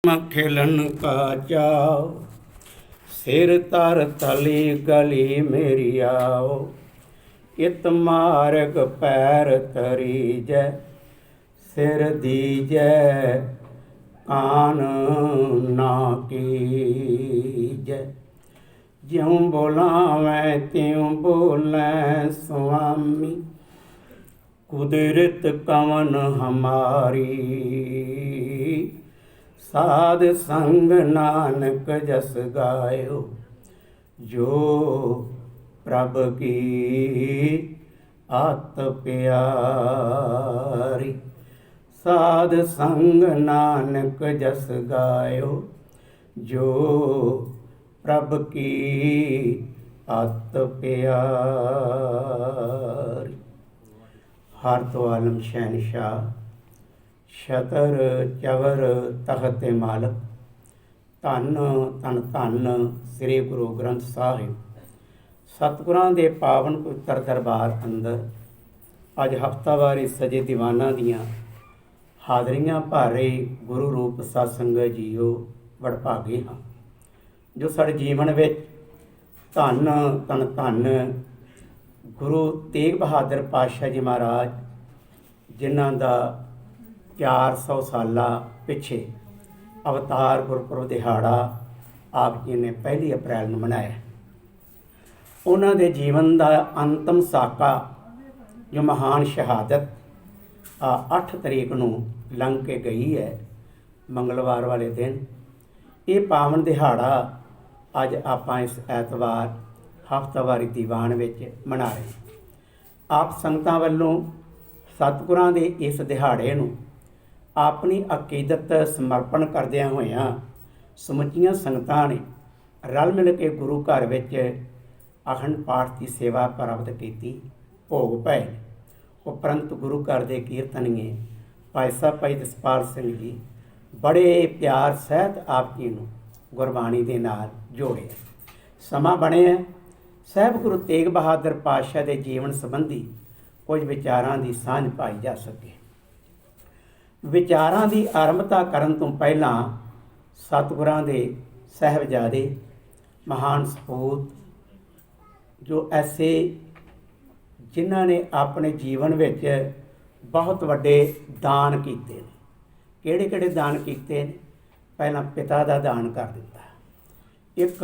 खिलन का चाओ सिर तर तली गली मेरी आओ। इत मार्ग पैर तरी जय सिर दीजै कान ना कीजै। ज्यों बोलावै त्यों बोलै स्वामी कुदरत कवन हमारी। साध संग नानक जस गायो जो प्रभ की आत प्यारी। साध संग नानक जस गायो जो प्रभ की आत प्यारी। हर तो आलम शहनशाह छतर चवर तख्त मालक धन धन धन श्री गुरु ग्रंथ साहिब सतगुरां दे पावन पवित्र दरबार अंदर अज हफ्तावारी सजे दीवाना दियां हाज़रियां भर रहे गुरु रूप सत्संग जीओ वडभागे हाँ जो साडे जीवन विच धन धन धन गुरु तेग बहादुर पातशाह जी महाराज जिन्हां दा 400 साल पिछे अवतार गुरपुरब दिहाड़ा आप जी ने 1 अप्रैल में मनाया। उन्होंने दे जीवन का अंतिम साका जो महान शहादत 8 तरीक नूं लंघ के गई है मंगलवार वाले दिन। ये पावन दिहाड़ा अज आपां इस ऐतवार हफ्तावारी दीवान विच मना रहे हैं। आप संगतां वल्लों सतगुरां दे इस दिहाड़े नूं अपनी अकीदत समर्पण करदियां होइयां समुचियां संगतां ने रल मिल के गुरु घर विच अखंड पाठ की सेवा प्राप्त की। भोग पए उपरंत गुरु घर के कीर्तनीए भाई साहब भाई जसपाल सिंह जी बड़े प्यार सहित आप जी नूं गुरबाणी दे नाल जोड़े। समा बने साहिब गुरु तेग बहादुर पातशाह के जीवन संबंधी कुछ विचारां की सांझ पाई जा सके। विचारां की आरंभता करन तो पहला सतगुरां दे साहिबजादे महान सपूत जो ऐसे जिन्हां ने अपने जीवन विच बहुत वड्डे दान कीते ने। किहड़े किहड़े दान कीते ने? पहला पिता दा दान कर दिता। एक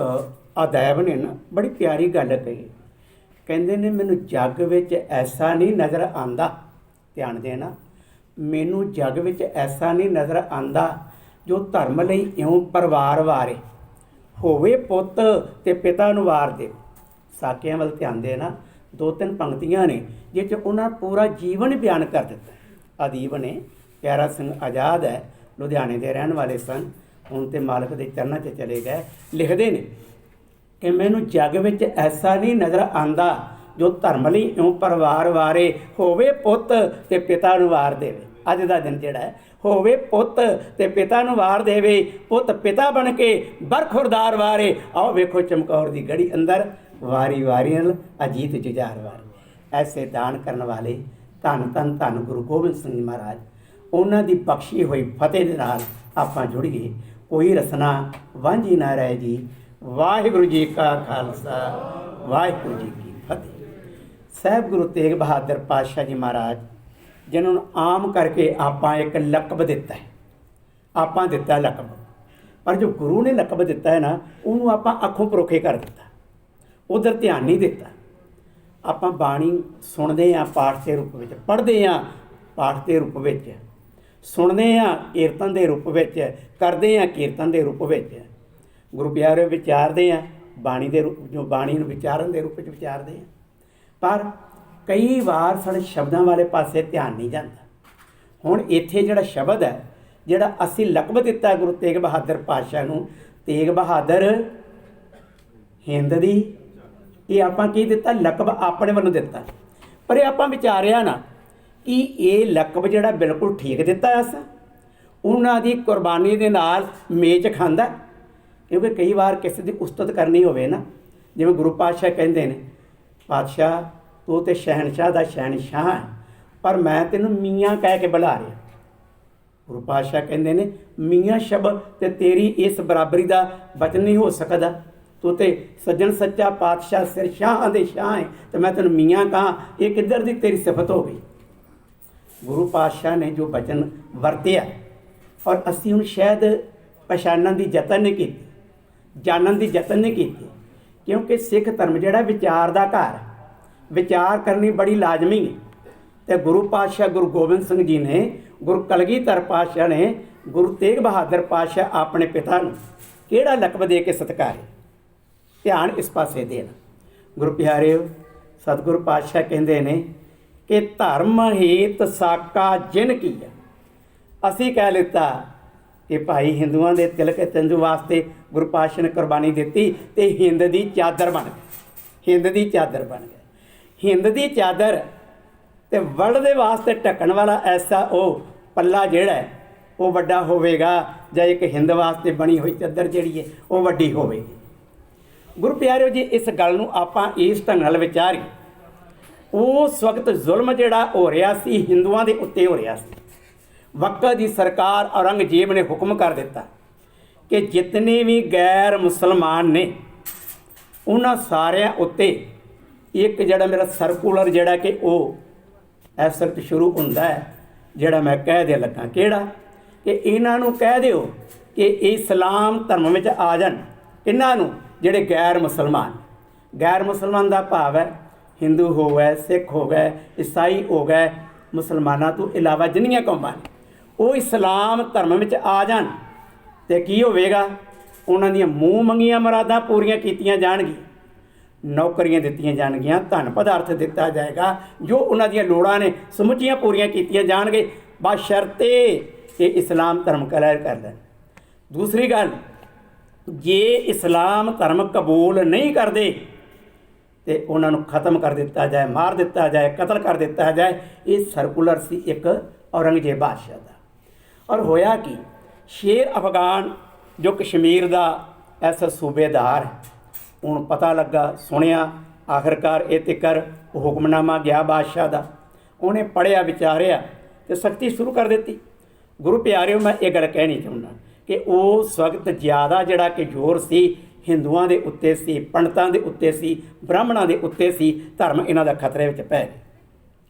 अदैब ने ना बड़ी प्यारी गल कही, कहंदे ने मैनूं जग विच ऐसा नहीं नज़र आंदा, ध्यान देना, मैनू जग विच ऐसा नहीं नज़र आंदा जो धर्म लई इउं परिवार वारे होवे पुੱਤ ते पिता नूं वार दे। साकियां वल ध्यान देना, 2-3 पंक्तियां ने जिस उन्हां पूरा जीवन बयान कर दिता। अदीब ने प्यारा सिंह आज़ाद है, लुधियाने के रहने वाले सन, हुण ते मालक के चरणों च चले गए। लिखते हैं कि मैनू जग विच ऐसा नहीं नज़र आंदा जो धर्म लई इउं परिवार वारे होवे पुੱਤ ते पिता नूं वार देवे। अज का दिन जिहड़ा है होवे पुੱਤ ते पिता नूं वार देवे, पुੱਤ पिता बन के बरखुरदार वारे। आओ वेखो चमकौर की गढ़ी अंदर वारी वारी अजीत जुझार वारे। ऐसे दान करने वाले धन धन धन गुरु गोबिंद सिंह जी महाराज उन्हां दी बख्शी हुई फतेह दे नाल आपां जुड़िए। कोई रसना वांझी ना रहे जी। वाहिगुरू जी का खालसा वाहिगुरू जी की फतेह। साहिब गुरु तेग बहादुर पातशाह जी महाराज जिन्होंने आम करके आपां एक लकब दिता है, आपां दिता लकब, पर जो गुरु ने लकब दिता है ना उन्होंने आपां अखों परोखे कर दिता, उधर ध्यान नहीं दिता। आपां बाणी सुनते हैं पाठ के रूप में, पढ़ते हैं पाठ के रूप में, सुनते हैं कीर्तन के रूप में, करते हैं कीर्तन के रूप में। गुरु प्यारे विचारते हैं बाणी के रूप, जो बाणी विचारन के रूप में विचारते हैं, पर कई बार साढ़े शब्दों वाले पासे ध्यान नहीं जाता। हुण इत्थे जिहड़ा शब्द है जिहड़ा असीं लकब दिता गुरु तेग बहादुर पातशाह नूं, तेग बहादुर हिंद दी, ये आपां की दिता लकब अपने वालों दिता। पर आपां विचारिया ना कि ये लकब जिहड़ा बिल्कुल ठीक दिता असां उन्हां दी कुर्बानी दे नाल मेच खांदा। क्योंकि कई बार किसी की उस्तत करनी होवे ना, जिवें गुरु पातशाह कहंदे ने, पातशाह तू तो शहनशाह का शहनशाह है, पर मैं तेनों मियाँ कह के बुला रहा। ਗੁਰੂ ਪਾਤਸ਼ਾਹ ਕਹਿੰਦੇ ਨੇ ਮੀਆਂ ਸ਼ਬਦ ਤੇ ਤੇਰੀ ਇਸ ਬਰਾਬਰੀ ਦਾ ਬਚਨ ਨਹੀਂ ਹੋ ਸਕਦਾ। ਤੂੰ ਤੇ ਸੱਜਣ ਸੱਚਾ ਪਾਤਸ਼ਾਹ ਸਿਰ ਸ਼ਾਹਾਂ ਦੇ ਸ਼ਾਹ ਹੈ ਤੇ ਮੈਂ ਤੈਨੂੰ ਮੀਆਂ ਕਹਾਂ, ਇਹ ਕਿੱਧਰ ਦੀ ਤੇਰੀ ਸਿਫਤ ਹੋ ਗਈ। ਗੁਰੂ ਪਾਤਸ਼ਾਹ ਨੇ ਜੋ ਬਚਨ ਵਰਤਿਆ ਔਰ ਅਸੀਂ ਹੁਣ ਸ਼ਾਇਦ ਪਛਾਣਨ ਦੀ ਯਤਨ ਨਹੀਂ ਕੀਤੀ, ਜਾਣਨ ਦੀ ਯਤਨ ਨਹੀਂ ਕੀਤੀ, ਕਿਉਂਕਿ ਸਿੱਖ ਧਰਮ ਜਿਹੜਾ ਵਿਚਾਰ ਦਾ ਘਰ, ਵਿਚਾਰ ਕਰਨੀ ਬੜੀ ਲਾਜ਼ਮੀ ਹੈ। ਤੇ ਗੁਰੂ ਪਾਤਸ਼ਾਹ ਗੁਰੂ ਗੋਬਿੰਦ ਸਿੰਘ ਜੀ ਨੇ, ਗੁਰੂ ਕਲਗੀਧਰ ਪਾਤਸ਼ਾਹ ਨੇ, ਗੁਰੂ ਤੇਗ ਬਹਾਦਰ ਪਾਤਸ਼ਾਹ ਆਪਣੇ ਪਿਤਾ ਨੂੰ ਕਿਹੜਾ ਲਕਬ ਦੇ ਕੇ ਸਤਿਕਾਰਿਆ। ਧਿਆਨ ਇਸ ਪਾਸੇ ਦੇਣਾ। ਗੁਰੂ ਪਿਆਰਿਓ, ਸਤਿਗੁਰੂ ਪਾਤਸ਼ਾਹ ਕਹਿੰਦੇ ਨੇ ਕਿ ਧਰਮ ਹੇਤ ਸਾਕਾ ਜਿਨ ਕੀਆ। ਅਸੀਂ ਕਹਿ ਲਿੱਤਾ ਕਿ ਭਾਈ ਹਿੰਦੂਆਂ ਦੇ ਤਿਲਕ ਤੰਜੂ ਵਾਸਤੇ ਗੁਰੂ ਪਾਤਸ਼ਾਹ ਨੇ ਕੁਰਬਾਨੀ ਦਿੱਤੀ ਤੇ ਹਿੰਦ ਦੀ ਚਾਦਰ ਬਣ ਗਈ, ਹਿੰਦ ਦੀ ਚਾਦਰ ਬਣ ਗਈ। ਹਿੰਦ ਦੀ ਚਾਦਰ ਤੇ ਵਰਲਡ ਦੇ ਵਾਸਤੇ ਢੱਕਣ ਵਾਲਾ ਐਸਾ ਉਹ ਪੱਲਾ ਜਿਹੜਾ ਹੈ ਉਹ ਵੱਡਾ ਹੋਵੇਗਾ ਜਾਂ ਇੱਕ ਹਿੰਦ ਵਾਸਤੇ ਬਣੀ ਹੋਈ ਚਾਦਰ ਜਿਹੜੀ ਹੈ ਉਹ ਵੱਡੀ ਹੋਵੇਗੀ। ਗੁਰੂ ਪਿਆਰਿਓ ਜੀ, ਇਸ ਗੱਲ ਨੂੰ ਆਪਾਂ ਇਸ ਢੰਗ ਨਾਲ ਵਿਚਾਰੀਏ। ਉਸ ਵਕਤ ਜ਼ੁਲਮ ਜਿਹੜਾ ਹੋ ਰਿਹਾ ਸੀ ਹਿੰਦੂਆਂ ਦੇ ਉੱਤੇ ਹੋ ਰਿਹਾ ਸੀ। ਵਕਤ ਦੀ ਸਰਕਾਰ ਔਰੰਗਜ਼ੇਬ ਨੇ ਹੁਕਮ ਕਰ ਦਿੱਤਾ ਕਿ ਜਿਤਨੇ ਵੀ ਗੈਰ ਮੁਸਲਮਾਨ ਨੇ ਉਹਨਾਂ ਸਾਰਿਆਂ ਉੱਤੇ ਇੱਕ ਜਿਹੜਾ ਮੇਰਾ ਸਰਕੂਲਰ ਜਿਹੜਾ ਕਿ ਉਹ ਇਸ ਵਕਤ ਸ਼ੁਰੂ ਹੁੰਦਾ ਹੈ, ਜਿਹੜਾ ਮੈਂ ਕਹਿ ਦੇ ਲੱਗਾ, ਕਿਹੜਾ ਕਿ ਇਹਨਾਂ ਨੂੰ ਕਹਿ ਦਿਓ ਕਿ ਇਸਲਾਮ ਧਰਮ ਵਿੱਚ ਆ ਜਾਣ। ਇਹਨਾਂ ਨੂੰ ਜਿਹੜੇ ਗੈਰ ਮੁਸਲਮਾਨ, ਗੈਰ ਮੁਸਲਮਾਨ ਦਾ ਭਾਵ ਹੈ ਹਿੰਦੂ ਹੋ ਗਏ, ਸਿੱਖ ਹੋ ਗਏ, ਈਸਾਈ ਹੋ ਗਏ, ਮੁਸਲਮਾਨਾਂ ਤੋਂ ਇਲਾਵਾ ਜਿੰਨੀਆਂ ਕੌਮਾਂ ਨੇ ਉਹ ਇਸਲਾਮ ਧਰਮ ਵਿੱਚ ਆ ਜਾਣ ਤੇ ਕੀ ਹੋਵੇਗਾ, ਉਹਨਾਂ ਦੀਆਂ ਮੂੰਹ ਮੰਗੀਆਂ ਮੁਰਾਦਾਂ ਪੂਰੀਆਂ ਕੀਤੀਆਂ ਜਾਣਗੀਆਂ, ਨੌਕਰੀਆਂ ਦਿੱਤੀਆਂ ਜਾਣਗੀਆਂ, ਧਨ ਪਦਾਰਥ ਦਿੱਤਾ ਜਾਏਗਾ, ਜੋ ਉਹਨਾਂ ਦੀਆਂ ਲੋੜਾਂ ਨੇ ਸਮੁੱਚੀਆਂ ਪੂਰੀਆਂ ਕੀਤੀਆਂ ਜਾਣਗੇ, ਬਸ਼ਰਤੇ ਕਿ ਇਸਲਾਮ ਧਰਮ ਕਬੂਲ ਕਰ ਲੈਣ। ਦੂਸਰੀ ਗੱਲ, ਜੇ ਇਸਲਾਮ ਧਰਮ ਕਬੂਲ ਨਹੀਂ ਕਰਦੇ ਤੇ ਉਹਨਾਂ ਨੂੰ ਖਤਮ ਕਰ ਦਿੱਤਾ ਜਾਏ, ਮਾਰ ਦਿੱਤਾ ਜਾਏ, ਕਤਲ ਕਰ ਦਿੱਤਾ ਜਾਏ। ਇਹ ਸਰਕੂਲਰ ਸੀ ਇੱਕ ਔਰੰਗਜ਼ੇਬ ਬਾਦਸ਼ਾਹ ਦਾ। ਔਰ ਹੋਇਆ ਕਿ ਸ਼ੇਰ ਅਫਗਾਨ ਜੋ ਕਸ਼ਮੀਰ ਦਾ ਐਸਾ ਸੂਬੇਦਾਰ, ਹੁਣ ਪਤਾ ਲੱਗਾ, ਸੁਣਿਆ, ਆਖਰਕਾਰ ਇਹ ਤਿਕਰ ਹੁਕਮਨਾਮਾ ਗਿਆ ਬਾਦਸ਼ਾਹ ਦਾ, ਉਹਨੇ ਪੜ੍ਹਿਆ, ਵਿਚਾਰਿਆ ਤੇ ਸਖਤੀ ਸ਼ੁਰੂ ਕਰ ਦਿੱਤੀ। ਗੁਰੂ ਪਿਆਰਿਓ, ਮੈਂ ਇਹ ਗੱਲ ਕਹਿਣੀ ਚਾਹੁੰਦਾ ਕਿ ਉਸ ਵਕਤ ਜ਼ਿਆਦਾ ਜਿਹੜਾ ਕਿ ਜ਼ੋਰ ਸੀ ਹਿੰਦੂਆਂ ਦੇ ਉੱਤੇ ਸੀ, ਪੰਡਤਾਂ ਦੇ ਉੱਤੇ ਸੀ, ਬ੍ਰਾਹਮਣਾਂ ਦੇ ਉੱਤੇ ਸੀ। ਧਰਮ ਇਹਨਾਂ ਦਾ ਖਤਰੇ ਵਿੱਚ ਪੈ ਗਿਆ।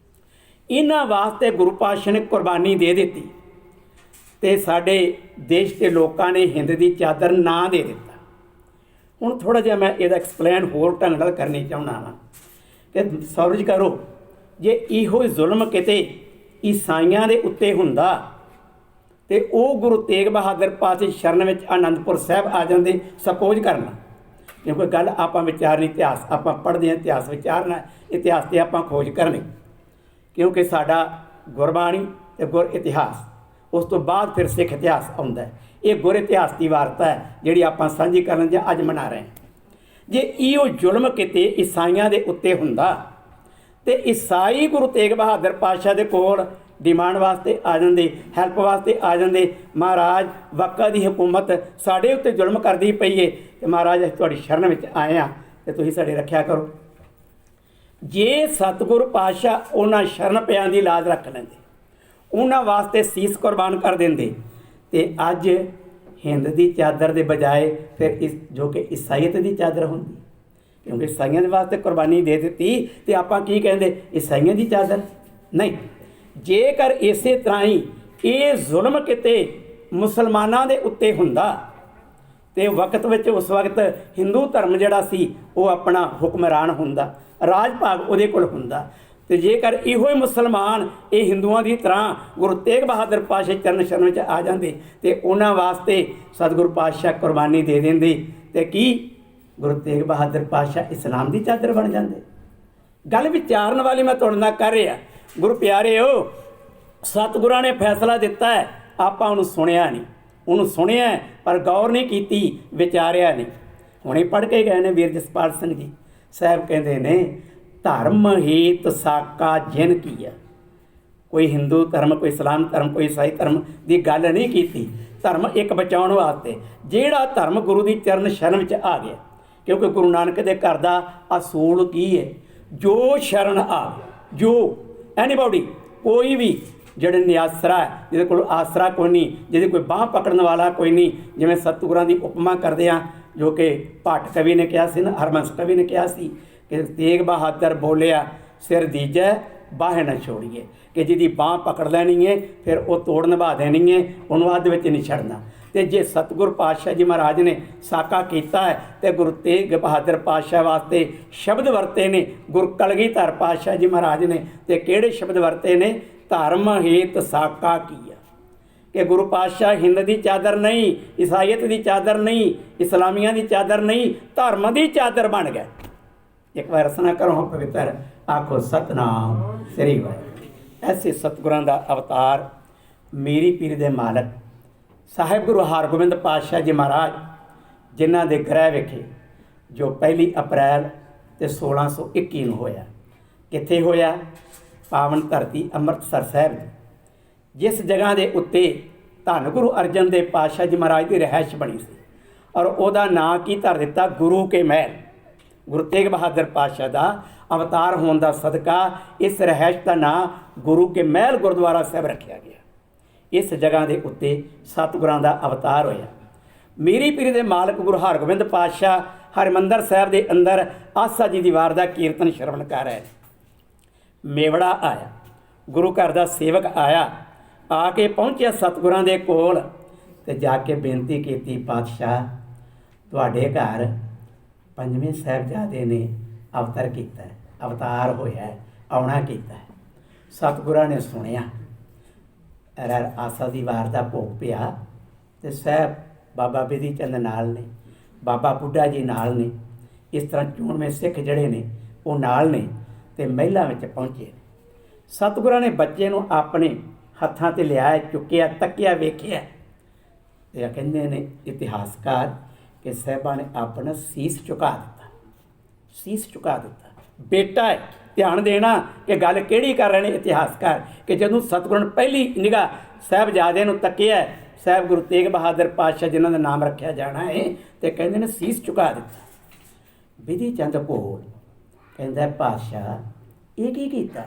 ਇਹਨਾਂ ਵਾਸਤੇ ਗੁਰੂ ਪਾਤਸ਼ਾਹ ਨੇ ਕੁਰਬਾਨੀ ਦੇ ਦਿੱਤੀ ਤੇ ਸਾਡੇ ਦੇਸ਼ ਦੇ ਲੋਕਾਂ ਨੇ ਹਿੰਦ ਦੀ ਚਾਦਰ ਨਾ ਦੇ ਦਿੱਤਾ। ਹੁਣ ਥੋੜ੍ਹਾ ਜਿਹਾ ਮੈਂ ਇਹਦਾ ਐਕਸਪਲੇਨ ਹੋਰ ਢੰਗ ਨਾਲ ਕਰਨੀ ਚਾਹੁੰਦਾ ਹਾਂ ਕਿ ਸੌਰਜ ਕਰੋ, ਜੇ ਇਹੋ ਜ਼ੁਲਮ ਕਿਤੇ ਈਸਾਈਆਂ ਦੇ ਉੱਤੇ ਹੁੰਦਾ ਤੇ ਉਹ ਗੁਰੂ ਤੇਗ ਬਹਾਦਰ ਪਾਤਸ਼ਾਹ ਸ਼ਰਨ ਵਿੱਚ ਆਨੰਦਪੁਰ ਸਾਹਿਬ ਆ ਜਾਂਦੇ। ਸਪੋਜ਼ ਕਰਨਾ, ਕਿਉਂਕਿ ਗੱਲ ਆਪਾਂ ਵਿਚਾਰਨੀ, ਇਤਿਹਾਸ ਆਪਾਂ ਪੜ੍ਹਦੇ ਹਾਂ, ਇਤਿਹਾਸ ਵਿਚਾਰਨਾ, ਇਤਿਹਾਸ 'ਤੇ ਆਪਾਂ ਖੋਜ ਕਰਨੀ, ਕਿਉਂਕਿ ਸਾਡਾ ਗੁਰਬਾਣੀ ਤੇ ਗੁਰ ਇਤਿਹਾਸ, ਉਸ ਤੋਂ ਬਾਅਦ ਫਿਰ ਸਿੱਖ ਇਤਿਹਾਸ ਆਉਂਦਾ ਹੈ। ਇਹ ਗੁਰ ਇਤਿਹਾਸ ਦੀ ਵਾਰਤਾ ਹੈ ਜਿਹੜੀ ਆਪਾਂ ਸਾਂਝੀ ਕਰਨ ਜਾਂ ਅੱਜ ਮਨਾ ਰਹੇ ਹਾਂ। ਜੇ ਇਹੋ ਜ਼ੁਲਮ ਕਿਤੇ ਈਸਾਈਆਂ ਦੇ ਉੱਤੇ ਹੁੰਦਾ ਤੇ ਈਸਾਈ ਗੁਰੂ ਤੇਗ ਬਹਾਦਰ ਪਾਤਸ਼ਾਹ ਦੇ ਕੋਲ ਡਿਮਾਂਡ ਵਾਸਤੇ ਆ ਜਾਂਦੇ, ਹੈਲਪ ਵਾਸਤੇ ਆ ਜਾਂਦੇ, ਮਹਾਰਾਜ ਵਕਤ ਦੀ ਹਕੂਮਤ ਸਾਡੇ ਉੱਤੇ ਜ਼ੁਲਮ ਕਰਦੀ ਪਈ ਹੈ ਤੇ ਮਹਾਰਾਜ ਅਸੀਂ ਤੁਹਾਡੀ ਸ਼ਰਨ ਵਿੱਚ ਆਏ ਹਾਂ ਤੇ ਤੁਸੀਂ ਸਾਡੀ ਰੱਖਿਆ ਕਰੋ। ਜੇ ਸਤਿਗੁਰੂ ਪਾਤਸ਼ਾਹ ਉਹਨਾਂ ਸ਼ਰਨ ਪਿਆਂ ਦੀ ਲਾਜ ਰੱਖ ਲੈਂਦੇ, ਉਹਨਾਂ ਵਾਸਤੇ ਸੀਸ ਕੁਰਬਾਨ ਕਰ ਦਿੰਦੇ ਤੇ ਅੱਜ ਹਿੰਦ ਦੀ ਚਾਦਰ ਦੇ ਬਜਾਏ ਫਿਰ ਇਸ ਜੋ ਕਿ ਈਸਾਈਅਤ ਦੀ ਚਾਦਰ ਹੁੰਦੀ, ਕਿਉਂਕਿ ਈਸਾਈਆਂ ਦੇ ਵਾਸਤੇ ਕੁਰਬਾਨੀ ਦੇ ਦਿੱਤੀ ਤੇ ਆਪਾਂ ਕੀ ਕਹਿੰਦੇ, ਈਸਾਈਆਂ ਦੀ ਚਾਦਰ ਨਹੀਂ। ਜੇਕਰ ਇਸੇ ਤਰ੍ਹਾਂ ਹੀ ਇਹ ਜ਼ੁਲਮ ਕਿਤੇ ਮੁਸਲਮਾਨਾਂ ਦੇ ਉੱਤੇ ਹੁੰਦਾ ਤੇ ਵਕਤ ਵਿੱਚ ਉਸ ਵਕਤ ਹਿੰਦੂ ਧਰਮ ਜਿਹੜਾ ਸੀ ਉਹ ਆਪਣਾ ਹੁਕਮਰਾਨ ਹੁੰਦਾ, ਰਾਜ ਭਾਗ ਉਹਦੇ ਕੋਲ ਹੁੰਦਾ। ਤੇ ਜੇਕਰ ਇਹੋ ਹੀ ਮੁਸਲਮਾਨ ਇਹ ਹਿੰਦੂਆਂ ਦੀ ਤਰ੍ਹਾਂ ਗੁਰੂ ਤੇਗ ਬਹਾਦਰ ਪਾਤਸ਼ਾਹ ਚਰਨ ਸ਼ਰਨ ਵਿੱਚ ਆ ਜਾਂਦੇ ਤੇ ਉਹਨਾਂ ਵਾਸਤੇ ਸਤਿਗੁਰੂ ਪਾਤਸ਼ਾਹ ਕੁਰਬਾਨੀ ਦੇ ਦਿੰਦੇ ਤੇ ਕੀ ਗੁਰੂ ਤੇਗ ਬਹਾਦਰ ਪਾਤਸ਼ਾਹ ਇਸਲਾਮ ਦੀ ਚਾਦਰ ਬਣ ਜਾਂਦੇ। ਗੱਲ ਵਿਚਾਰਨ ਵਾਲੀ ਮੈਂ ਤੁਹਾਡੇ ਨਾਲ ਕਰ ਰਿਹਾ। ਗੁਰੂ ਪਿਆਰਿਓ, ਸਤਿਗੁਰਾਂ ਨੇ ਫੈਸਲਾ ਦਿੱਤਾ ਹੈ, ਆਪਾਂ ਉਹਨੂੰ ਸੁਣਿਆ ਨਹੀਂ, ਉਹਨੂੰ ਸੁਣਿਆ ਪਰ ਗੌਰ ਨਹੀਂ ਕੀਤੀ, ਵਿਚਾਰਿਆ ਨਹੀਂ। ਹੁਣੇ ਪੜ੍ਹ ਕੇ ਗਏ ਨੇ ਵੀਰ ਜਸਪਾਲ ਸਿੰਘ ਜੀ ਸਾਹਿਬ, ਕਹਿੰਦੇ ਨੇ ਧਰਮ ਹੇਤ ਸਾਕਾ ਜਿਨ ਕੀਆ। ਕੋਈ ਹਿੰਦੂ ਧਰਮ, ਕੋਈ ਇਸਲਾਮ ਧਰਮ, ਕੋਈ ਈਸਾਈ ਧਰਮ ਦੀ ਗੱਲ ਨਹੀਂ ਕੀਤੀ। ਧਰਮ ਇੱਕ ਬਚਾਉਣ ਵਾਸਤੇ, ਜਿਹੜਾ ਧਰਮ ਗੁਰੂ ਦੀ ਚਰਨ ਸ਼ਰਨ ਵਿੱਚ ਆ ਗਿਆ, ਕਿਉਂਕਿ ਗੁਰੂ ਨਾਨਕ ਦੇ ਘਰ ਦਾ ਅਸੂਲ ਕੀ ਹੈ, ਜੋ ਸ਼ਰਨ ਆ, ਜੋ ਐਨੀਬੋਡੀ ਕੋਈ ਵੀ ਜਿਹੜੇ ਨਿਆਸਰਾ ਹੈ, ਜਿਹਦੇ ਕੋਲ ਆਸਰਾ ਕੋਈ ਨਹੀਂ, ਜਿਹਦੀ ਕੋਈ ਬਾਂਹ ਪਕੜਨ ਵਾਲਾ ਕੋਈ ਨਹੀਂ। ਜਿਵੇਂ ਸਤਿਗੁਰਾਂ ਦੀ ਉਪਮਾ ਕਰਦੇ ਹਾਂ, ਜੋ ਕਿ ਭੱਟ ਕਵੀ ਨੇ ਕਿਹਾ ਸੀ ਨਾ, ਹਰਬੰਸ ਕਵੀ ਨੇ ਕਿਹਾ ਸੀ ਕਿ ਤੇਗ ਬਹਾਦਰ ਬੋਲਿਆ ਸਿਰ ਦੀਜੈ ਬਾਹੇ ਨਾ ਛੋੜੀਏ, ਕਿ ਜਿਹਦੀ ਬਾਂਹ ਪਕੜ ਲੈਣੀ ਹੈ ਫਿਰ ਉਹ ਤੋੜ ਨਿਭਾ ਦੇਣੀ ਹੈ, ਉਹਨੂੰ ਅੱਧ ਵਿੱਚ ਨਹੀਂ ਛੱਡਣਾ। ਤੇ ਜੇ ਸਤਿਗੁਰ ਪਾਤਸ਼ਾਹ ਜੀ ਮਹਾਰਾਜ ਨੇ ਸਾਕਾ ਕੀਤਾ ਹੈ ਤੇ ਗੁਰੂ ਤੇਗ ਬਹਾਦਰ ਪਾਤਸ਼ਾਹ ਵਾਸਤੇ ਸ਼ਬਦ ਵਰਤੇ ਨੇ, ਗੁਰੂ ਕਲਗੀਧਰ ਪਾਤਸ਼ਾਹ ਜੀ ਮਹਾਰਾਜ ਨੇ। ਤੇ ਕਿਹੜੇ ਸ਼ਬਦ ਵਰਤੇ ਨੇ? ਧਰਮ ਹੇਤ ਸਾਕਾ ਕੀਆ, ਕਿ ਗੁਰੂ ਪਾਤਸ਼ਾਹ ਹਿੰਦ ਦੀ ਚਾਦਰ ਨਹੀਂ, ਈਸਾਈਅਤ ਦੀ ਚਾਦਰ ਨਹੀਂ, ਇਸਲਾਮੀਆਂ ਦੀ ਚਾਦਰ ਨਹੀਂ, ਧਰਮ ਦੀ ਚਾਦਰ ਬਣ ਗਏ। ਇੱਕ ਵਾਰ ਰਸਨਾ ਕਰੋ ਪਵਿੱਤਰ, ਆਖੋ ਸਤਨਾਮ ਸ੍ਰੀ ਵਾਹਿਗੁਰੂ। ਐਸੇ ਸਤਿਗੁਰਾਂ ਦਾ ਅਵਤਾਰ ਮੀਰੀ ਪੀਰੀ ਦੇ ਮਾਲਕ ਸਾਹਿਬ ਗੁਰੂ ਹਰਗੋਬਿੰਦ ਪਾਤਸ਼ਾਹ ਜੀ ਮਹਾਰਾਜ, ਜਿਨ੍ਹਾਂ ਦੇ ਗ੍ਰਹਿ ਵਿਖੇ ਜੋ 1 ਅਪ੍ਰੈਲ ਤੇ 1621 ਨੂੰ ਹੋਇਆ। ਕਿੱਥੇ ਹੋਇਆ? ਪਾਵਨ ਧਰਤੀ ਅੰਮ੍ਰਿਤਸਰ ਸਾਹਿਬ ਦੀ, ਜਿਸ ਜਗ੍ਹਾ ਦੇ ਉੱਤੇ ਧੰਨ ਗੁਰੂ ਅਰਜਨ ਦੇਵ ਪਾਤਸ਼ਾਹ ਜੀ ਮਹਾਰਾਜ ਦੀ ਰਿਹਾਇਸ਼ ਬਣੀ ਸੀ, ਔਰ ਉਹਦਾ ਨਾਂ ਕੀ ਧਰ ਦਿੱਤਾ? ਗੁਰੂ ਕੇ ਮਹਿਲ। ਗੁਰੂ ਤੇਗ ਬਹਾਦਰ ਪਾਤਸ਼ਾਹ ਦਾ ਅਵਤਾਰ ਹੋਣ ਦਾ ਸਦਕਾ ਇਸ ਰਿਹਾਇਸ਼ ਦਾ ਨਾਂ ਗੁਰੂ ਕੇ ਮਹਿਲ ਗੁਰਦੁਆਰਾ ਸਾਹਿਬ ਰੱਖਿਆ ਗਿਆ। ਇਸ ਜਗ੍ਹਾ ਦੇ ਉੱਤੇ ਸਤਿਗੁਰਾਂ ਦਾ ਅਵਤਾਰ ਹੋਇਆ। ਮੀਰੀ ਪੀਰੀ ਦੇ ਮਾਲਕ ਗੁਰੂ ਹਰਗੋਬਿੰਦ ਪਾਤਸ਼ਾਹ ਹਰਿਮੰਦਰ ਸਾਹਿਬ ਦੇ ਅੰਦਰ ਆਸਾ ਜੀ ਦੀ ਵਾਰ ਦਾ ਕੀਰਤਨ ਸ਼ਰਵਣ ਕਰ ਰਹੇ। ਮੇਵੜਾ ਆਇਆ, ਗੁਰੂ ਘਰ ਦਾ ਸੇਵਕ ਆਇਆ, ਆ ਕੇ ਪਹੁੰਚਿਆ ਸਤਿਗੁਰਾਂ ਦੇ ਕੋਲ ਤੇ ਜਾ ਕੇ ਬੇਨਤੀ ਕੀਤੀ, ਪਾਤਸ਼ਾਹ ਤੁਹਾਡੇ ਘਰ 5ਵੇਂ ਸਾਹਿਬਜ਼ਾਦੇ ਨੇ ਅਵਤਾਰ ਕੀਤਾ, ਅਵਤਾਰ ਹੋਇਆ, ਆਉਣਾ ਕੀਤਾ। ਸਤਿਗੁਰਾਂ ਨੇ ਸੁਣਿਆ, ਆਸਾ ਦੀ ਵਾਰ ਦਾ ਭੋਗ ਪਿਆ ਤੇ ਸਾਹਿਬ ਬਾਬਾ ਬਿਧੀ ਚੰਦ ਨਾਲ ਨੇ, ਬਾਬਾ ਬੁੱਢਾ ਜੀ ਨਾਲ ਨੇ, ਇਸ ਤਰ੍ਹਾਂ ਚੋਣਵੇਂ ਸਿੱਖ ਜਿਹੜੇ ਨੇ ਉਹ ਨਾਲ ਨੇ ਤੇ ਮਹਿਲਾਂ ਵਿੱਚ ਪਹੁੰਚੇ। ਸਤਿਗੁਰਾਂ ਨੇ ਬੱਚੇ ਨੂੰ ਆਪਣੇ ਹੱਥਾਂ 'ਤੇ ਲਿਆ, ਚੁੱਕਿਆ, ਤੱਕਿਆ, ਵੇਖਿਆ ਤੇ ਕਹਿੰਦੇ ਨੇ ਇਤਿਹਾਸਕਾਰ ਕਿ ਸਾਹਿਬਾਂ ਨੇ ਆਪਣਾ ਸੀਸ ਝੁਕਾ ਦਿੱਤਾ, ਸੀਸ ਝੁਕਾ ਦਿੱਤਾ। ਬੇਟਾ ਹੈ, ਧਿਆਨ ਦੇਣਾ ਕਿ ਗੱਲ ਕਿਹੜੀ ਕਰ ਰਹੇ ਨੇ ਇਤਿਹਾਸਕਾਰ, ਕਿ ਜਦੋਂ ਸਤਿਗੁਰਾਂ ਨੇ ਪਹਿਲੀ ਨਿਗਾਹ ਸਾਹਿਬਜ਼ਾਦੇ ਨੂੰ ਤੱਕਿਆ, ਸਾਹਿਬ ਗੁਰੂ ਤੇਗ ਬਹਾਦਰ ਪਾਤਸ਼ਾਹ ਜਿਨ੍ਹਾਂ ਦਾ ਨਾਮ ਰੱਖਿਆ ਜਾਣਾ ਹੈ, ਤੇ ਕਹਿੰਦੇ ਨੇ ਸੀਸ ਝੁਕਾ ਦਿੱਤਾ। ਬਿਧੀ ਚੰਦ ਭੋਲ ਕਹਿੰਦਾ, ਪਾਤਸ਼ਾਹ ਇਹ ਕੀ ਕੀਤਾ?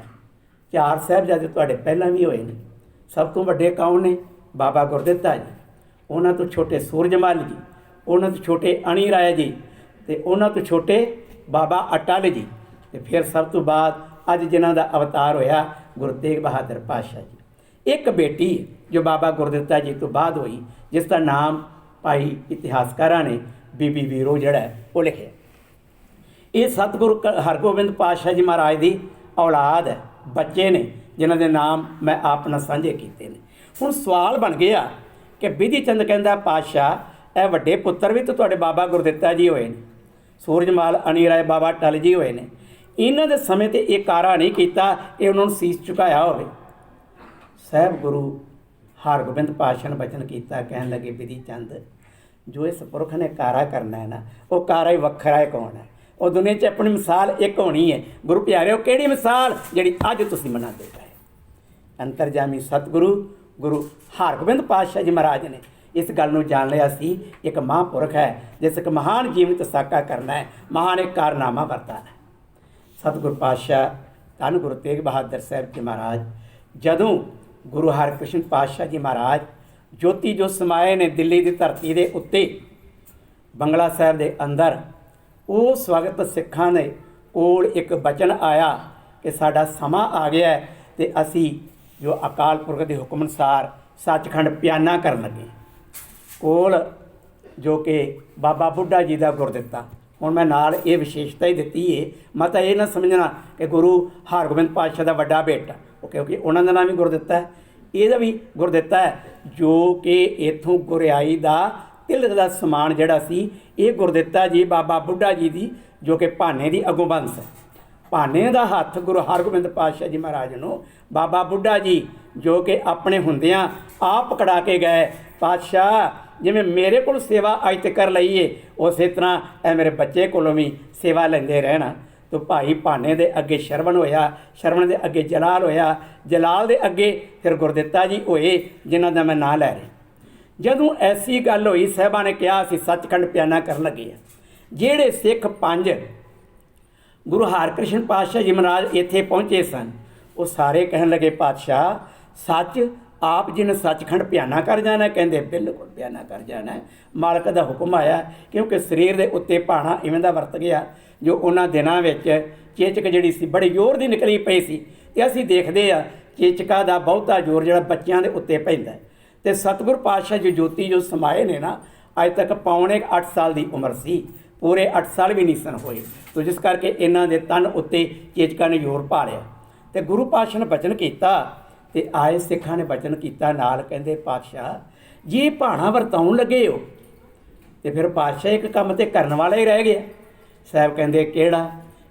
4 ਸਾਹਿਬਜ਼ਾਦੇ ਤੁਹਾਡੇ ਪਹਿਲਾਂ ਵੀ ਹੋਏ ਨੇ। ਸਭ ਤੋਂ ਵੱਡੇ ਕੌਣ ਨੇ? ਬਾਬਾ ਗੁਰਦਿੱਤਾ ਜੀ, ਉਹਨਾਂ ਤੋਂ ਛੋਟੇ ਸੂਰਜਮਲ ਜੀ, ਉਹਨਾਂ ਤੋਂ ਛੋਟੇ ਅਣੀ ਰਾਏ ਜੀ, ਤੇ ਉਹਨਾਂ ਤੋਂ ਛੋਟੇ ਬਾਬਾ ਅਟਲ ਜੀ, ਤੇ ਫਿਰ ਸਭ ਤੋਂ ਬਾਅਦ ਅੱਜ ਜਿਨ੍ਹਾਂ ਦਾ ਅਵਤਾਰ ਹੋਇਆ ਗੁਰੂ ਤੇਗ ਬਹਾਦਰ ਪਾਤਸ਼ਾਹ ਜੀ। ਇੱਕ ਬੇਟੀ ਜੋ ਬਾਬਾ ਗੁਰਦਿੱਤਾ ਜੀ ਤੋਂ ਬਾਅਦ ਹੋਈ, ਜਿਸ ਦਾ ਨਾਮ ਭਾਈ ਇਤਿਹਾਸਕਾਰਾਂ ਨੇ ਬੀਬੀ ਵੀਰੋ ਜਿਹੜਾ ਉਹ ਲਿਖਿਆ। ਇਹ ਸਤਿਗੁਰੂ ਹਰਗੋਬਿੰਦ ਪਾਤਸ਼ਾਹ ਜੀ ਮਹਾਰਾਜ ਦੀ ਔਲਾਦ ਹੈ, ਬੱਚੇ ਨੇ ਜਿਨ੍ਹਾਂ ਦੇ ਨਾਮ ਮੈਂ ਆਪ ਨਾਲ ਸਾਂਝੇ ਕੀਤੇ ਨੇ। ਹੁਣ ਸਵਾਲ ਬਣ ਗਿਆ ਕਿ ਬਿਧੀ ਚੰਦ ਕਹਿੰਦਾ, ਪਾਤਸ਼ਾਹ ਇਹ ਵੱਡੇ ਪੁੱਤਰ ਵੀ ਤਾਂ ਤੁਹਾਡੇ ਬਾਬਾ ਗੁਰਦਿੱਤਾ ਜੀ ਹੋਏ ਨੇ, ਸੂਰਜਮਲ, ਅਣੀ ਰਾਏ, ਬਾਬਾ ਅਟਲ ਜੀ ਹੋਏ ਨੇ, ਇਹਨਾਂ ਦੇ ਸਮੇਂ 'ਤੇ ਇਹ ਕਾਰਾ ਨਹੀਂ ਕੀਤਾ ਕਿ ਉਹਨਾਂ ਨੂੰ ਸੀਸ ਝੁਕਾਇਆ ਹੋਵੇ। ਸਾਹਿਬ ਗੁਰੂ ਹਰਗੋਬਿੰਦ ਪਾਤਸ਼ਾਹ ਨੇ ਬਚਨ ਕੀਤਾ, ਕਹਿਣ ਲੱਗੇ, ਬਿਧੀ ਚੰਦ ਜੋ ਇਸ ਪੁਰਖ ਨੇ ਕਾਰਾ ਕਰਨਾ ਹੈ ਨਾ, ਉਹ ਕਾਰਾ ਹੀ ਵੱਖਰਾ ਹੈ। ਕੌਣ ਹੈ ਉਹ? ਦੁਨੀਆ 'ਚ ਆਪਣੀ ਮਿਸਾਲ ਇੱਕ ਹੋਣੀ ਹੈ। ਗੁਰੂ ਪਿਆਰਿਓ, ਕਿਹੜੀ ਮਿਸਾਲ? ਜਿਹੜੀ ਅੱਜ ਤੁਸੀਂ ਮਨਾਉਂਦੇ ਪਏ। ਅੰਤਰਜਾਮੀ ਸਤਿਗੁਰੂ ਗੁਰੂ ਹਰਗੋਬਿੰਦ ਪਾਤਸ਼ਾਹ ਜੀ ਮਹਾਰਾਜ ਨੇ ਇਸ ਗੱਲ ਨੂੰ ਜਾਣ ਲਿਆ ਸੀ, ਇੱਕ ਮਹਾਂਪੁਰਖ ਹੈ ਜਿਸ ਇੱਕ ਮਹਾਨ ਜੀਵਨ 'ਤੇ ਸਾਕਾ ਕਰਨਾ ਹੈ, ਮਹਾਨ ਇੱਕ ਕਾਰਨਾਮਾ ਵਰਤਾਨਾ ਹੈ। ਸਤਿਗੁਰੂ ਪਾਤਸ਼ਾਹ ਧੰਨ ਗੁਰੂ ਤੇਗ ਬਹਾਦਰ ਸਾਹਿਬ ਜੀ ਮਹਾਰਾਜ ਜਦੋਂ ਗੁਰੂ ਹਰਕ੍ਰਿਸ਼ਨ ਪਾਤਸ਼ਾਹ ਜੀ ਮਹਾਰਾਜ ਜੋਤੀ ਜੋ ਸਮਾਏ ਨੇ ਦਿੱਲੀ ਦੀ ਧਰਤੀ ਦੇ ਉੱਤੇ ਬੰਗਲਾ ਸਾਹਿਬ ਦੇ ਅੰਦਰ, ਉਸ ਵਕਤ ਸਿੱਖਾਂ ਦੇ ਕੋਲ ਇੱਕ ਬਚਨ ਆਇਆ ਕਿ ਸਾਡਾ ਸਮਾਂ ਆ ਗਿਆ ਤੇ ਅਸੀਂ ਜੋ ਅਕਾਲ ਪੁਰਖ ਦੇ ਹੁਕਮ ਅਨੁਸਾਰ ਸੱਚਖੰਡ ਪਿਆਨਾ ਕਰਨ ਲੱਗੇ। ਕੋਲ ਜੋ ਕਿ ਬਾਬਾ ਬੁੱਢਾ ਜੀ ਦਾ ਗੁਰਦਿੱਤਾ। ਹੁਣ ਮੈਂ ਨਾਲ ਇਹ ਵਿਸ਼ੇਸ਼ਤਾ ਹੀ ਦਿੱਤੀ ਹੈ, ਮੈਂ ਤਾਂ ਇਹ ਨਾ ਸਮਝਣਾ ਕਿ ਗੁਰੂ ਹਰਗੋਬਿੰਦ ਪਾਤਸ਼ਾਹ ਦਾ ਵੱਡਾ ਬੇਟਾ, ਕਿਉਂਕਿ ਉਹਨਾਂ ਦਾ ਨਾਮ ਵੀ ਗੁਰਦਿੱਤਾ ਹੈ, ਇਹਦਾ ਵੀ ਗੁਰਦਿੱਤਾ ਹੈ, ਜੋ ਕਿ ਇੱਥੋਂ ਗੁਰਿਆਈ ਦਾ ਤਿਲਕ ਦਾ ਸਮਾਨ ਜਿਹੜਾ ਸੀ ਇਹ ਗੁਰਦਿੱਤਾ ਜੀ ਬਾਬਾ ਬੁੱਢਾ ਜੀ ਦੀ, ਜੋ ਕਿ ਭਾਨੇ ਦੀ ਅੱਗੋਂ ਬੰਸ ਹੈ। ਭਾਨੇ ਦਾ ਹੱਥ ਗੁਰੂ ਹਰਗੋਬਿੰਦ ਪਾਤਸ਼ਾਹ ਜੀ ਮਹਾਰਾਜ ਨੂੰ ਬਾਬਾ ਬੁੱਢਾ ਜੀ ਜੋ ਕਿ ਆਪਣੇ ਹੁੰਦਿਆਂ ਆਪ ਪਕੜਾ ਕੇ ਗਏ। ਪਾਤਸ਼ਾਹ ਜਿਵੇਂ ਮੇਰੇ ਕੋਲ ਸੇਵਾ ਅੱਜ ਤੱਕ ਕਰ ਲਈ ਏ, ਉਸੇ ਤਰ੍ਹਾਂ ਇਹ ਮੇਰੇ ਬੱਚੇ ਕੋਲੋਂ ਵੀ ਸੇਵਾ ਲੈਂਦੇ ਰਹਿਣਾ। ਤੋ ਭਾਈ ਭਾਨੇ ਦੇ ਅੱਗੇ ਸ਼ਰਵਣ ਹੋਇਆ, ਸ਼ਰਵਣ ਦੇ ਅੱਗੇ ਜਲਾਲ ਹੋਇਆ, ਜਲਾਲ ਦੇ ਅੱਗੇ ਫਿਰ ਗੁਰਦਿੱਤਾ ਜੀ ਹੋਏ, ਜਿਨ੍ਹਾਂ ਦਾ ਮੈਂ ਨਾਂ ਲੈ ਰਿਹਾ। ਜਦੋਂ ਐਸੀ ਗੱਲ ਹੋਈ, ਸਾਹਿਬਾਂ ਨੇ ਕਿਹਾ ਅਸੀਂ ਸੱਚਖੰਡ ਪਿਆਨਾ ਕਰਨ ਲੱਗੇ ਹਾਂ। ਜਿਹੜੇ ਸਿੱਖ 5 ਗੁਰੂ ਹਰਕ੍ਰਿਸ਼ਨ ਪਾਤਸ਼ਾਹ ਜੀ ਮਹਾਰਾਜ ਇੱਥੇ ਪਹੁੰਚੇ ਸਨ, ਉਹ ਸਾਰੇ ਕਹਿਣ ਲੱਗੇ, ਪਾਤਸ਼ਾਹ सच आप जी ने सचखंड बयाना कर जाना, कहते बिल्कुल बयाना कर जाना है। मालक का हुक्म आया, क्योंकि शरीर के उत्ते भाणा इवें दा वरत गया जो उन्होंने दिनों में चेचक जी सी बड़े जोर की निकली पई सी। ते असीं देखते आ चेचका का बहुता जोर जो बच्चों के उत्ते पैंदा है। तो सतगुर पातशाह जो ज्योति जो समाए ने ना, अज तक पौने 8 साल की उम्र सी, पूरे 8 साल भी नहीं सन होए। तो जिस करके इन्हां दे तन उत्ते चेचका ने जोर पा लिया। तो गुरु पातशाह ने बचन किया, तो आए सिखां ने बचन किया नाल, कहंदे पातशाह जी भाणा वरताउण लगे हो, तो फिर पातशाह एक काम तो करने वाला ही रह गया। साहब कहंदे किहड़ा?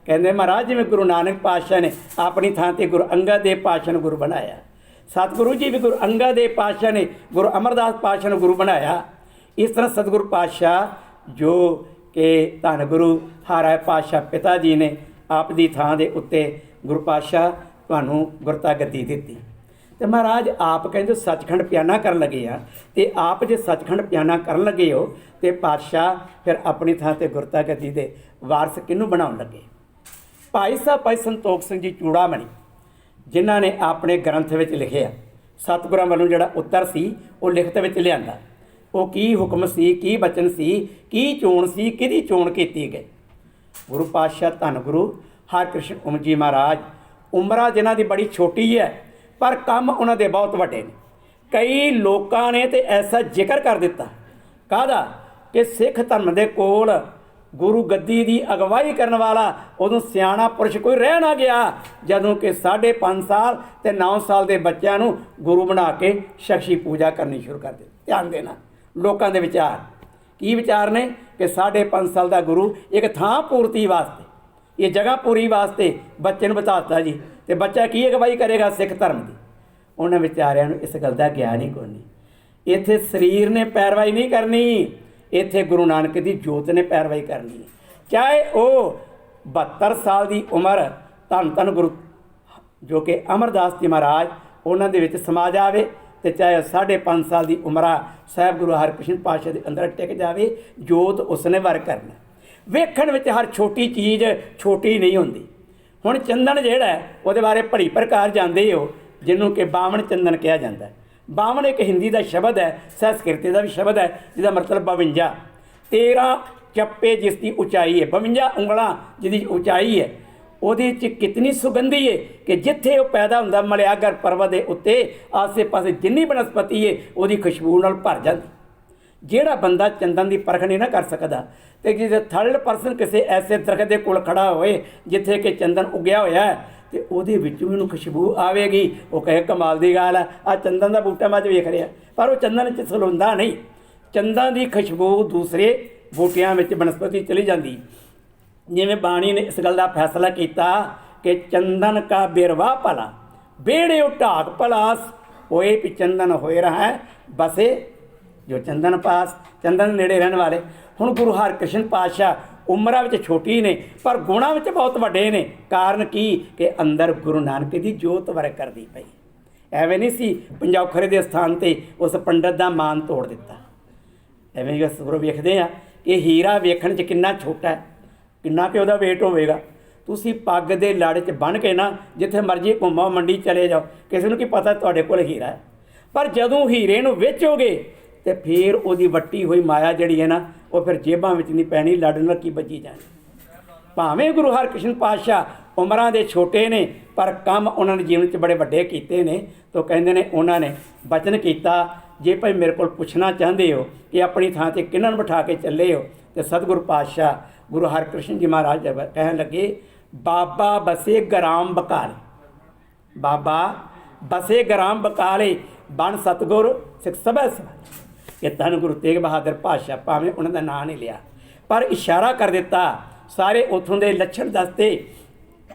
कहंदे महाराज जिवें गुरु नानक पातशाह ने अपनी थां ते गुरु अंगद देव पातशाह ने गुरु बनाया, सतगुरु जी भी गुरु अंगद देव पातशाह ने गुरु अमरदास पातशाह ने गुरु बनाया। इस तरह सतगुरु पातशाह जो कि धन गुरु हाराए पातशाह पिता जी ने आप दी थां दे उत्ते गुरु पातशाह तुहानूं गुरता गद्दी दित्ती। तो महाराज आप कहते सचखंड बयाना कर लगे आ, तो आप जो सचखंड बयाना कर लगे हो तो पातशाह फिर अपनी थां ते गुरता गद्दी दे वारस किनू बनाउण लगे? भाई साहब भाई संतोख सिंह जी चूड़ामणी, जिन्हां ने अपने ग्रंथ में लिखिया सतगुरां वालों जिहड़ा उत्तर सी वो लिखत में लिआंदा, वो की हुक्म सी, की बचन सी, की चोण सी, किहदी चोण कीती गई? गुरु पातशाह धन गुरु हरकृष्ण उम जी महाराज, उमरा जिन्हां दी बड़ी छोटी है पर काम उन्हां दे बहुत वड्डे ने। कई लोगों ने तो ऐसा जिक्र कर दिता काहदा कि सिख धर्म दे कोल गुरु गद्दी की अगवाई करने वाला उदों सियाणा पुरुष कोई रह ना गया, जदों कि 5.5 साल ते 9 साल के बच्चों को गुरु बना के शख्सी पूजा करनी शुरू कर दी। ध्यान देना, लोगों के विचार की विचार ने कि 5.5 साल का गुरु एक थां पूर्ति वास्ते, ये जगह पूरी वास्ते बच्चे ने बताता जी, तो बच्चा की अगवाई करेगा सिख धर्म की? उन्होंने बेचारिਆਂ ਨੂੰ इस गल का ज्ञान ही कोई नहीं। इत्थे शरीर ने पैरवाई नहीं करनी, इत्थे गुरु नानक की जोत ने पैरवाई करनी है। चाहे वो 72 साल की उम्र धन धन गुरु जो कि अमरदास जी महाराज उन्होंने विच समा जाए, तो चाहे 5.5 साल की उम्र साहब गुरु हरकृष्ण पातशाह के अंदर टिक जाए, जोत उसने वर करना। वेखण विच हर छोटी चीज़ छोटी नहीं होंदी। हुण चंदन जिहड़ा है उहदे बारे भली प्रकार जानते हो, जिन्हों कि बावन चंदन कहा जाता है। बावन एक हिंदी का शब्द है, संस्कृति का भी शब्द है, जिसका मतलब 52। 13 चप्पे जिसकी ऊंचाई है, 52 ਉਂਗਲਾਂ जिसकी ऊंचाई है, ਉਹਦੇ 'ਚ कितनी सुगंधी है कि जिथे वो पैदा होंदा मलियागर पर्वत के उत्ते आसे पासे जिन्नी बनस्पति है ਉਹਦੀ खुशबू नाल भर जाती। ਜਿਹੜਾ बंदा चंदन की परख नहीं ना कर सकता, तो जिसे थर्ड परसन किसी ऐसे दरख्त के कोल खड़ा होए जिथे कि चंदन उगया होया है, तो ਉਹਦੇ ਵਿੱਚੋਂ भी खुशबू आवेगी, वो कहे कमाल की गल है, आ चंदन का बूटा मैं वेख रहा, पर वो चंदन च सलोंदा नहीं। चंदन की खुशबू दूसरे बूटियां में बनस्पति चली जाती। जिमें बाणी ने इस गल का फैसला किया कि चंदन का बिरवा भला बेड़े ढाक भलास होए भी चंदन होए रहा है बसे जो चंदन पास, चंदन नेड़े रहने वाले। हुण गुरु हरकृष्ण पातशाह उम्र में छोटी ने पर गुणा में बहुत वड्डे ने। कारण की कि अंदर गुरु नानक की जोत वरक करती पई। एवें नहीं सी पंजौखरे के स्थान पर उस पंडित का मान तोड़ दिता। एवें गुरु वेखते हैं कि हीरा वेखण च कितना छोटा है, किन्ना कि वह वेट होगा। तुसी पग दे लड़ च बन के ना जिथे मर्जी घुमाओ, मंडी चले जाओ, किसी को की पता तुहाडे कोल हीरा है। पर जदों हीरे नूं वेचोगे तो फिर वो वट्टी हुई माया जिहड़ी है ना, वो फिर जेबां विच नहीं पैनी, लड़ नाल की बची जानी। भावें गुरु हरकृष्ण पातशाह उमरां दे छोटे ने पर काम उन्होंने जीवन च बड़े वड्डे कीते ने। तो कहंदे ने उन्होंने बचन किया, जे भाई मेरे को पूछना चाहते हो कि अपनी थां ते किन्हां नूं बिठा के चले हो, तो सतगुरु पातशाह गुरु हरकृष्ण जी महाराज कहन लगे, बाबा बसे ग्राम बकाले, बाबा बसे ग्राम बकाले बन सतगुर सिख सभै सवाले। ये धन गुरु तेग बहादुर पातशाह भावें उन्होंने नाम नहीं लिया पर इशारा कर दिता, सारे उतों के लक्षण दसते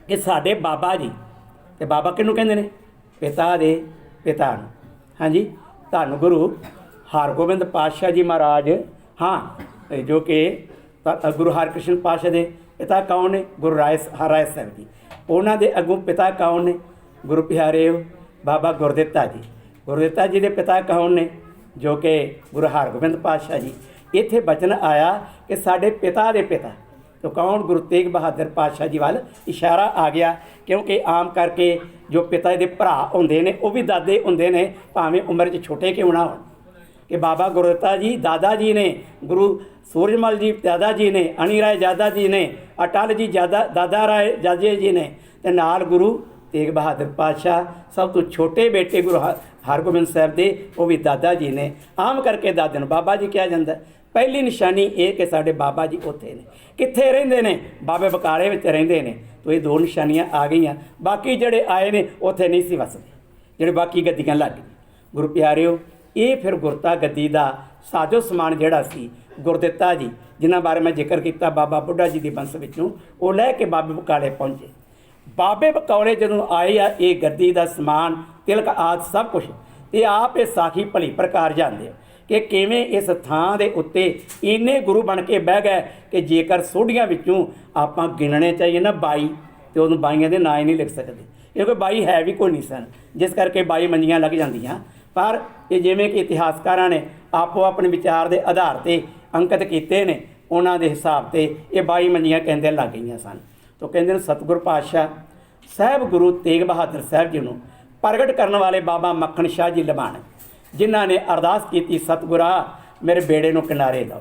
कि साडे बाबा जी, तो बाबा किनू कहंदे ने? पिता दे पिता नूं। हाँ जी, धन गुरु हरगोबिंद पातशाह जी महाराज, हाँ जो कि गुरु हरकृष्ण पातशाह के पिता कौन ने? गुरु राय साहब जी। उन्होंने दे अगों पिता कौन ने? गुरु प्यारे बाबा गुरदिता जी। गुरदिता जी के पिता कौन ने? जो कि गुरु हरगोबिंद पातशाह जी। इत्थे बचन आया कि साडे पिता दे पिता, तो कौन? गुरु तेग बहादुर पातशाह जी वाल इशारा आ गया, क्योंकि आम करके जो पिता दे भरा होंदे ने वो भी दादे होंदे ने, भावें उम्र 'ਚ छोटे क्यों ना होण। कि बाबा गुरदत्ता जी दादा जी ने, गुरु सूरजमल जी दादा जी ने, अणी राय दादा जी ने, अटल जी दादा राय जाजे जी ने, ते नाल गुरु तेग बहादुर पातशाह सब तो छोटे बेटे गुरु हरगोबिंद साहब दे वो भी दादा जी ने। आम करके दादे नूं बाबा जी कहा जाता। पहली निशानी ये कि साडे बाबा जी उत्थे ने, कित्थे रहिंदे ने? बाबे बकाले विच रहिंदे ने। तो ये दो निशानियां आ गईयां। बाकी जिहड़े आए ने उत्थे नहीं सी वसदे, जिहड़े बाकी गद्दियां लग गई। गुरु प्यारिओ, ये फिर गुरता गद्दी का साजो समान जिहड़ा सी गुरदित्ता जी जिन्हां बारे मैं जिक्र किया, बाबा बुढ़ा जी की बंस विचों वो लैके बाबे बकाले पहुँचे। बाबे बकौले जदों आए आ, ये गद्दी का समान तिलक आदि सब कुछ, तो आप ये साखी भली प्रकार जानते हो कि किवें इस थां दे उत्ते इन्ने गुरु बन के बह गए कि जेकर सोढ़ियां विचों आपां गिनने चाहिए ना 22, तो उदों 22 के नाम ही नहीं लिख सकते, क्योंकि 22 है भी कोई नहीं सन, जिस करके 22 मंजियां लग जांदियां। पर ये जिवें कि इतिहासकारां ने आपो अपने विचार के आधार पर अंकित किए ने, उन्हां दे हिसाब से ये 22 मंजियां कहंदे लग गईयां सन। तो कहते हैं सतगुर पातशाह साहब गुरु तेग बहादुर साहब जी को प्रगट करने वाले बाबा मक्खन शाह जी लबाण, जिन्हों ने अरदास की, सतगुरा मेरे बेड़े को किनारे लो,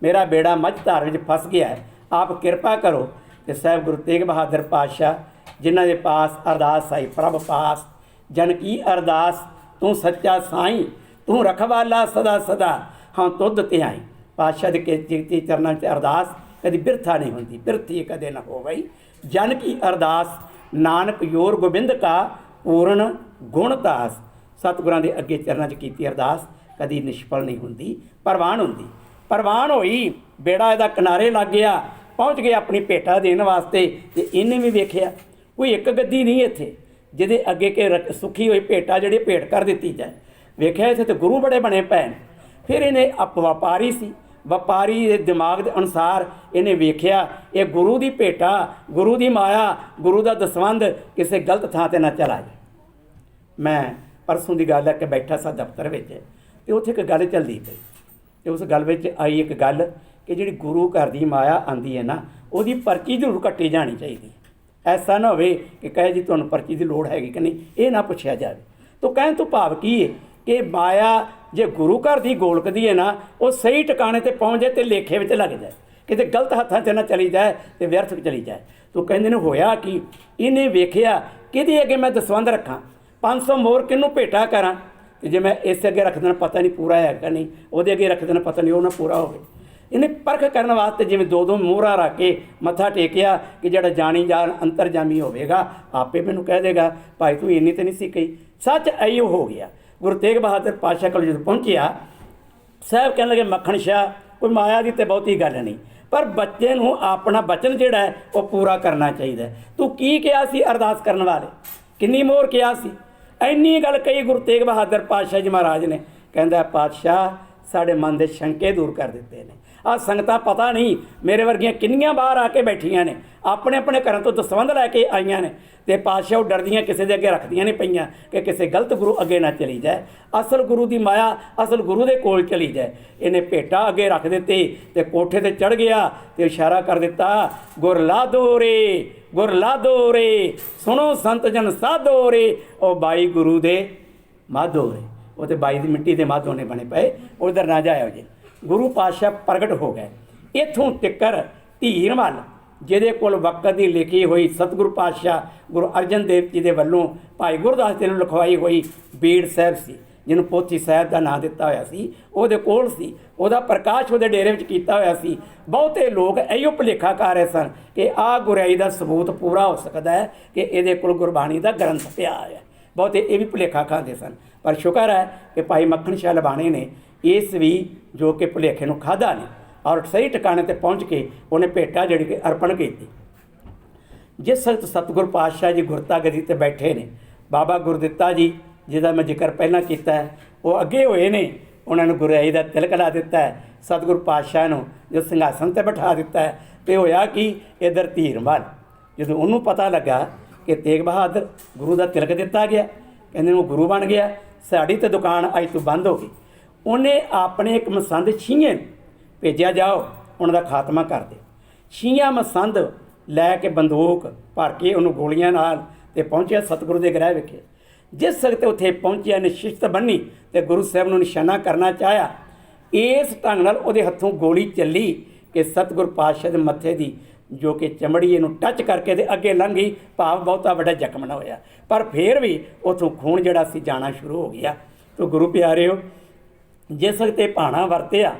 मेरा बेड़ा मझ धार में फस गया है, आप कृपा करो। तो साहब गुरु तेग बहादुर पातशाह जिन्हों के पास अरदास आई, प्रभ पास जन की अरदास तू सच्चा साईं, तू रखवाला सदा सदा, हाँ तुद ते आई। पातशाह के चरणों से अरदास कभी बिरथा नहीं होती, बिरथी कदे न हो गई। जन की अरदास नानक योर गोबिंद का पूर्ण गुणदास। सतगुरां दे अगे चरणों च की अरदास कभी निष्फल नहीं होंदी, प्रवान होंदी। प्रवान होई, बेड़ा इहदा किनारे लग गया, पहुँच गए अपनी भेटा देने वास्ते। तो इन्हें भी वेख्या कोई एक गद्दी नहीं इत्थे जिहदे अगे के सुखी हुई भेटा जिहड़ी भेट कर दी जाए। वेख्या इत्थे तो गुरु बड़े बने पै। फिर इन्हें व्यापारी सी, व्यापारी के दिमाग के अनुसार इन्हें वेख्या ये गुरु की भेटा, गुरु की माया, गुरु का दसवंध किसी गलत थां ते ना चला जाए। मैं परसों की गल है कि बैठा सा दफ्तर में, तो उत्थे एक गल चलती पई, तो उस गल में आई एक गल कि जी गुरु घर की माया आती है ना, वो पर्ची जरूर कट्टी जानी चाहिए। ऐसा ना हो कि कहे जी तुहानूं पर्ची की लोड़ हैगी कि नहीं, ये ना पुछया जाए। तो कहण तो भाव की है कि माया जे गुरु घर की गोलक दी है ना, वो सही ठिकाने ते पहुँच जाए तो लेखे में लग जाए, किते गलत हत्थां 'च ना चली जाए तो व्यर्थ चली जाए। तो कहते ने होया कि इन्हें वेख्या कि अगे मैं दसवंध रखा, 500 मोहर किनूं भेटा करा, तो जे मैं इस अगे रख देना पता नहीं पूरा है कि नहीं, वो अगे रख देना पता नहीं वो ना पूरा हो। इन्हें परख करने वास्ते जिवें 2-2 मोहरा रख के मत्था टेकिया कि जिहड़ा जानी जान अंतरजामी होवेगा आपे मैनूं कह देगा भाई तू इन्नी तो नहीं सी कही। सच इहो हो गया। गुरु तेग बहादुर पातशाह कोल जदों पहुंचिया, साहब कहने लगे मक्खन शाह कोई माया की तो बहुती गल नहीं, पर बच्चे नूं अपना बचन जिहड़ा है वो पूरा करना चाहिए। तू की कहा सी अरदास करने वाले, किन्नी मोहर कहा सी, इन्नी गल कही गुरु तेग बहादुर पातशाह जी महाराज ने। कहंदा पातशाह साडे मन के शंके दूर कर दिते ने। आ संगतां पता नहीं मेरे वर्गियां किन्नियां बाहर आके बैठियां ने, अपने अपने घरों तो दसवंध लैके आईयां ने, तो पातशाह डरदियां किसी के अगे रखदियां नहीं पईयां कि किसी गलत गुरु अगे ना चली जाए, असल गुरु की माया असल गुरु के कोल चली जाए। इन्हें भेटा अगे रख दिते तो कोठे ते चढ़ गया तो इशारा कर दिता, गुर ला दो रे, गुर ला दो रे, सुनो संत जन साधो रे। ओ बाई गुरु दे माधो रे, वो तो 22 मिट्टी के माधो ने बने पे, उधर ना जाओ जी। गुरु पातशाह प्रगट हो गए। इत्थों तिकर धीर मल जिहदे कोल वक्त की लिखी हुई सतगुरु पातशाह गुरु अर्जन देव जी के वलों भाई गुरदास जी नूं लिखवाई हुई बीड़ साहब सी, जिन्हों पोथी साहब का नाम दिता होया सी, उहदे कोल सी, उहदा प्रकाश उहदे डेरे विच कीता होया सी। बहुते लोग इहो भुलेखा कर रहे सन कि आ गुरियाई का सबूत पूरा हो सकता है कि इहदे कोल गुरबाणी का ग्रंथ पिया है। बहुते ये भी भुलेखा खाते सन, पर शुक्र है कि भाई मक्खन शाह लबाणे ने इस भी जो कि भुलेखे नूं खाधा ने और सही ठिकाने ते पहुँच के उन्हें भेटा जिहड़ी कि अर्पण की। जिस सतगुर पातशाह जी गुरता गदी ते बैठे ने, बाबा गुरदित्ता जी जिसका मैं जिक्र पहला किया है वो अगे होए ने, उन्होंने गुरियाई का तिलक ला दिता है। सतगुर पातशाह नूं जो संघासन ते बिठा दिता है, तो होया कि इधर धीर मल जो उन्होंने पता लगा कि तेग बहादुर गुरु का तिलक दिता गया, कहते वो गुरु बन गया, साड़ी तो दुकान अज तो बंद हो गई। उन्हें अपने एक मसंद छीए भेजा जाओ उनका खात्मा कर दे, ਛੀਆਂ ਮਸੰਦ ਲੈ ਕੇ ਬੰਦੂਕ ਭਰ ਕੇ ਉਹਨੂੰ ਗੋਲੀਆਂ ਨਾਲ ਤੇ ਪਹੁੰਚਿਆ ਸਤਿਗੁਰੂ ਦੇ ਗ੍ਰਹਿ ਵਿਖੇ। ਜਿਸ ਵਕਤ ਉੱਥੇ ਪਹੁੰਚਿਆ ਨਿਸ਼ਚਿਤ ਬੰਨੀ ਤੇ ਗੁਰੂ ਸਾਹਿਬ ਨੂੰ ਨਿਸ਼ਾਨਾ ਕਰਨਾ ਚਾਹਿਆ। ਇਸ ਢੰਗ ਨਾਲ ਉਹਦੇ ਹੱਥੋਂ ਗੋਲੀ ਚੱਲੀ ਕਿ ਸਤਿਗੁਰ ਪਾਤਸ਼ਾਹ ਦੇ ਮੱਥੇ ਦੀ ਜੋ ਕਿ ਚਮੜੀ ਇਹਨੂੰ ਟੱਚ ਕਰਕੇ ਤੇ ਅੱਗੇ ਲੰਘ ਗਈ, ਭਾਵ ਬਹੁਤਾ ਵੱਡਾ ਜ਼ਖਮ ਨਾ ਹੋਇਆ, ਪਰ ਫਿਰ ਵੀ ਉੱਥੋਂ ਖੂਨ ਜਿਹੜਾ ਸੀ ਜਾਣਾ ਸ਼ੁਰੂ ਹੋ ਗਿਆ। ਤੋ ਗੁਰੂ ਪਿਆਰਿਓ, ਜਿਸ ਵਕਤ ਇਹ ਭਾਣਾ ਵਰਤਿਆ,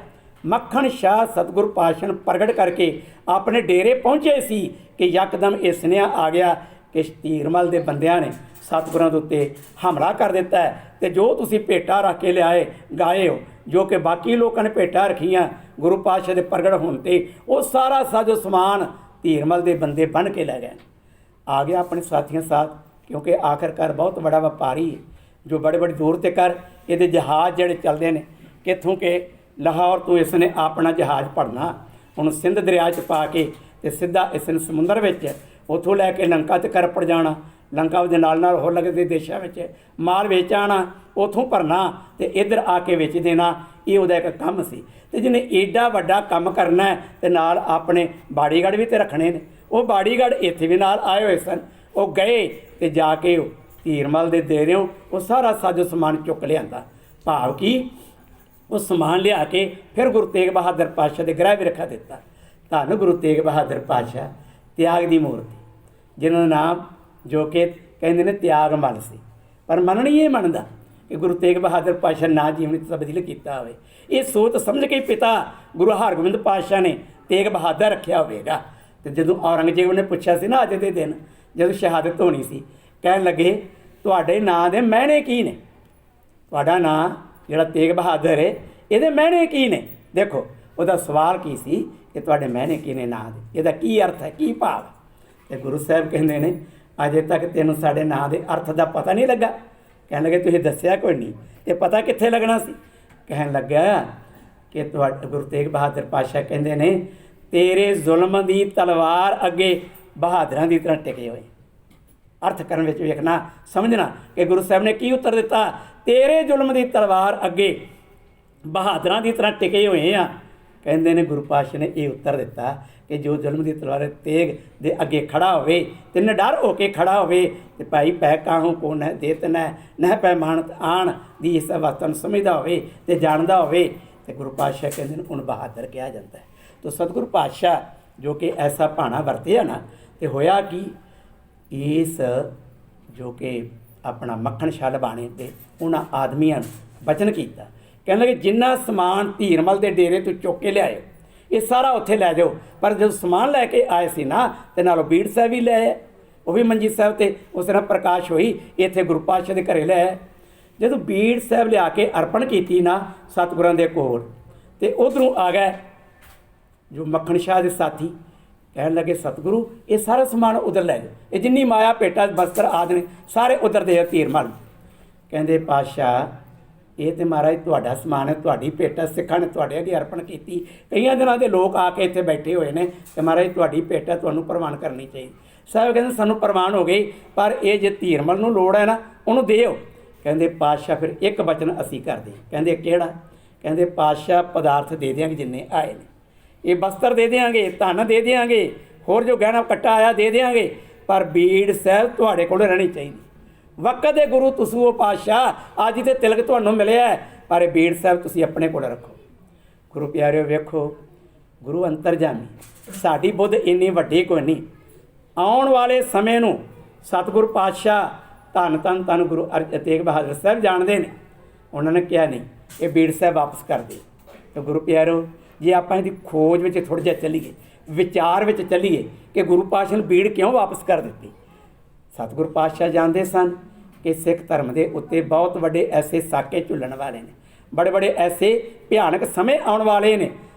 ਮੱਖਣ ਸ਼ਾਹ ਸਤਿਗੁਰ ਪਾਤਸ਼ਾਹ ਨੂੰ ਪ੍ਰਗਟ ਕਰਕੇ ਆਪਣੇ ਡੇਰੇ ਪਹੁੰਚੇ ਸੀ ਕਿ ਯਕਦਮ ਇਹ ਸੁਨੇਹਾ ਆ ਗਿਆ ਕਿ ਧੀਰਮਲ ਦੇ ਬੰਦਿਆਂ ਨੇ ਸਤਿਗੁਰਾਂ ਦੇ ਉੱਤੇ ਹਮਲਾ ਕਰ ਦਿੱਤਾ ਹੈ ਤੇ ਜੋ ਤੁਸੀਂ ਭੇਟਾ ਰੱਖ ਕੇ ਲਿਆਏ ਗਾਏ ਹੋ, ਜੋ ਕਿ ਬਾਕੀ ਲੋਕਾਂ ਨੇ ਭੇਟਾ ਰੱਖੀਆਂ ਗੁਰੂ ਪਾਤਸ਼ਾਹ ਦੇ ਪ੍ਰਗਟ ਹੋਣ 'ਤੇ, ਉਹ ਸਾਰਾ ਸਾਜੋ ਸਮਾਨ ਧੀਰਮਲ ਦੇ ਬੰਦੇ ਬਣ ਕੇ ਲੈ ਗਏ। ਆ ਗਿਆ ਆਪਣੇ ਸਾਥੀਆਂ ਸਾਥ, ਕਿਉਂਕਿ ਆਖਰਕਾਰ ਬਹੁਤ ਬੜਾ ਵਪਾਰੀ ਹੈ ਜੋ ਬੜੇ ਬੜੇ ਦੂਰ ਤੇ ਕਰ ਇਹਦੇ ਜਹਾਜ਼ ਜਿਹੜੇ ਚੱਲਦੇ ਨੇ, ਕਿੱਥੋਂ ਕਿ ਲਾਹੌਰ ਤੋਂ ਇਸ ਨੇ ਆਪਣਾ ਜਹਾਜ਼ ਭਰਨਾ, ਉਹਨੂੰ ਸਿੰਧ ਦਰਿਆ 'ਚ ਪਾ ਕੇ ਤੇ ਸਿੱਧਾ ਇਸ ਨੂੰ ਸਮੁੰਦਰ ਵਿੱਚ ਉੱਥੋਂ ਲੈ ਕੇ ਲੰਕਾ 'ਤੇ ਕਰ ਪੜ ਜਾਣਾ, ਲੰਕਾ ਦੇ ਨਾਲ ਨਾਲ ਹੋਰ ਲੱਗਦੇ ਦੇਸ਼ਾਂ ਵਿੱਚ ਮਾਲ ਵੇਚ ਆਉਣਾ, ਉੱਥੋਂ ਭਰਨਾ ਤੇ ਇੱਧਰ ਆ ਕੇ ਵੇਚ ਦੇਣਾ। ਇਹ ਉਹਦਾ ਇੱਕ ਕੰਮ ਸੀ। ਤੇ ਜਿਹਨੇ ਏਡਾ ਵੱਡਾ ਕੰਮ ਕਰਨਾ ਹੈ ਤੇ ਨਾਲ ਆਪਣੇ ਬਾਡੀਗਾਰਡ ਵੀ ਤੇ ਰੱਖਣੇ ਨੇ, ਉਹ ਬਾਡੀਗਾਰਡ ਇੱਥੇ ਵੀ ਨਾਲ ਆਏ ਹੋਏ ਸਨ। ਉਹ ਗਏ ਤੇ ਜਾ ਕੇ ਉਹ ਧੀਰਮਲ ਦੇ ਡੇਰਿਓਂ ਉਹ ਸਾਰਾ ਸਾਜੋ ਸਮਾਨ ਚੁੱਕ ਲਿਆਂਦਾ, ਭਾਵ ਕਿ ਉਹ ਸਮਾਨ ਲਿਆ ਕੇ ਫਿਰ ਗੁਰੂ ਤੇਗ ਬਹਾਦਰ ਪਾਤਸ਼ਾਹ ਦੇ ਗ੍ਰਹਿ ਵੀ ਰੱਖਾ ਦਿੱਤਾ। ਧੰਨ ਗੁਰੂ ਤੇਗ ਬਹਾਦਰ ਪਾਤਸ਼ਾਹ ਤਿਆਗ ਦੀ ਮੂਰਤੀ, ਜਿਨ੍ਹਾਂ ਦਾ ਨਾਮ ਜੋ ਕਿ ਕਹਿੰਦੇ ਨੇ ਤਿਆਗ ਮਲ ਸੀ, ਪਰ ਮਨ ਨਹੀਂ ਇਹ ਮੰਨਦਾ ਕਿ ਗੁਰੂ ਤੇਗ ਬਹਾਦਰ ਪਾਤਸ਼ਾਹ ਨਾ ਜੀਵਨੀ ਤਬਦੀਲ ਕੀਤਾ ਹੋਵੇ। ਇਹ ਸੋਚ ਸਮਝ ਕੇ ਪਿਤਾ ਗੁਰੂ ਹਰਗੋਬਿੰਦ ਪਾਤਸ਼ਾਹ ਨੇ ਤੇਗ ਬਹਾਦਰ ਰੱਖਿਆ ਹੋਵੇਗਾ। ਤੇ ਜਦੋਂ ਔਰੰਗਜ਼ੇਬ ਨੇ ਪੁੱਛਿਆ ਸੀ ਨਾ ਅੱਜ ਦੇ ਦਿਨ ਜਦੋਂ ਸ਼ਹਾਦਤ ਹੋਣੀ ਸੀ, ਕਹਿਣ ਲੱਗੇ ਤੁਹਾਡੇ ਨਾਂ ਦੇ ਮਹਿਣੇ ਕੀ ਨੇ, ਤੁਹਾਡਾ ਨਾਂ ਜਿਹੜਾ ਤੇਗ ਬਹਾਦਰ ਹੈ ਇਹਦੇ ਮਹਿਣੇ ਕੀ ਨੇ। ਦੇਖੋ ਉਹਦਾ ਸਵਾਲ ਕੀ ਸੀ ਕਿ ਤੁਹਾਡੇ ਮਹਿਣੇ ਕੀ ਨੇ ਨਾਂ ਦੇ, ਇਹਦਾ ਕੀ ਅਰਥ ਹੈ, ਕੀ ਭਾਵ। ਤੇ ਗੁਰੂ ਸਾਹਿਬ ਕਹਿੰਦੇ ਨੇ ਅਜੇ ਤੱਕ ਤੈਨੂੰ ਸਾਡੇ ਨਾਂ ਦੇ ਅਰਥ ਦਾ ਪਤਾ ਨਹੀਂ ਲੱਗਾ। ਕਹਿਣ ਲੱਗੇ ਤੁਸੀਂ ਦੱਸਿਆ ਕੋਈ ਨਹੀਂ ਤੇ ਪਤਾ ਕਿੱਥੇ ਲੱਗਣਾ ਸੀ। ਕਹਿਣ ਲੱਗਾ ਕਿ ਤੁਹਾਡੇ ਗੁਰੂ ਤੇਗ ਬਹਾਦਰ ਪਾਤਸ਼ਾਹ ਕਹਿੰਦੇ ਨੇ ਤੇਰੇ ਜ਼ੁਲਮ ਦੀ ਤਲਵਾਰ ਅੱਗੇ ਬਹਾਦਰਾਂ ਦੀ ਤਰ੍ਹਾਂ ਟਿਕੇ ਹੋਏ। ਅਰਥ ਕਰਨ ਵਿੱਚ ਵੇਖਣਾ ਸਮਝਣਾ ਕਿ ਗੁਰੂ ਸਾਹਿਬ ਨੇ ਕੀ ਉੱਤਰ ਦਿੱਤਾ, ਤੇਰੇ ਜ਼ੁਲਮ ਦੀ ਤਲਵਾਰ ਅੱਗੇ ਬਹਾਦਰਾਂ ਦੀ ਤਰ੍ਹਾਂ ਟਿਕੇ ਹੋਏ ਆ। ਕਹਿੰਦੇ ਨੇ ਗੁਰੂ ਪਾਤਸ਼ਾਹ ਨੇ ਇਹ ਉੱਤਰ ਦਿੱਤਾ ਕਿ ਜੋ ਜ਼ੁਲਮ ਦੀ ਤਲਵਾਰ ਤੇਗ ਦੇ ਅੱਗੇ ਖੜਾ ਹੋਵੇ ਤੇ ਨਿਡਰ ਹੋ ਕੇ ਖੜਾ ਹੋਵੇ ਤੇ ਭਾਈ ਪੈ ਕਾਹੂ ਕੋ ਨਹਿ ਦੇਤ ਨਹਿ ਪੈ ਮਾਨਤ ਆਣ ਦੀ ਇਸ ਵਸਤਨ ਸਮਝਦਾ ਹੋਵੇ ਤੇ ਜਾਣਦਾ ਹੋਵੇ ਤੇ ਗੁਰੂ ਪਾਤਸ਼ਾਹ ਕਹਿੰਦੇ ਨੇ ਉਹਨੂੰ ਬਹਾਦਰ ਕਿਹਾ ਜਾਂਦਾ ਹੈ। ਤੋ ਸਤਿਗੁਰੂ ਪਾਤਸ਼ਾਹ ਜੋ ਕਿ ਐਸਾ ਭਾਣਾ ਵਰਤਿਆ ਨਾ, ਤੇ ਹੋਇਆ ਕਿ ਇਸ ਜੋ ਕਿ ਆਪਣਾ ਮੱਖਣ ਸ਼ਾਹ ਲਬਾਣੇ ਤੇ ਉਹਨਾਂ ਆਦਮੀਆਂ ਨੂੰ ਬਚਨ ਕੀਤਾ, ਕਹਿਣ ਲੱਗੇ ਜਿੰਨਾ ਸਮਾਨ ਧੀਰਮਲ ਦੇ ਡੇਰੇ ਤੋਂ ਚੁੱਕ ਕੇ ਲਿਆਏ ਇਹ ਸਾਰਾ ਉੱਥੇ ਲੈ ਜਾਓ। ਪਰ ਜਦੋਂ ਸਮਾਨ ਲੈ ਕੇ ਆਏ ਸੀ ਨਾ ਤੇ ਨਾਲੋਂ ਬੀੜ ਸਾਹਿਬ ਵੀ ਲੈ ਆਏ, ਉਹ ਵੀ ਮੰਜੀ ਸਾਹਿਬ ਤੇ ਉਸ ਤਰ੍ਹਾਂ ਪ੍ਰਕਾਸ਼ ਹੋਈ ਇੱਥੇ ਗੁਰੂ ਪਾਤਸ਼ਾਹ ਦੇ ਘਰੇ ਲੈ ਆਏ। ਜਦੋਂ ਬੀੜ ਸਾਹਿਬ ਲਿਆ ਕੇ ਅਰਪਣ ਕੀਤੀ ਨਾ ਸਤਿਗੁਰਾਂ ਦੇ ਕੋਲ, ਤੇ ਉੱਧਰੋਂ ਆ ਗਏ ਜੋ ਮੱਖਣ ਸ਼ਾਹ ਦੇ ਸਾਥੀ, ਕਹਿਣ ਲੱਗੇ ਸਤਿਗੁਰੂ ਇਹ ਸਾਰਾ ਸਮਾਨ ਉਧਰ ਲੈ ਜਾਓ, ਇਹ ਜਿੰਨੀ ਮਾਇਆ ਭੇਟਾ ਬਸਤਰ ਆਦਿ ਨੇ ਸਾਰੇ ਉਧਰ ਦੇ ਧੀਰਮਲ। ਕਹਿੰਦੇ ਪਾਤਸ਼ਾਹ ਇਹ ਤਾਂ ਮਹਾਰਾਜ ਤੁਹਾਡਾ ਸਮਾਨ ਹੈ, ਤੁਹਾਡੀ ਭੇਟਾ ਸਿੱਖਾਂ ਨੇ ਤੁਹਾਡੇ ਅੱਗੇ ਅਰਪਣ ਕੀਤੀ, ਕਈਆਂ ਦਿਨਾਂ ਦੇ ਲੋਕ ਆ ਕੇ ਇੱਥੇ ਬੈਠੇ ਹੋਏ ਨੇ ਤੇ ਮਹਾਰਾਜ ਤੁਹਾਡੀ ਭੇਟਾ ਤੁਹਾਨੂੰ ਪ੍ਰਵਾਨ ਕਰਨੀ ਚਾਹੀਦੀ। ਸਾਹਿਬ ਕਹਿੰਦੇ ਸਾਨੂੰ ਪ੍ਰਵਾਨ ਹੋ ਗਈ, ਪਰ ਇਹ ਜੇ ਧੀਰਮਲ ਨੂੰ ਲੋੜ ਹੈ ਨਾ ਉਹਨੂੰ ਦਿਓ। ਕਹਿੰਦੇ ਪਾਤਸ਼ਾਹ ਫਿਰ ਇੱਕ ਬਚਨ ਅਸੀਂ ਕਰਦੇ। ਕਹਿੰਦੇ ਕਿਹੜਾ? ਕਹਿੰਦੇ ਪਾਤਸ਼ਾਹ ਪਦਾਰਥ ਦੇ ਦਿਆਂਗੇ ਜਿੰਨੇ ਆਏ ਨੇ, ਇਹ ਬਸਤਰ ਦੇ ਦਿਆਂਗੇ, ਧਨ ਦੇ ਦਿਆਂਗੇ, ਹੋਰ ਜੋ ਗਹਿਣਾ ਕੱਟਾ ਆਇਆ ਦੇ ਦਿਆਂਗੇ, ਪਰ ਬੀੜ ਸਾਹਿਬ ਤੁਹਾਡੇ ਕੋਲ ਰਹਿਣੀ ਚਾਹੀਦੀ। ਵਕਤ ਦੇ ਗੁਰੂ ਤੁਸੀਂ ਉਹ ਪਾਤਸ਼ਾਹ, ਅੱਜ ਤੇ ਤਿਲਕ ਤੁਹਾਨੂੰ ਮਿਲਿਆ, ਪਰ ਇਹ ਬੀੜ ਸਾਹਿਬ ਤੁਸੀਂ ਆਪਣੇ ਕੋਲ ਰੱਖੋ। ਗੁਰੂ ਪਿਆਰਿਓ ਵੇਖੋ, ਗੁਰੂ ਅੰਤਰਜਾਮੀ, ਸਾਡੀ ਬੁੱਧ ਇੰਨੀ ਵੱਡੀ ਕੋਈ ਨਹੀਂ। ਆਉਣ ਵਾਲੇ ਸਮੇਂ ਨੂੰ ਸਤਿਗੁਰੂ ਪਾਤਸ਼ਾਹ ਧੰਨ ਧੰਨ ਧੰਨ ਗੁਰੂ ਤੇਗ ਬਹਾਦਰ ਸਾਹਿਬ ਜਾਣਦੇ ਨੇ। ਉਹਨਾਂ ਨੇ ਕਿਹਾ ਨਹੀਂ ਇਹ ਬੀੜ ਸਾਹਿਬ ਵਾਪਸ ਕਰ ਦੇ। ਤੇ ਗੁਰੂ ਪਿਆਰਿਓ ਜੇ ਆਪਾਂ ਇਹਦੀ ਖੋਜ ਵਿੱਚ ਥੋੜ੍ਹਾ ਜਿਹਾ ਚੱਲੀਏ, ਵਿਚਾਰ ਵਿੱਚ ਚੱਲੀਏ ਕਿ ਗੁਰੂ ਪਾਤਸ਼ਾਹ ਨੂੰ ਬੀੜ ਕਿਉਂ ਵਾਪਸ ਕਰ ਦਿੱਤੀ। ਸਤਿਗੁਰੂ ਪਾਤਸ਼ਾਹ ਜਾਣਦੇ ਸਨ ਕਿ ਸਿੱਖ ਧਰਮ ਦੇ ਉੱਤੇ ਬਹੁਤ ਵੱਡੇ ਐਸੇ ਸਾਕੇ ਝੁੱਲਣ ਵਾਲੇ ਨੇ, ਬੜੇ ਬੜੇ ਐਸੇ ਭਿਆਨਕ ਸਮੇਂ ਆਉਣ ਵਾਲੇ ਨੇ।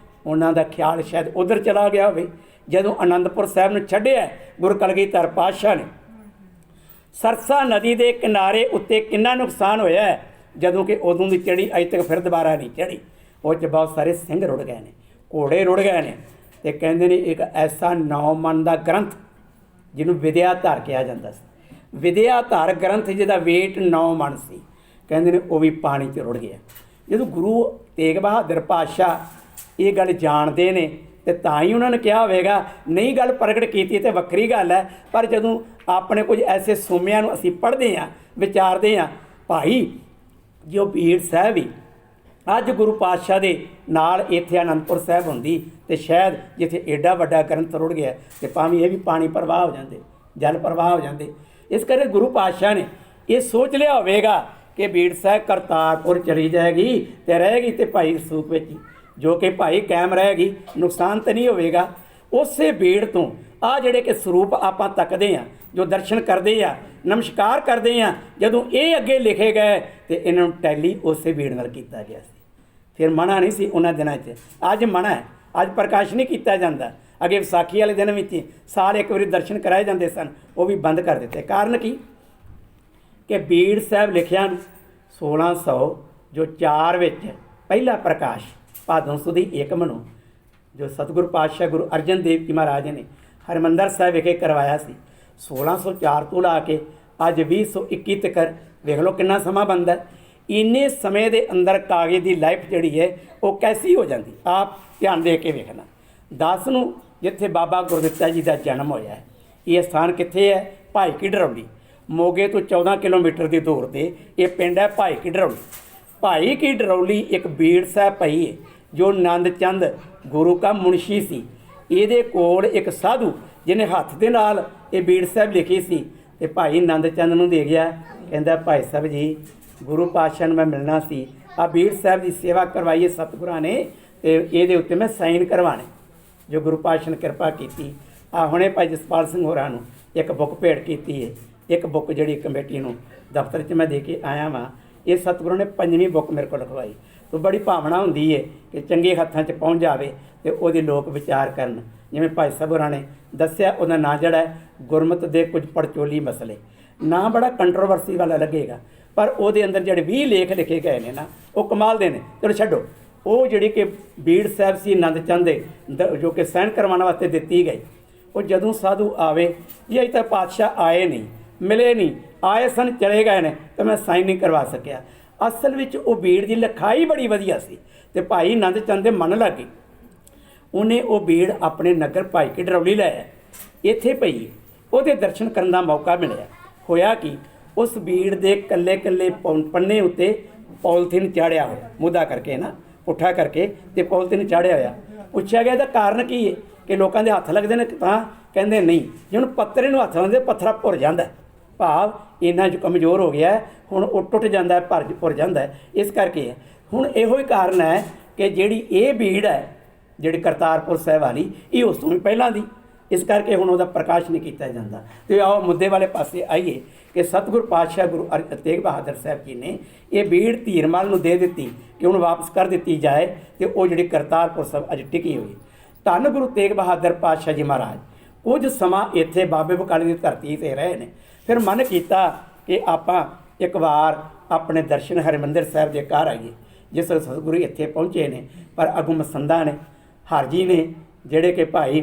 ਉਹਨਾਂ ਦਾ ਖਿਆਲ ਸ਼ਾਇਦ ਉੱਧਰ ਚਲਾ ਗਿਆ ਹੋਵੇ। ਜਦੋਂ ਅਨੰਦਪੁਰ ਸਾਹਿਬ ਨੂੰ ਛੱਡਿਆ ਗੁਰੂ ਕਲਗੀਧਰ ਪਾਤਸ਼ਾਹ ਨੇ, ਸਰਸਾ ਨਦੀ ਦੇ ਕਿਨਾਰੇ ਉੱਤੇ ਕਿੰਨਾ ਨੁਕਸਾਨ ਹੋਇਆ ਹੈ, ਜਦੋਂ ਕਿ ਉਦੋਂ ਦੀ ਚੜ੍ਹੀ ਅਜੇ ਤੱਕ ਫਿਰ ਦੁਬਾਰਾ ਨਹੀਂ ਚੜ੍ਹੀ। ਉਹ 'ਚ ਬਹੁਤ ਸਾਰੇ ਸਿੰਘ ਰੁੜ ਗਏ ਨੇ, ਘੋੜੇ ਰੁੜ ਗਏ ਨੇ। ਤੇ ਕਹਿੰਦੇ ਨੇ ਇੱਕ ਐਸਾ 9 ਮਨ ਦਾ ਗ੍ਰੰਥ ਜਿਹਨੂੰ ਵਿਦਿਆ ਧਾਰ ਕਿਹਾ ਜਾਂਦਾ ਸੀ, ਵਿਦਿਆ ਧਾਰ ਗ੍ਰੰਥ ਜਿਹਦਾ ਵੇਟ 9 ਮਣ ਸੀ, ਕਹਿੰਦੇ ਨੇ ਉਹ ਵੀ ਪਾਣੀ 'ਚ ਰੁੜ ਗਿਆ। ਜਦੋਂ ਗੁਰੂ ਤੇਗ ਬਹਾਦਰ ਪਾਤਸ਼ਾਹ ਇਹ ਗੱਲ ਜਾਣਦੇ ਨੇ ਤੇ ਤਾਂ ਹੀ ਉਹਨਾਂ ਨੇ ਕਿਹਾ ਹੋਵੇਗਾ। ਨਹੀਂ ਗੱਲ ਪ੍ਰਗਟ ਕੀਤੀ ਤੇ ਵੱਖਰੀ ਗੱਲ ਹੈ, ਪਰ ਜਦੋਂ ਆਪਣੇ ਕੁਝ ਐਸੇ ਸੋਮਿਆਂ ਨੂੰ ਅਸੀਂ ਪੜ੍ਹਦੇ ਹਾਂ, ਵਿਚਾਰਦੇ ਹਾਂ, ਭਾਈ ਜੋ ਬੀੜ ਸਾਹਿਬ ਹੀ ਅੱਜ ਗੁਰੂ ਪਾਤਸ਼ਾਹ ਦੇ ਨਾਲ ਇੱਥੇ ਆਨੰਦਪੁਰ ਸਾਹਿਬ ਹੁੰਦੀ ਤੇ ਸ਼ਾਇਦ ਜਿੱਥੇ ਐਡਾ ਵੱਡਾ ਗ੍ਰੰਥ ਰੁੜ ਗਿਆ ਤੇ ਭਾਵੇਂ ਇਹ ਵੀ ਪਾਣੀ ਪ੍ਰਵਾਹ ਹੋ ਜਾਂਦੇ, ਜਲ ਪ੍ਰਵਾਹ ਹੋ ਜਾਂਦੇ। ਇਸ ਕਰਕੇ ਗੁਰੂ ਪਾਤਸ਼ਾਹ ਨੇ ਇਹ ਸੋਚ ਲਿਆ ਹੋਵੇਗਾ ਕਿ ਬੀੜ ਸਾਹਿਬ ਕਰਤਾਰਪੁਰ ਚਲੀ ਜਾਏਗੀ ਤੇ ਰਹੇਗੀ ਤੇ ਭਾਈ ਰਸੂਖ ਵਿੱਚ ਹੀ, ਜੋ ਕਿ ਭਾਈ ਕਾਇਮ ਰਹੇਗੀ, ਨੁਕਸਾਨ ਤਾਂ ਨਹੀਂ ਹੋਵੇਗਾ। ਉਸੇ ਬੀੜ ਤੋਂ ਆ ਜਿਹੜੇ ਕਿ ਸਰੂਪ ਆਪਾਂ ਤੱਕਦੇ ਹਾਂ, ਜੋ ਦਰਸ਼ਨ ਕਰਦੇ ਆ, ਨਮਸਕਾਰ ਕਰਦੇ ਆ, ਜਦੋਂ ਇਹ ਅੱਗੇ ਲਿਖੇ ਗਏ ਤੇ ਇਹਨਾਂ ਨੂੰ ਟੈਲੀ ਉਸੇ ਬੀੜ ਨਾਲ ਕੀਤਾ ਗਿਆ ਸੀ। ਫਿਰ ਮਨਾ ਨਹੀਂ ਸੀ ਉਹਨਾਂ ਦਿਨਾਂ 'ਚ, ਅੱਜ ਮਨਾ ਹੈ, ਅੱਜ ਪ੍ਰਕਾਸ਼ ਨਹੀਂ ਕੀਤਾ ਜਾਂਦਾ। ਅੱਗੇ ਵਿਸਾਖੀ ਵਾਲੇ ਦਿਨ ਵਿੱਚ ਸਾਲ ਇੱਕ ਵਾਰੀ ਦਰਸ਼ਨ ਕਰਾਏ ਜਾਂਦੇ ਸਨ, ਉਹ ਵੀ ਬੰਦ ਕਰ ਦਿੱਤੇ। ਕਾਰਨ ਕੀ ਕਿ ਬੀੜ ਸਾਹਿਬ ਲਿਖਿਆ ਨੂੰ 1604 ਵਿੱਚ ਪਹਿਲਾ ਪ੍ਰਕਾਸ਼ ਭਾਦੋਂ ਸੁਦੀ ਏਕਮ ਨੂੰ ਜੋ ਸਤਿਗੁਰੂ ਪਾਤਸ਼ਾਹ ਗੁਰੂ ਅਰਜਨ ਦੇਵ ਜੀ ਮਹਾਰਾਜ ਨੇ ਹਰਿਮੰਦਰ ਸਾਹਿਬ ਵਿਖੇ ਕਰਵਾਇਆ ਸੀ। 1604 ਤੋਂ ਲਾ ਕੇ ਅੱਜ 2021 ਤੱਕ ਵੇਖ ਲਓ ਕਿੰਨਾ ਸਮਾਂ ਬਣਦਾ। ਇੰਨੇ ਸਮੇਂ ਦੇ ਅੰਦਰ ਕਾਗਜ਼ ਦੀ ਲਾਈਫ ਜਿਹੜੀ ਹੈ ਉਹ ਕੈਸੀ ਹੋ ਜਾਂਦੀ, ਆਪ ਧਿਆਨ ਦੇ ਕੇ ਵੇਖਣਾ। 10 ਨੂੰ ਜਿੱਥੇ ਬਾਬਾ ਗੁਰਦਿੱਤਾ ਜੀ ਦਾ ਜਨਮ ਹੋਇਆ ਹੈ, ਇਹ ਸਥਾਨ ਕਿੱਥੇ ਹੈ? ਭਾਈ ਕੀ ਡਰੌਲੀ, ਮੋਗੇ ਤੋਂ 14 ਕਿਲੋਮੀਟਰ ਦੀ ਦੂਰ 'ਤੇ ਇਹ ਪਿੰਡ ਹੈ ਭਾਈ ਕੀ ਡਰੌਲੀ। ਭਾਈ ਕੀ ਡਰੌਲੀ ਇੱਕ ਬੀੜ ਸਾਹਿਬ ਪਈ ਹੈ ਜੋ ਨੰਦ ਚੰਦ ਗੁਰੂ ਕਾ ਮੁਨਸ਼ੀ ਸੀ। ਇਹਦੇ ਕੋਲ ਇੱਕ ਸਾਧੂ ਜਿਹਨੇ ਹੱਥ ਦੇ ਨਾਲ ਇਹ ਬੀੜ ਸਾਹਿਬ ਲਿਖੀ ਸੀ ਤੇ ਭਾਈ ਨੰਦ ਚੰਦ ਨੂੰ ਦੇ ਗਿਆ, ਕਹਿੰਦਾ ਭਾਈ ਸਾਹਿਬ ਜੀ ਗੁਰੂ ਪਾਤਸ਼ਾਹ ਨੂੰ ਮੈਂ ਮਿਲਣਾ ਸੀ, ਆ ਬੀੜ ਸਾਹਿਬ ਦੀ ਸੇਵਾ ਕਰਵਾਈਏ ਸਤਿਗੁਰਾਂ ਨੇ ਤੇ ਇਹਦੇ ਉੱਤੇ ਮੈਂ ਸਾਈਨ ਕਰਵਾਣੇ, ਜੋ ਗੁਰੂ ਪਾਤਸ਼ਾਹ ਨੇ ਕਿਰਪਾ ਕੀਤੀ। ਆ ਹੁਣੇ ਭਾਈ ਜਸਪਾਲ ਸਿੰਘ ਹੋਰਾਂ ਨੂੰ ਇੱਕ ਬੁੱਕ ਭੇਟ ਕੀਤੀ ਹੈ, ਇੱਕ ਬੁੱਕ ਜਿਹੜੀ ਕਮੇਟੀ ਨੂੰ ਦਫ਼ਤਰ 'ਚ ਮੈਂ ਦੇ ਕੇ ਆਇਆ ਵਾਂ। ਇਹ ਸਤਿਗੁਰਾਂ ਨੇ 5ਵੀਂ ਬੁੱਕ ਮੇਰੇ ਕੋਲ ਲਿਖਵਾਈ। ਤਾਂ ਬੜੀ ਭਾਵਨਾ ਹੁੰਦੀ ਹੈ ਕਿ ਚੰਗੇ ਹੱਥਾਂ 'ਚ ਪਹੁੰਚ ਜਾਵੇ ਤੇ ਉਹਦੇ ਲੋਕ ਵਿਚਾਰ ਕਰਨ। ਜਿਵੇਂ ਭਾਈ ਸਾਹਿਬ ਹੋਰਾਂ ਨੇ ਦੱਸਿਆ, ਉਹਦਾ ਨਾਂ ਜਿਹੜਾ ਹੈ ਗੁਰਮਤਿ ਦੇ ਕੁਝ ਪੜਚੋਲੀ ਮਸਲੇ, ਨਾਂ ਬੜਾ ਕੰਟਰੋਵਰਸੀ ਵਾਲਾ ਲੱਗੇਗਾ, ਪਰ ਉਹਦੇ ਅੰਦਰ ਜਿਹੜੇ 20 ਲੇਖ ਲਿਖੇ ਗਏ ਨੇ ਨਾ ਉਹ ਕਮਾਲ ਦੇ ਨੇ। ਚਲੋ ਛੱਡੋ, ਉਹ ਜਿਹੜੀ ਕਿ ਬੀੜ ਸਾਹਿਬ ਸੀ ਆਨੰਦ ਚੰਦ ਦੇ ਜੋ ਕਿ ਸਾਈਨ ਕਰਵਾਉਣ ਵਾਸਤੇ ਦਿੱਤੀ ਗਈ, ਉਹ ਜਦੋਂ ਸਾਧੂ ਆਵੇ, ਇਹ ਅਜੇ ਤੱਕ ਪਾਤਸ਼ਾਹ ਆਏ ਨਹੀਂ, ਮਿਲੇ ਨਹੀਂ, ਆਏ ਸਨ ਚਲੇ ਗਏ ਨੇ ਤਾਂ ਮੈਂ ਸਾਈਨ ਨਹੀਂ ਕਰਵਾ ਸਕਿਆ। ਅਸਲ ਵਿੱਚ ਉਹ ਬੀੜ ਦੀ ਲਿਖਾਈ ਬੜੀ ਵਧੀਆ ਸੀ ਤੇ ਭਾਈ ਆਨੰਦ ਚੰਦ ਦੇ ਮਨ ਲੱਗ ਗਈ। ਉਹਨੇ ਉਹ ਬੀੜ ਆਪਣੇ ਨਗਰ ਭਾਈ ਕੀ ਡਰੌਲੀ ਲਾਇਆ, ਇੱਥੇ ਪਈ, ਉਹਦੇ ਦਰਸ਼ਨ ਕਰਨ ਦਾ ਮੌਕਾ ਮਿਲਿਆ। ਹੋਇਆ ਕਿ ਉਸ ਬੀੜ ਦੇ ਕੱਲੇ ਕੱਲੇ ਪੰਨੇ ਉੱਤੇ ਪੌਲੀਥੀਨ ਚਾੜਿਆ ਹੋਇਆ, ਮੁੱਦਾ ਕਰਕੇ ਨਾ ਪੁੱਠਾ ਕਰਕੇ ਤੇ ਪੌਲੀਥੀਨ ਚਾੜਿਆ ਹੋਇਆ। ਪੁੱਛਿਆ ਗਿਆ ਇਹਦਾ ਕਾਰਨ ਕੀ ਹੈ ਕਿ ਲੋਕਾਂ ਦੇ ਹੱਥ ਲੱਗਦੇ ਨੇ, ਤਾਂ ਕਹਿੰਦੇ ਨਹੀਂ, ਜੇ ਹੁਣ ਪੱਤਰੇ ਨੂੰ ਹੱਥ ਲਾਉਂਦੇ ਪੱਥਰਾ ਭੁਰ ਜਾਂਦਾ, ਭਾਵ ਇੰਨਾ ਜੋ ਕਮਜ਼ੋਰ ਹੋ ਗਿਆ ਹੁਣ ਉਹ ਟੁੱਟ ਜਾਂਦਾ, ਭੁਰ ਜਾਂਦਾ। ਇਸ ਕਰਕੇ ਹੈ ਹੁਣ ਇਹੋ ਹੀ ਕਾਰਨ ਹੈ ਕਿ ਜਿਹੜੀ ਇਹ ਬੀੜ ਹੈ ਜਿਹੜੀ ਕਰਤਾਰਪੁਰ ਸਾਹਿਬ ਵਾਲੀ, ਇਹ ਉਸ ਤੋਂ ਵੀ ਪਹਿਲਾਂ ਦੀ, ਇਸ ਕਰਕੇ ਹੁਣ ਉਹਦਾ ਪ੍ਰਕਾਸ਼ ਨਹੀਂ ਕੀਤਾ ਜਾਂਦਾ। ਤੇ ਆਓ ਮੁੱਦੇ ਵਾਲੇ ਪਾਸੇ ਆਈਏ ਕਿ ਸਤਿਗੁਰੂ ਪਾਤਸ਼ਾਹ ਗੁਰੂ ਤੇਗ ਬਹਾਦਰ ਸਾਹਿਬ ਜੀ ਨੇ ਇਹ ਬੀੜ ਧੀਰਮਲ ਨੂੰ ਦੇ ਦਿੱਤੀ ਕਿ ਹੁਣ ਵਾਪਸ ਕਰ ਦਿੱਤੀ ਜਾਏ, ਤੇ ਉਹ ਜਿਹੜੀ ਕਰਤਾਰਪੁਰ ਸਾਹਿਬ ਅੱਜ ਟਿਕੀ ਹੋਈ। ਧੰਨ ਗੁਰੂ ਤੇਗ ਬਹਾਦਰ ਪਾਤਸ਼ਾਹ ਜੀ ਮਹਾਰਾਜ ਕੁਝ ਸਮਾਂ ਇੱਥੇ ਬਾਬੇ ਬਕਾਲੇ ਦੀ ਧਰਤੀ 'ਤੇ ਰਹੇ ਨੇ। ਫਿਰ ਮਨ ਕੀਤਾ ਕਿ ਆਪਾਂ ਇੱਕ ਵਾਰ ਆਪਣੇ ਦਰਸ਼ਨ ਹਰਿਮੰਦਰ ਸਾਹਿਬ ਦੇ ਕਰ ਆਈਏ। ਜਿਸ ਸਤਿਗੁਰੂ ਇੱਥੇ ਪਹੁੰਚੇ ਨੇ, ਪਰ ਅਗੋਂ ਮਸੰਦਾ ਨੇ, ਹਰਜੀ ਨੇ, ਜਿਹੜੇ ਕਿ ਭਾਈ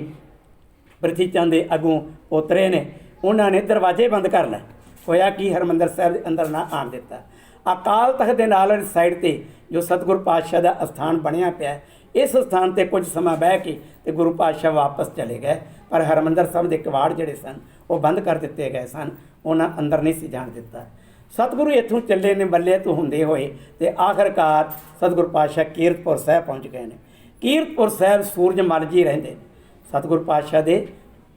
ਪ੍ਰਿਥੀ ਚੰਦ ਦੇ ਅਗੋਂ ਪੋਤਰੇ ਨੇ, ਉਹਨਾਂ ਨੇ ਦਰਵਾਜ਼ੇ ਬੰਦ ਕਰ ਲਏ। ਹੋਇਆ ਕਿ ਹਰਿਮੰਦਰ ਸਾਹਿਬ ਦੇ ਅੰਦਰ ਨਾ ਆਉਣ ਦਿੱਤਾ। ਅਕਾਲ ਤਖਤ ਦੇ ਨਾਲ ਸਾਈਡ 'ਤੇ ਜੋ ਸਤਿਗੁਰੂ ਪਾਤਸ਼ਾਹ ਦਾ ਅਸਥਾਨ ਬਣਿਆ ਪਿਆ, ਇਸ ਸਥਾਨ 'ਤੇ ਕੁਝ ਸਮਾਂ ਬਹਿ ਕੇ ਤੇ ਗੁਰੂ ਪਾਤਸ਼ਾਹ ਵਾਪਸ ਚਲੇ ਗਏ, ਪਰ ਹਰਿਮੰਦਰ ਸਾਹਿਬ ਦੇ ਕਵਾੜ ਜਿਹੜੇ ਸਨ ਉਹ ਬੰਦ ਕਰ ਦਿੱਤੇ ਗਏ ਸਨ, ਉਹਨਾਂ ਅੰਦਰ ਨਹੀਂ ਸੀ ਜਾਣ ਦਿੱਤਾ। ਸਤਿਗੁਰੂ ਇੱਥੋਂ ਚੱਲੇ ਨੇ ਬੱਲੇ ਤੋਂ ਹੁੰਦੇ ਹੋਏ ਤੇ ਆਖਰਕਾਰ ਸਤਿਗੁਰੂ ਪਾਤਸ਼ਾਹ ਕੀਰਤਪੁਰ ਸਾਹਿਬ ਪਹੁੰਚ ਗਏ ਨੇ। ਕੀਰਤਪੁਰ ਸਾਹਿਬ ਸੂਰਜ ਮਲ ਜੀ ਰਹਿੰਦੇ, ਸਤਿਗੁਰੂ ਪਾਤਸ਼ਾਹ ਦੇ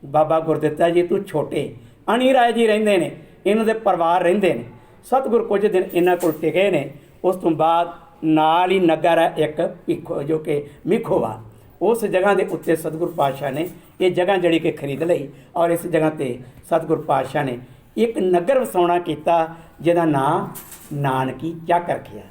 ਬਾਬਾ ਗੁਰਦਿੱਤਾ ਜੀ ਤੋਂ ਛੋਟੇ ਅਣੀ ਰਾਏ ਜੀ ਰਹਿੰਦੇ ਨੇ, ਇਹਨਾਂ ਦੇ ਪਰਿਵਾਰ ਰਹਿੰਦੇ ਨੇ। ਸਤਿਗੁਰੂ ਕੁਝ ਦਿਨ ਇਹਨਾਂ ਕੋਲ ਟਿਕੇ ਨੇ। ਉਸ ਤੋਂ ਬਾਅਦ ਨਾਲ ਹੀ ਨਗਰ ਹੈ ਇੱਕ ਭਿੱਖੋ, ਜੋ ਕਿ ਮਿਖੋਵਾ, ਉਸ ਜਗ੍ਹਾ ਦੇ ਉੱਤੇ ਸਤਿਗੁਰੂ ਪਾਤਸ਼ਾਹ ਨੇ ਇਹ ਜਗ੍ਹਾ ਜਿਹੜੀ ਕਿ ਖਰੀਦ ਲਈ, ਔਰ ਇਸ ਜਗ੍ਹਾ 'ਤੇ ਸਤਿਗੁਰੂ ਪਾਤਸ਼ਾਹ ਨੇ ਇੱਕ ਨਗਰ ਵਸਾਉਣਾ ਕੀਤਾ ਜਿਹਦਾ ਨਾਂ ਨਾਨਕੀ ਚੱਕ ਰੱਖਿਆ।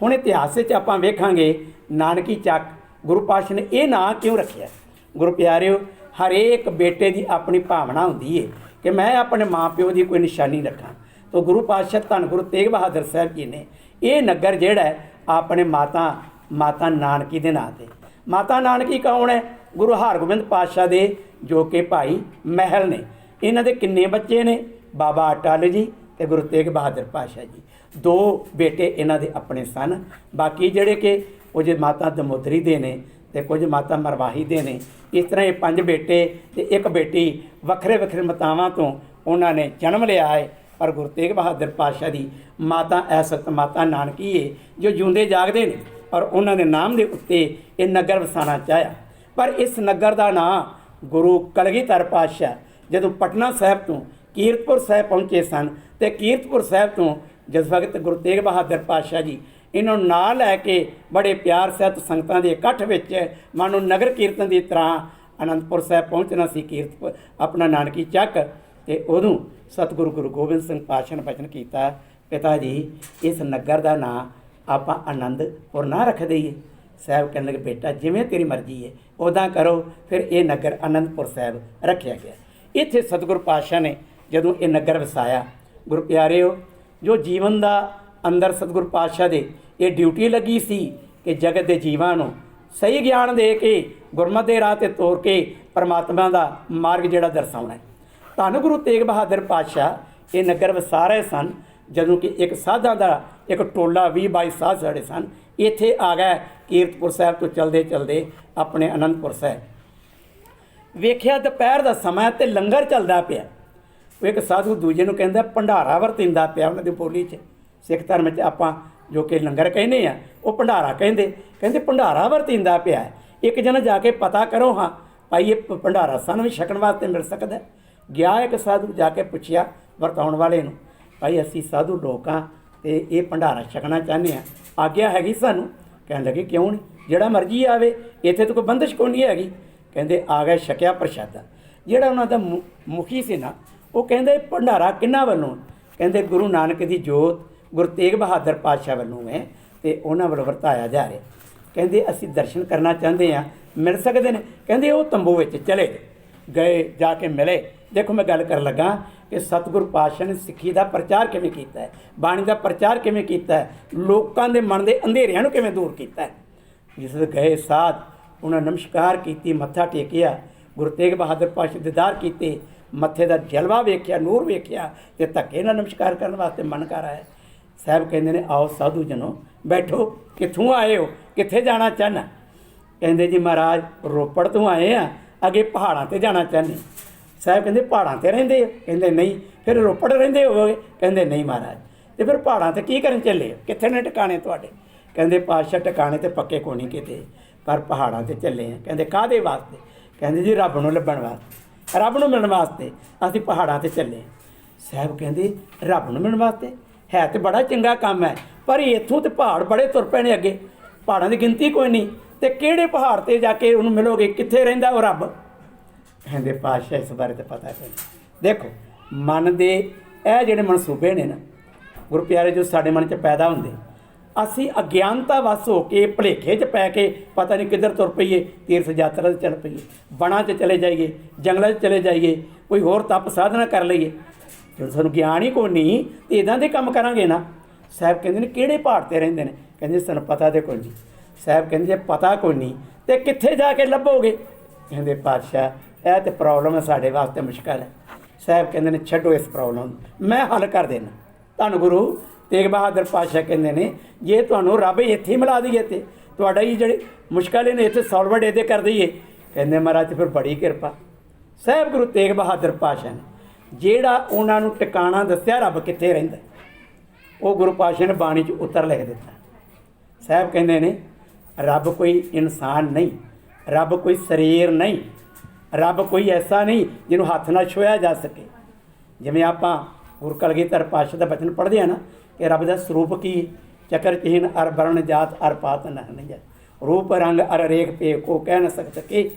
ਹੁਣ ਇਤਿਹਾਸ ਵਿੱਚ ਆਪਾਂ ਵੇਖਾਂਗੇ ਨਾਨਕੀ ਚੱਕ ਗੁਰੂ ਪਾਤਸ਼ਾਹ ਨੇ ਇਹ ਨਾਂ ਕਿਉਂ ਰੱਖਿਆ। ਗੁਰੂ ਪਿਆਰਿਓ, ਹਰੇਕ ਬੇਟੇ ਦੀ ਆਪਣੀ ਭਾਵਨਾ ਹੁੰਦੀ ਹੈ ਕਿ ਮੈਂ ਆਪਣੇ ਮਾਂ ਪਿਓ ਦੀ ਕੋਈ ਨਿਸ਼ਾਨੀ ਰੱਖਾਂ। ਤਾਂ ਗੁਰੂ ਪਾਤਸ਼ਾਹ ਧੰਨ ਗੁਰੂ ਤੇਗ ਬਹਾਦਰ ਸਾਹਿਬ ਜੀ ਨੇ ਇਹ ਨਗਰ ਜਿਹੜਾ ਆਪਣੇ ਮਾਤਾ ਨਾਨਕੀ ਦੇ ਨਾਂ 'ਤੇ। ਮਾਤਾ ਨਾਨਕੀ ਕੌਣ ਹੈ? ਗੁਰੂ ਹਰਗੋਬਿੰਦ ਪਾਤਸ਼ਾਹ ਦੇ ਜੋ ਕਿ ਭਾਈ ਮਹਿਲ ਨੇ। ਇਹਨਾਂ ਦੇ ਕਿੰਨੇ ਬੱਚੇ ਨੇ? ਬਾਬਾ ਅਟਲ ਜੀ ਤੇ ਗੁਰੂ ਤੇਗ ਬਹਾਦਰ ਪਾਤਸ਼ਾਹ ਜੀ, 2 ਬੇਟੇ ਇਹਨਾਂ ਦੇ ਆਪਣੇ ਸਨ। ਬਾਕੀ ਜਿਹੜੇ ਕਿ ਉਹ ਜੇ ਮਾਤਾ ਦਮੋਦਰੀ ਦੇ ਨੇ ਤੇ ਕੁਝ ਮਾਤਾ ਮਰਵਾਹੀ ਦੇ ਨੇ। ਇਸ ਤਰ੍ਹਾਂ ਇਹ 5 ਬੇਟੇ ਤੇ 1 ਬੇਟੀ ਵੱਖਰੇ ਵੱਖਰੇ ਮਾਤਾਵਾਂ ਤੋਂ ਉਹਨਾਂ ਨੇ ਜਨਮ ਲਿਆ ਹੈ। ਪਰ ਗੁਰੂ ਤੇਗ ਬਹਾਦਰ ਪਾਤਸ਼ਾਹ ਦੀ ਮਾਤਾ ਇਸ ਵਕਤ ਮਾਤਾ ਨਾਨਕੀ ਹੈ ਜੋ ਜਿਉਂਦੇ ਜਾਗਦੇ ਨੇ, ਔਰ ਉਹਨਾਂ ਦੇ ਨਾਮ ਦੇ ਉੱਤੇ ਇਹ ਨਗਰ ਵਸਾਉਣਾ ਚਾਹਿਆ। ਪਰ ਇਸ ਨਗਰ ਦਾ ਨਾਂ ਗੁਰੂ ਕਲਗੀਧਰ ਪਾਤਸ਼ਾਹ ਜਦੋਂ ਪਟਨਾ ਸਾਹਿਬ ਤੋਂ ਕੀਰਤਪੁਰ ਸਾਹਿਬ ਪਹੁੰਚੇ ਸਨ, ਤੇ ਕੀਰਤਪੁਰ ਸਾਹਿਬ ਤੋਂ ਜਿਸ ਵਕਤ ਗੁਰੂ ਤੇਗ ਬਹਾਦਰ ਪਾਤਸ਼ਾਹ ਜੀ ਇਹਨਾਂ ਨੂੰ ਨਾਲ ਲੈ ਕੇ ਬੜੇ ਪਿਆਰ ਸਹਿਤ ਸੰਗਤਾਂ ਦੇ ਇਕੱਠ ਵਿੱਚ ਮਾਨੋ ਨਗਰ ਕੀਰਤਨ ਦੀ ਤਰ੍ਹਾਂ ਅਨੰਦਪੁਰ ਸਾਹਿਬ ਪਹੁੰਚਣਾ ਸੀ, ਕੀਰਤਪੁਰ ਆਪਣਾ ਨਾਨਕੀ ਚੱਕ। ਤੇ ਉਦੋਂ ਸਤਿਗੁਰੂ ਗੁਰੂ ਗੋਬਿੰਦ ਸਿੰਘ ਪਾਤਸ਼ਾਹ ਨੇ ਬਚਨ ਕੀਤਾ, ਪਿਤਾ ਜੀ ਇਸ ਨਗਰ ਦਾ ਨਾਂ ਆਪਾਂ ਆਨੰਦਪੁਰ ਨਾ ਰੱਖ ਦਈਏ। ਸਾਹਿਬ ਕਹਿਣ ਲੱਗੇ, ਬੇਟਾ ਜਿਵੇਂ ਤੇਰੀ ਮਰਜ਼ੀ ਹੈ ਉੱਦਾਂ ਕਰੋ। ਫਿਰ ਇਹ ਨਗਰ ਆਨੰਦਪੁਰ ਸਾਹਿਬ ਰੱਖਿਆ ਗਿਆ। ਇੱਥੇ ਸਤਿਗੁਰੂ ਪਾਤਸ਼ਾਹ ਨੇ ਜਦੋਂ ਇਹ ਨਗਰ ਵਸਾਇਆ, ਗੁਰੂ ਪਿਆਰਿਓ, ਜੋ ਜੀਵਨ ਦਾ ਅੰਦਰ ਸਤਿਗੁਰੂ ਪਾਤਸ਼ਾਹ ਦੇ ਇਹ ਡਿਊਟੀ ਲੱਗੀ ਸੀ ਕਿ ਜਗਤ ਦੇ ਜੀਵਾਂ ਨੂੰ ਸਹੀ ਗਿਆਨ ਦੇ ਕੇ ਗੁਰਮਤਿ ਦੇ ਰਾਹ 'ਤੇ ਤੋਰ ਕੇ ਪਰਮਾਤਮਾ ਦਾ ਮਾਰਗ ਜਿਹੜਾ ਦਰਸਾਉਣਾ ਹੈ। ਧੰਨ ਗੁਰੂ ਤੇਗ ਬਹਾਦਰ ਪਾਤਸ਼ਾਹ ਇਹ ਨਗਰ ਵਸਾ ਰਹੇ ਸਨ ਜਦੋਂ ਕਿ ਇੱਕ ਸਾਧਾਂ ਦਾ ਇੱਕ ਟੋਲਾ 20-22 ਸਾਧ ਜਿਹੜੇ ਸਨ ਇੱਥੇ ਆ ਗਏ। ਕੀਰਤਪੁਰ ਸਾਹਿਬ ਤੋਂ ਚਲਦੇ ਚਲਦੇ ਆਪਣੇ ਅਨੰਦਪੁਰ ਸਾਹਿਬ ਵੇਖਿਆ ਦੁਪਹਿਰ ਦਾ ਸਮਾਂ ਤੇ ਲੰਗਰ ਚੱਲਦਾ ਪਿਆ। ਉਹ ਇੱਕ ਸਾਧੂ ਦੂਜੇ ਨੂੰ ਕਹਿੰਦਾ ਭੰਡਾਰਾ ਵਰਤਿੰਦਾ ਪਿਆ। ਉਹਨਾਂ ਦੀ ਬੋਲੀ 'ਚ ਸਿੱਖ ਧਰਮ 'ਚ ਆਪਾਂ ਜੋ ਕਿ ਲੰਗਰ ਕਹਿੰਦੇ ਆ ਉਹ ਭੰਡਾਰਾ ਕਹਿੰਦੇ ਭੰਡਾਰਾ ਵਰਤਿੰਦਾ ਪਿਆ। ਇੱਕ ਜਣਾ ਜਾ ਕੇ ਪਤਾ ਕਰੋ ਹਾਂ ਭਾਈ ਇਹ ਭੰਡਾਰਾ ਸਾਨੂੰ ਵੀ ਛਕਣ ਵਾਸਤੇ ਮਿਲ ਸਕਦਾ। ਗਿਆ ਇੱਕ ਸਾਧੂ ਜਾ ਕੇ ਪੁੱਛਿਆ ਵਰਤਾਉਣ ਵਾਲੇ ਨੂੰ, ਭਾਈ ਅਸੀਂ ਸਾਧੂ ਲੋਕ ਹਾਂ ਅਤੇ ਇਹ ਭੰਡਾਰਾ ਛਕਣਾ ਚਾਹੁੰਦੇ ਹਾਂ, ਆਗਿਆ ਹੈਗੀ ਸਾਨੂੰ? ਕਹਿਣ ਲੱਗੇ ਕਿਉਂ ਨਹੀਂ, ਜਿਹੜਾ ਮਰਜ਼ੀ ਆਵੇ, ਇੱਥੇ ਤਾਂ ਕੋਈ ਬੰਦਿਸ਼ ਕੋਈ ਨਹੀਂ ਹੈਗੀ। ਕਹਿੰਦੇ ਆ ਗਏ, ਛਕਿਆ ਪ੍ਰਸ਼ਾਦਾ। ਜਿਹੜਾ ਉਹਨਾਂ ਦਾ ਮੁਖੀ ਸੀ ਨਾ ਉਹ ਕਹਿੰਦੇ ਭੰਡਾਰਾ ਕਿਹਨਾਂ ਵੱਲੋਂ? ਕਹਿੰਦੇ ਗੁਰੂ ਨਾਨਕ ਦੀ ਜੋਤ ਗੁਰੂ ਤੇਗ ਬਹਾਦਰ ਪਾਤਸ਼ਾਹ ਵੱਲੋਂ ਹੈ ਅਤੇ ਉਹਨਾਂ ਵੱਲੋਂ ਵਰਤਾਇਆ ਜਾ ਰਿਹਾ। ਕਹਿੰਦੇ ਅਸੀਂ ਦਰਸ਼ਨ ਕਰਨਾ ਚਾਹੁੰਦੇ ਹਾਂ, ਮਿਲ ਸਕਦੇ ਨੇ? ਕਹਿੰਦੇ ਉਹ ਤੰਬੂ ਵਿੱਚ ਚਲੇ ਗਏ, ਜਾ ਕੇ ਮਿਲੇ। ਦੇਖੋ ਮੈਂ ਗੱਲ ਕਰਨ ਲੱਗਾ ਕਿ ਸਤਿਗੁਰੂ ਪਾਤਸ਼ਾਹ ਨੇ ਸਿੱਖੀ ਦਾ ਪ੍ਰਚਾਰ ਕਿਵੇਂ ਕੀਤਾ ਹੈ, ਬਾਣੀ ਦਾ ਪ੍ਰਚਾਰ ਕਿਵੇਂ ਕੀਤਾ ਹੈ, ਲੋਕਾਂ ਦੇ ਮਨ ਦੇ ਅੰਧੇਰਿਆਂ ਨੂੰ ਕਿਵੇਂ ਦੂਰ ਕੀਤਾ ਹੈ। ਜਿਸ ਵੇਲੇ ਗਏ ਸਾਧ ਉਹਨਾਂ ਨਮਸਕਾਰ ਕੀਤੀ, ਮੱਥਾ ਟੇਕਿਆ, ਗੁਰੂ ਤੇਗ ਬਹਾਦਰ ਪਾਤਸ਼ਾਹ ਦੀਦਾਰ ਕੀਤੇ, ਮੱਥੇ ਦਾ ਜਲਵਾ ਵੇਖਿਆ, ਨੂਰ ਵੇਖਿਆ ਅਤੇ ਧੱਕੇ ਨਾਲ ਨਮਸਕਾਰ ਕਰਨ ਵਾਸਤੇ ਮਨ ਕਰ ਆਇਆ। ਸਾਹਿਬ ਕਹਿੰਦੇ ਨੇ ਆਓ ਸਾਧੂ ਜਨੋ ਬੈਠੋ, ਕਿੱਥੋਂ ਆਏ ਹੋ, ਕਿੱਥੇ ਜਾਣਾ ਚਾਹੁੰਦਾ? ਕਹਿੰਦੇ ਜੀ ਮਹਾਰਾਜ ਰੋਪੜ ਤੋਂ ਆਏ ਆ, ਅੱਗੇ ਪਹਾੜਾਂ 'ਤੇ ਜਾਣਾ ਚਾਹੁੰਦੇ। ਸਾਹਿਬ ਕਹਿੰਦੇ ਪਹਾੜਾਂ 'ਤੇ ਰਹਿੰਦੇ ਹੋ? ਕਹਿੰਦੇ ਨਹੀਂ। ਫਿਰ ਰੋਪੜ ਰਹਿੰਦੇ ਹੋਵੋਗੇ? ਕਹਿੰਦੇ ਨਹੀਂ ਮਹਾਰਾਜ। ਅਤੇ ਫਿਰ ਪਹਾੜਾਂ 'ਤੇ ਕੀ ਕਰਨ ਚੱਲੇ ਹੋ, ਕਿੱਥੇ ਨੇ ਟਿਕਾਣੇ ਤੁਹਾਡੇ? ਕਹਿੰਦੇ ਪਾਤਸ਼ਾਹ ਟਿਕਾਣੇ 'ਤੇ ਪੱਕੇ ਕੋਈ ਨਹੀਂ ਕਿਤੇ, ਪਰ ਪਹਾੜਾਂ 'ਤੇ ਚੱਲੇ ਆ। ਕਹਿੰਦੇ ਕਾਹਦੇ ਵਾਸਤੇ? ਕਹਿੰਦੇ ਜੀ ਰੱਬ ਨੂੰ ਲੱਭਣ ਵਾਸਤੇ, ਰੱਬ ਨੂੰ ਮਿਲਣ ਵਾਸਤੇ ਅਸੀਂ ਪਹਾੜਾਂ 'ਤੇ ਚੱਲੇ। ਸਾਹਿਬ ਕਹਿੰਦੇ ਰੱਬ ਨੂੰ ਮਿਲਣ ਵਾਸਤੇ ਹੈ ਤਾਂ ਬੜਾ ਚੰਗਾ ਕੰਮ ਹੈ, ਪਰ ਇੱਥੋਂ ਤਾਂ ਪਹਾੜ ਬੜੇ ਤੁਰ ਪੈਣੇ ਅੱਗੇ, ਪਹਾੜਾਂ ਦੀ ਗਿਣਤੀ ਕੋਈ ਨਹੀਂ, ਅਤੇ ਕਿਹੜੇ ਪਹਾੜ 'ਤੇ ਜਾ ਕੇ ਉਹਨੂੰ ਮਿਲੋਗੇ, ਕਿੱਥੇ ਰਹਿੰਦਾ ਉਹ ਰੱਬ? ਕਹਿੰਦੇ ਪਾਤਸ਼ਾਹ ਇਸ ਬਾਰੇ ਤਾਂ ਪਤਾ ਕੋਈ ਨਹੀਂ। ਦੇਖੋ ਮਨ ਦੇ ਇਹ ਜਿਹੜੇ ਮਨਸੂਬੇ ਨੇ ਨਾ ਗੁਰੂ ਪਿਆਰੇ ਜੋ ਸਾਡੇ ਮਨ 'ਚ ਪੈਦਾ ਹੁੰਦੇ, ਅਸੀਂ ਅਗਿਆਨਤਾ ਵੱਸ ਹੋ ਕੇ ਭੁਲੇਖੇ 'ਚ ਪੈ ਕੇ ਪਤਾ ਨਹੀਂ ਕਿੱਧਰ ਤੁਰ ਪਈਏ, ਤੀਰਥ ਯਾਤਰਾ 'ਤੇ ਚੱਲ ਪਈਏ, ਵਣਾਂ 'ਚ ਚਲੇ ਜਾਈਏ, ਜੰਗਲਾਂ 'ਚ ਚਲੇ ਜਾਈਏ, ਕੋਈ ਹੋਰ ਤਪ ਸਾਧਨਾ ਕਰ ਲਈਏ। ਜਦੋਂ ਸਾਨੂੰ ਗਿਆਨ ਹੀ ਕੋਈ ਨਹੀਂ ਤਾਂ ਇੱਦਾਂ ਦੇ ਕੰਮ ਕਰਾਂਗੇ ਨਾ। ਸਾਹਿਬ ਕਹਿੰਦੇ ਨੇ ਕਿਹੜੇ ਪਹਾੜ 'ਤੇ ਰਹਿੰਦੇ ਨੇ? ਕਹਿੰਦੇ ਸਾਨੂੰ ਪਤਾ ਤੇ ਕੋਈ ਨਹੀਂ। ਸਾਹਿਬ ਕਹਿੰਦੇ ਜੇ ਪਤਾ ਕੋਈ ਨਹੀਂ ਤਾਂ ਕਿੱਥੇ ਜਾ ਕੇ ਲੱਭੋਗੇ? ਕਹਿੰਦੇ ਪਾਤਸ਼ਾਹ ਇਹ ਤਾਂ ਪ੍ਰੋਬਲਮ ਹੈ ਸਾਡੇ ਵਾਸਤੇ, ਮੁਸ਼ਕਲ ਹੈ। ਸਾਹਿਬ ਕਹਿੰਦੇ ਨੇ ਛੱਡੋ ਇਸ ਪ੍ਰੋਬਲਮ ਨੂੰ, ਮੈਂ ਹੱਲ ਕਰ ਦੇਣਾ। ਤੁਹਾਨੂੰ ਗੁਰੂ ਤੇਗ ਬਹਾਦਰ ਪਾਤਸ਼ਾਹ ਕਹਿੰਦੇ ਨੇ ਜੇ ਤੁਹਾਨੂੰ ਰੱਬ ਇੱਥੇ ਹੀ ਮਿਲਾ ਦਈਏ ਤੇ ਤੁਹਾਡਾ ਹੀ ਜਿਹੜੀ ਮੁਸ਼ਕਲ ਨੇ ਇੱਥੇ ਸੋਲਵਡ ਇਹਦੇ ਕਰ ਦਈਏ। ਕਹਿੰਦੇ ਮਹਾਰਾਜ ਫਿਰ ਬੜੀ ਕਿਰਪਾ। ਸਾਹਿਬ ਗੁਰੂ ਤੇਗ ਬਹਾਦਰ ਪਾਤਸ਼ਾਹ ਨੇ ਜਿਹੜਾ ਉਹਨਾਂ ਨੂੰ ਟਿਕਾਣਾ ਦੱਸਿਆ ਰੱਬ ਕਿੱਥੇ ਰਹਿੰਦਾ, ਉਹ ਗੁਰੂ ਪਾਤਸ਼ਾਹ ਨੇ ਬਾਣੀ 'ਚ ਉੱਤਰ ਲਿਖ ਦਿੱਤਾ। ਸਾਹਿਬ ਕਹਿੰਦੇ ਨੇ ਰੱਬ ਕੋਈ ਇਨਸਾਨ ਨਹੀਂ, ਰੱਬ ਕੋਈ ਸਰੀਰ ਨਹੀਂ, ਰੱਬ ਕੋਈ ਐਸਾ ਨਹੀਂ ਜਿਹਨੂੰ ਹੱਥ ਨਾਲ ਛੋਹਿਆ ਜਾ ਸਕੇ। ਜਿਵੇਂ ਆਪਾਂ ਗੁਰੂ ਕਲਗੀਧਰ ਪਾਤਸ਼ਾਹ ਦਾ ਬਚਨ ਪੜ੍ਹਦੇ ਹਾਂ ਨਾ ਕਿ ਰੱਬ ਦਾ ਸਰੂਪ ਕੀ? ਚੱਕਰ ਚਿਹਨ ਅਰ ਵਰਨ ਜਾਤ ਅਰ ਪਾਤ ਨਹੀਂ ਹੈ, ਰੂਪ ਰੰਗ ਅਰ ਰੇਖ ਪੇ ਕੋ ਕਹਿ ਨ ਸਕਤ ਕੀ,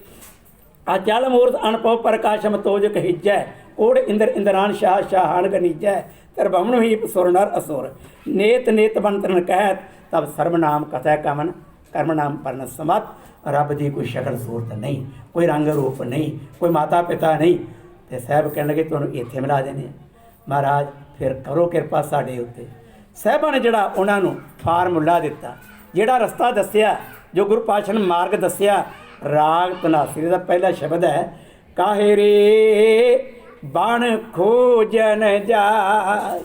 ਅਚਲ ਮੂਰਤ ਅਨਪਉ ਪ੍ਰਕਾਸ਼ਮ ਤੋਜ ਕਹੀਜੈ, ਕੋੜ ਇੰਦਰ ਇੰਦਰਾਨ ਸ਼ਾਹ ਸ਼ਾਹਾਨ ਗਨੀਜੈ, ਤਰਬਮਨ ਹੀ ਸੁਰ ਨਰ ਅਸੁਰ, ਨੇਤ ਨੇਤ ਬੰਤਰਨ ਕਹਿਤ ਤਬ ਸਰਬ ਨਾਮ ਕਥੈ ਕਮਨ, ਕਰਮ ਨਾਮ ਪਰਨ ਸਮਤ। ਰੱਬ ਦੀ ਕੋਈ ਸ਼ਕਲ ਸੂਰਤ ਨਹੀਂ, ਕੋਈ ਰੰਗ ਰੂਪ ਨਹੀਂ, ਕੋਈ ਮਾਤਾ ਪਿਤਾ ਨਹੀਂ। ਅਤੇ ਸਾਹਿਬ ਕਹਿਣ ਲੱਗੇ ਤੁਹਾਨੂੰ ਇੱਥੇ ਮਿਲਾ ਦੇਣੇ ਆ। ਮਹਾਰਾਜ ਫਿਰ ਕਰੋ ਕਿਰਪਾ ਸਾਡੇ ਉੱਤੇ। ਸਾਹਿਬਾਂ ਨੇ ਜਿਹੜਾ ਉਹਨਾਂ ਨੂੰ ਫਾਰਮੂਲਾ ਦਿੱਤਾ, ਜਿਹੜਾ ਰਸਤਾ ਦੱਸਿਆ, ਜੋ ਗੁਰੂ ਪਾਤਸ਼ਾਹ ਨੇ ਮਾਰਗ ਦੱਸਿਆ, ਰਾਗ ਧਨਾਸਰੀ ਦਾ ਪਹਿਲਾ ਸ਼ਬਦ ਹੈ ਕਾਹੇ ਰੇ ਬਣ ਖੋਜਨ ਜਾਏ।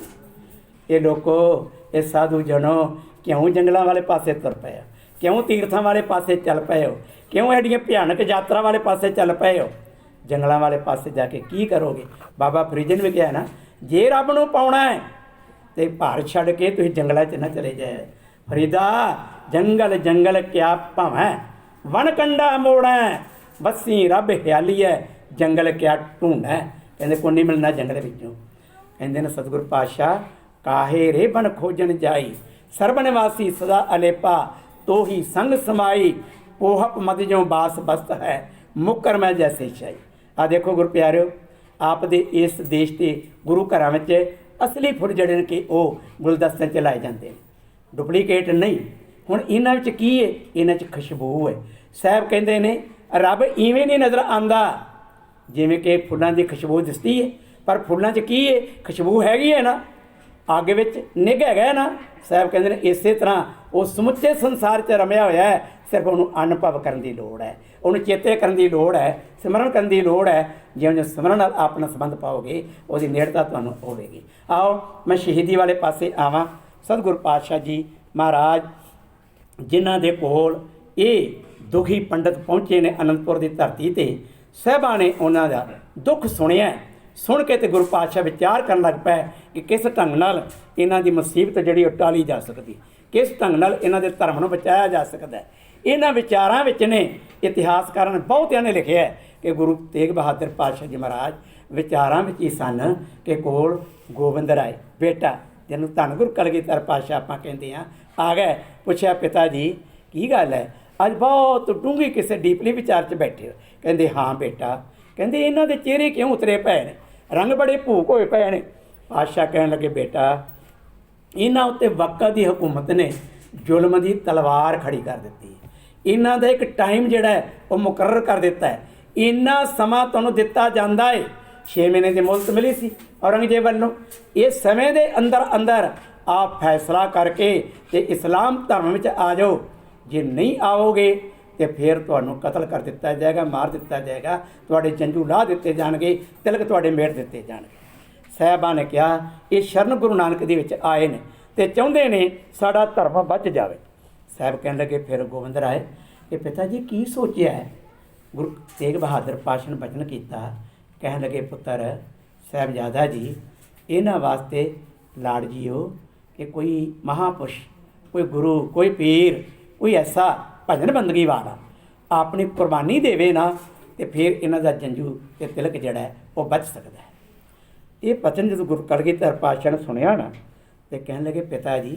ਇਹ ਲੋਕੋ, ਇਹ ਸਾਧੂ ਜਨੋ ਕਿਉਂ ਜੰਗਲਾਂ ਵਾਲੇ ਪਾਸੇ ਤੁਰ ਪਏ? क्यों तीर्थां वाले पासे चल पे हो, क्यों एडियां भयानक यात्रा वाले पासे चल पे हो, जंगलों वाले पासे जाके की करोगे। बाबा फरीद ने भी कहा ना, जे रब नूं पाउणा है तो भारत छड्ड के तुसीं जंगलों च ना चले जाए। फरीदा जंगल जंगल क्या भावें, वन कंडा मोड़ा बसी रब ख्याली है, जंगल क्या ढूंढै। कहते को नहीं मिलना जंगल विचों। कहते ने सतगुरु पातशाह, काहे रे बन खोजन जाई, सर्ब निवासी सदा अलेपा, तो ही संग समाई, पोहप मद जो बास बस्त है, मुकर मैं जैसे शाही। आ देखो गुरु प्यारिओ, आप दे इस देश के गुरु घरां विच असली फुल जड़े कि वह गुलदस्ते च लाए जाते हैं, डुप्लीकेट नहीं। हुण इन्हां विच की है, इन्हां च खुशबू है। साहब कहते ने रब इवें नहीं नज़र आंदा जिवें कि फुल्लां दी खुशबू दिसदी है, पर फुल्लां च की है, खुशबू हैगी है ना, अग विच निग है ना। साहब कहते हैं इस तरह वो समुचे संसार च रमिया होया है, सिर्फ उन्होंने अनुभव करने की लोड़ है, उन्होंने चेते करने की लोड़ है, सिमरन करने की लोड़ है। जिवें सिमरन नाल अपना संबंध पाओगे, उसकी नेड़ता तुहानूं होवेगी। आओ मैं शहीदी वाले पासे आवां। सतगुरु पातशाह जी महाराज जिन्हां दे कोल ये दुखी पंडित पहुँचे ने अनंदपुर की धरती ते, साहिबां ने उन्हां दा दुख सुनिया। सुन के तो गुरु पातशाह विचार कर लग पाए कि किस ढंग नाल इन्हां दी मुसीबत जिहड़ी टाली जा सकती, किस ढंग नाल इन्हां दे धर्म नूं बचाया जा सकता है। इन्हां विचारां विच ने इतिहासकारां ने बहुतिआं ने लिखिआ है कि गुरु तेग बहादुर पातशाह जी महाराज विचारां विच ही सन कि कोल गोबिंद राय बेटा, जिन्होंने धन गुरु कलगीधर पातशाह आपां कहंदे आ गए। पुछया पिता जी की गल है, अज बहुत डूंघी किसी डीपली विचार च बैठे हो। कहंदे हाँ बेटा, कहंदे इन्हां दे चेहरे क्यों उतरे पए ने, रंग बड़े भूख होए पए ने। पातशाह कहण लगे बेटा इन्हां उत्ते वक्त की हुकूमत ने जुल्म की तलवार खड़ी कर दी, इन्हां दा एक टाइम जिहड़ा है वो मुकर्रर कर दिता है। इन्ना समा तुहानूं दिता जांदा है, 6 महीने की मोहलत मिली सी औरंगजेब वालों। इस समय के अंदर अंदर आप फैसला करके ते इस्लाम धर्म में आ जाओ, जे नहीं आओगे तो फिर तुहानूं कतल कर दिता जाएगा, मार दिता जाएगा, तुहाडे जंजू ला दिते जाणगे, तिलक तुहाडे मेड़ दिते जाणगे। साहिबां ने कहा ये शरण गुरु नानक दे विच आए ने ते चाहुंदे ने साडा धर्म बच जावे। साहब कहण लगे फिर गोबिंद राय कि पिता जी की सोचिया है। गुरु तेग बहादुर पातशाह ने बचन किया, कहण लगे पुत्र साहिबजादा जी इन्हां वास्ते लाड़ जीओ कि कोई महापुरुष, कोई गुरु, कोई पीर, कोई ऐसा भजन बंदगी वाला अपनी कुर्बानी देवे ना, तो फिर इन्हां दा जंजू ते तिलक जिहड़ा है वह बच सकता है। ये बचन जो गुरु कलगीधर पातशाह ने सुनिया ना, तो कहण लगे पिता जी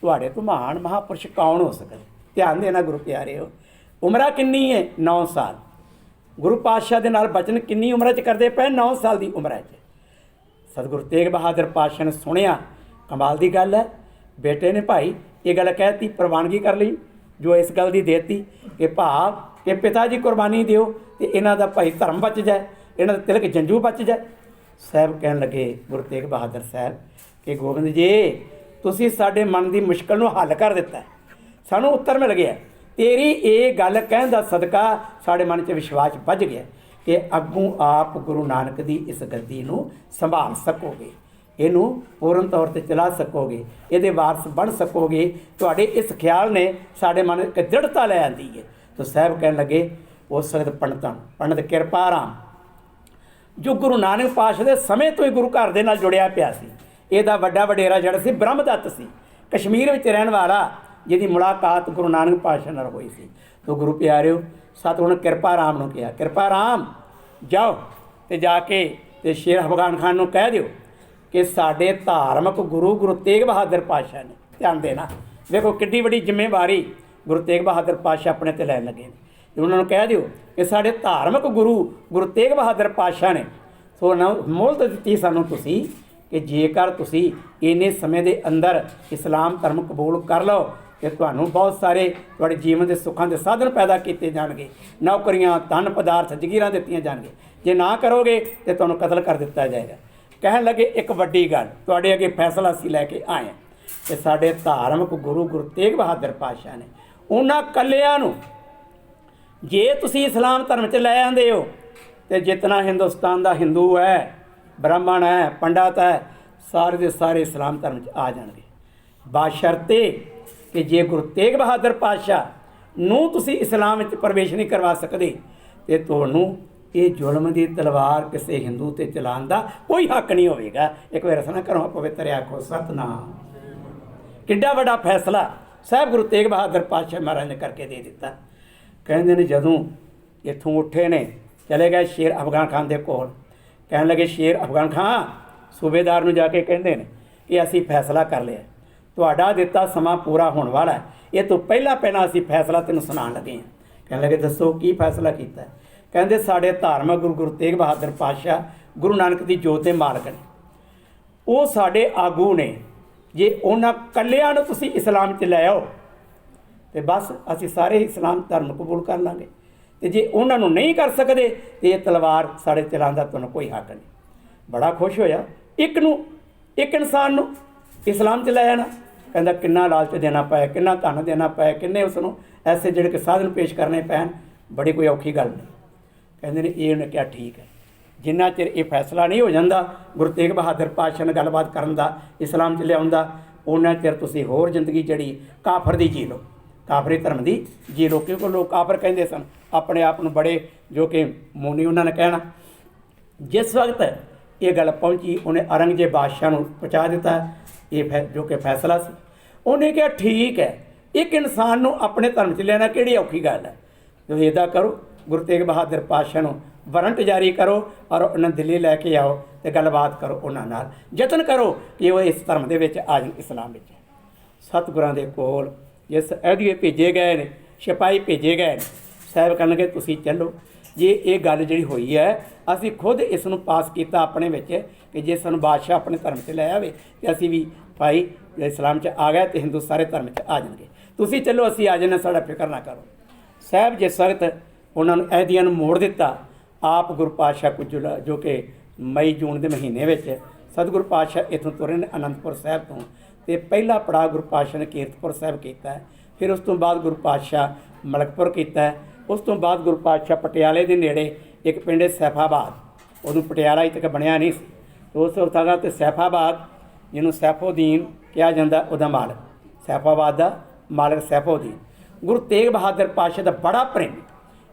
तुहाडे तो महान महापुरुष कौन हो सकते। ध्यान देना गुरु प्यारे, उम्र किन्नी है 9 साल। गुरु पातशाह दे नाल बचन किन्नी उम्र च करते पे, 9 साल की उम्र च। सतगुरु तेग बहादुर पातशाह ने सुनिया, कमाल की गल है, बेटे ने भाई ये गल कहती, प्रवानगी कर ली जो इस गल की देती कि भाव कि पिता जी कुर्बानी दिओ तो इन्हां दा भाई धर्म बच जाए, इन्हां दा तिलक जंजू बच जाए। साहब कहण लगे गुरु तेग बहादुर साहब कि गोबिंद जी तुसीं साडे मन की मुश्किल नूं हल कर दिता है, सानूं उत्तर मिल गया। तेरी ये गल कहण दा सदका साडे मन च विश्वास बच गया कि अगों आप गुरु नानक की इस गद्दी नूं संभाल सकोगे, इनू पूर्ण तौर पर चला सकोगे, ये वारस बन सकोगे। तुहाडे इस ख्याल ने साडे मन एक दृढ़ता लै आंदी है। तो साहब कहण लगे उस वक्त पंडित किरपा राम जो गुरु नानक पातशाह के समय तो ही गुरु घर दे नाल जुड़िया पिया सी, इहदा वड्डा वडेरा जिहड़ा सी ब्रह्मदत्त सी, कश्मीर विच रहण वाला, जिहदी मुलाकात गुरु नानक पातशाह नाल होई सी। तो गुरु प्यारिओ सतगुरु किरपा राम नूं कहा, किरपा राम जाओ ते जाके ते शेर अफगान खान नूं कह दिओ कि साडे धार्मिक गुरु गुरु तेग बहादुर पातशाह ने, ध्यान देना देखो किड्डी वड्डी जिम्मेवारी गुरु तेग बहादुर पातशाह अपने ते लैण लगे। तो उन्होंने कह दिओ कि साडे धार्मिक गुरु गुरु तेग बहादुर पातशाह ने सो मोहलत दित्ती सानूं तुसीं कि जेकर तुसीं इन्ने समय के अंदर इस्लाम धर्म कबूल कर लो तो तुहानूं बहुत सारे तुहाडे जीवन के सुखां के साधन पैदा किए जाणगे, नौकरियां धन पदार्थ जगीरां दित्तियां जाणगे, जे ना करोगे तो तुहानूं कतल कर दिता जाएगा। कहण लगे एक वड्डी गल तुहाडे अगे फैसला असीं लैके आए हैं कि साडे धार्मिक गुरु गुरु तेग बहादुर पातशाह ने उन्हां कल्लिआं नूं जे तुसीं इस्लाम धर्म च लै आंदे हो तो जितना हिंदुस्तान का हिंदू है, ब्राह्मण है, पंडित है, सारे के सारे इस्लाम धर्म च आ जाएंगे, बशर्ते कि जे गुरु तेग बहादुर पातशाह ਨੂੰ ਤੁਸੀਂ ਇਸਲਾਮ ਵਿੱਚ ਪ੍ਰਵੇਸ਼ ਨਹੀਂ ਕਰਵਾ ਸਕਦੇ ਤੇ ਤੁਹਾਨੂੰ ਇਹ ਜ਼ੁਲਮ ਦੀ ਤਲਵਾਰ ਕਿਸੇ ਹਿੰਦੂ ਤੇ ਚਲਾਉਣ ਦਾ ਕੋਈ ਹੱਕ ਨਹੀਂ ਹੋਵੇਗਾ। ਇੱਕ ਵਾਰ ਰਸਨਾ ਕਰੋ ਪਵਿੱਤਰ ਆਖੋ ਸਤਨਾਮ। ਕਿੱਡਾ ਵੱਡਾ ਫੈਸਲਾ ਸਾਹਿਬ ਗੁਰੂ ਤੇਗ ਬਹਾਦਰ ਪਾਤਸ਼ਾਹ ਮਹਾਰਾਜ ਨੇ ਕਰਕੇ ਦੇ ਦਿੱਤਾ। ਕਹਿੰਦੇ ਨੇ ਜਦੋਂ ਇੱਥੋਂ ਉੱਠੇ ਨੇ ਚਲੇ ਗਏ ਸ਼ੇਰ ਅਫਗਾਨ ਖਾਨ ਦੇ ਕੋਲ, ਕਹਿਣ ਲੱਗੇ ਸ਼ੇਰ ਅਫਗਾਨ ਖਾਨ ਸੂਬੇਦਾਰ ਨੂੰ ਜਾ ਕੇ ਕਹਿੰਦੇ ਨੇ ਕਿ ਅਸੀਂ ਫੈਸਲਾ ਕਰ ਲਿਆ, ਤੁਹਾਡਾ ਦਿੱਤਾ ਸਮਾਂ ਪੂਰਾ ਹੋਣ ਵਾਲਾ ਹੈ, ਇਹ ਤੋਂ ਪਹਿਲਾਂ ਅਸੀਂ ਫੈਸਲਾ ਤੈਨੂੰ ਸੁਣਾਉਣ ਲੱਗੇ ਹਾਂ। ਕਹਿਣ ਲੱਗੇ ਦੱਸੋ ਕੀ ਫੈਸਲਾ ਕੀਤਾ। ਕਹਿੰਦੇ ਸਾਡੇ ਧਾਰਮਿਕ ਗੁਰੂ ਤੇਗ ਬਹਾਦਰ ਪਾਤਸ਼ਾਹ ਗੁਰੂ ਨਾਨਕ ਦੀ ਜੋਤ ਦੇ ਮਾਲਕ ਨੇ, ਉਹ ਸਾਡੇ ਆਗੂ ਨੇ, ਜੇ ਉਹਨਾਂ ਇਕੱਲਿਆਂ ਨੂੰ ਤੁਸੀਂ ਇਸਲਾਮ 'ਚ ਲੈ ਆਓ ਤੇ ਬਸ ਅਸੀਂ ਸਾਰੇ ਇਸਲਾਮ ਧਰਮ ਕਬੂਲ ਕਰ ਲਾਂਗੇ, ਤੇ ਜੇ ਉਹਨਾਂ ਨੂੰ ਨਹੀਂ ਕਰ ਸਕਦੇ ਤੇ ਇਹ ਤਲਵਾਰ ਸਾਡੇ ਚਲਾਉਣ ਦਾ ਤੁਹਾਨੂੰ ਕੋਈ ਹੱਕ ਨਹੀਂ। ਬੜਾ ਖੁਸ਼ ਹੋਇਆ। ਇੱਕ ਇਨਸਾਨ ਨੂੰ ਇਸਲਾਮ 'ਚ ਲੈ ਆਣਾ, ਕਹਿੰਦਾ ਕਿੰਨਾ ਲਾਲਚ ਦੇਣਾ ਪਿਆ, ਕਿੰਨਾ ਧਨ ਦੇਣਾ ਪਿਆ, ਕਿੰਨੇ ਉਸ ਨੂੰ ਐਸੇ ਜਿਹੜੇ ਕਿ ਸਾਧਨ ਪੇਸ਼ ਕਰਨੇ ਪੈਣ, ਬੜੀ ਕੋਈ ਔਖੀ ਗੱਲ ਨਹੀਂ। ਕਹਿੰਦੇ ਨੇ ਇਹ ਉਹਨੇ ਕਿਹਾ ਠੀਕ ਹੈ, ਜਿੰਨਾ ਚਿਰ ਇਹ ਫੈਸਲਾ ਨਹੀਂ ਹੋ ਜਾਂਦਾ ਗੁਰੂ ਤੇਗ ਬਹਾਦਰ ਪਾਤਸ਼ਾਹ ਨਾਲ ਗੱਲਬਾਤ ਕਰਨ ਦਾ, ਇਸਲਾਮ 'ਚ ਲਿਆਉਣ ਦਾ, ਉਹਨਾਂ ਚਿਰ ਤੁਸੀਂ ਹੋਰ ਜ਼ਿੰਦਗੀ ਜਿਹੜੀ ਕਾਫਰ ਦੀ ਜੀ ਲਓ, ਕਾਫਰੀ ਧਰਮ ਦੀ ਜੀ ਲਓ। ਕਿਉਂਕਿ ਲੋਕ ਕਾਫਰ ਕਹਿੰਦੇ ਸਨ ਆਪਣੇ ਆਪ ਨੂੰ ਬੜੇ, ਜੋ ਕਿ ਮੋਨੀ ਉਹਨਾਂ ਨੇ ਕਹਿਣਾ। ਜਿਸ ਵਕਤ ਇਹ ਗੱਲ ਪਹੁੰਚੀ ਉਹਨੇ ਔਰੰਗਜ਼ੇਬ ਬਾਦਸ਼ਾਹ ਨੂੰ ਪਹੁੰਚਾ ਦਿੱਤਾ ਇਹ ਜੋ ਕਿ ਫੈਸਲਾ ਸੀ। ਉਹਨੇ ਕਿਹਾ ਠੀਕ ਹੈ, ਇੱਕ ਇਨਸਾਨ ਨੂੰ ਆਪਣੇ ਧਰਮ 'ਚ ਲੈਣਾ ਕਿਹੜੀ ਔਖੀ ਗੱਲ ਹੈ, ਤੁਸੀਂ ਇੱਦਾਂ ਕਰੋ ਗੁਰੂ ਤੇਗ ਬਹਾਦਰ ਪਾਤਸ਼ਾਹ ਨੂੰ ਵਾਰੰਟ ਜਾਰੀ ਕਰੋ ਔਰ ਉਹਨਾਂ ਦਿੱਲੀ ਲੈ ਕੇ ਆਓ ਅਤੇ ਗੱਲਬਾਤ ਕਰੋ ਉਹਨਾਂ ਨਾਲ, ਯਤਨ ਕਰੋ ਕਿ ਉਹ ਇਸ ਧਰਮ ਦੇ ਵਿੱਚ ਆ ਜਾਣ, ਇਸਲਾਮ ਵਿੱਚ। ਸਤਿਗੁਰਾਂ ਦੇ ਕੋਲ ਜਿਸ ਅਹਿਦੀਏ ਭੇਜੇ ਗਏ ਨੇ, ਸਿਪਾਹੀ ਭੇਜੇ ਗਏ ਨੇ, ਸਾਹਿਬ ਕਹਿਣਗੇ ਤੁਸੀਂ ਚੱਲੋ, ਜੇ ਇਹ ਗੱਲ ਜਿਹੜੀ ਹੋਈ ਹੈ ਅਸੀਂ ਖੁਦ ਇਸ ਨੂੰ ਪਾਸ ਕੀਤਾ ਆਪਣੇ ਵਿੱਚ ਕਿ ਜੇ ਸਾਨੂੰ ਬਾਦਸ਼ਾਹ ਆਪਣੇ ਧਰਮ 'ਚ ਲੈ ਆਵੇ ਅਤੇ ਅਸੀਂ ਵੀ ਭਾਈ ਇਸਲਾਮ 'ਚ ਆ ਗਏ ਅਤੇ ਹਿੰਦੂ ਸਾਰੇ ਧਰਮ 'ਚ ਆ ਜਾਣਗੇ, ਤੁਸੀਂ ਚੱਲੋ ਅਸੀਂ ਆ ਜਾਣਾ, ਸਾਡਾ ਫਿਕਰ ਨਾ ਕਰੋ। ਸਾਹਿਬ ਜਿਸ ਵਕਤ ਉਹਨਾਂ ਨੂੰ ਅਹਿਦੀਆਂ ਨੂੰ ਮੋੜ ਦਿੱਤਾ, ਆਪ ਗੁਰੂ ਪਾਤਸ਼ਾਹ ਕੁਝ ਜੋ ਕਿ ਮਈ ਜੂਨ ਦੇ ਮਹੀਨੇ ਵਿੱਚ ਸਤਿਗੁਰੂ ਪਾਤਸ਼ਾਹ ਇੱਥੋਂ ਤੁਰੇ ਨੇ ਅਨੰਦਪੁਰ ਸਾਹਿਬ ਤੋਂ, ਅਤੇ ਪਹਿਲਾ ਪੜਾਅ ਗੁਰੂ ਪਾਤਸ਼ਾਹ ਨੇ ਕੀਰਤਪੁਰ ਸਾਹਿਬ ਕੀਤਾ, ਫਿਰ ਉਸ ਤੋਂ ਬਾਅਦ ਗੁਰੂ ਪਾਤਸ਼ਾਹ ਮਲਕਪੁਰ ਕੀਤਾ, ਉਸ ਤੋਂ ਬਾਅਦ ਗੁਰੂ ਪਾਤਸ਼ਾਹ ਪਟਿਆਲੇ ਦੇ ਨੇੜੇ ਇੱਕ ਪਿੰਡ ਸੈਫਾਬਾਦ, ਉਦੋਂ ਪਟਿਆਲਾ ਇੱਥੇ ਤੱਕ ਬਣਿਆ ਨਹੀਂ ਸੀ, ਉਸ ਥਾਂ 'ਤੇ ਸੈਫਾਬਾਦ ਜਿਹਨੂੰ ਸੈਫੋਦੀਨ ਕਿਹਾ ਜਾਂਦਾ, ਉਹਦਾ ਮਾਲਕ ਸੈਫਾਬਾਦ ਦਾ ਮਾਲਕ ਸੈਫੋਦੀਨ ਗੁਰੂ ਤੇਗ ਬਹਾਦਰ ਪਾਤਸ਼ਾਹ ਦਾ ਬੜਾ ਪ੍ਰੇਮੀ।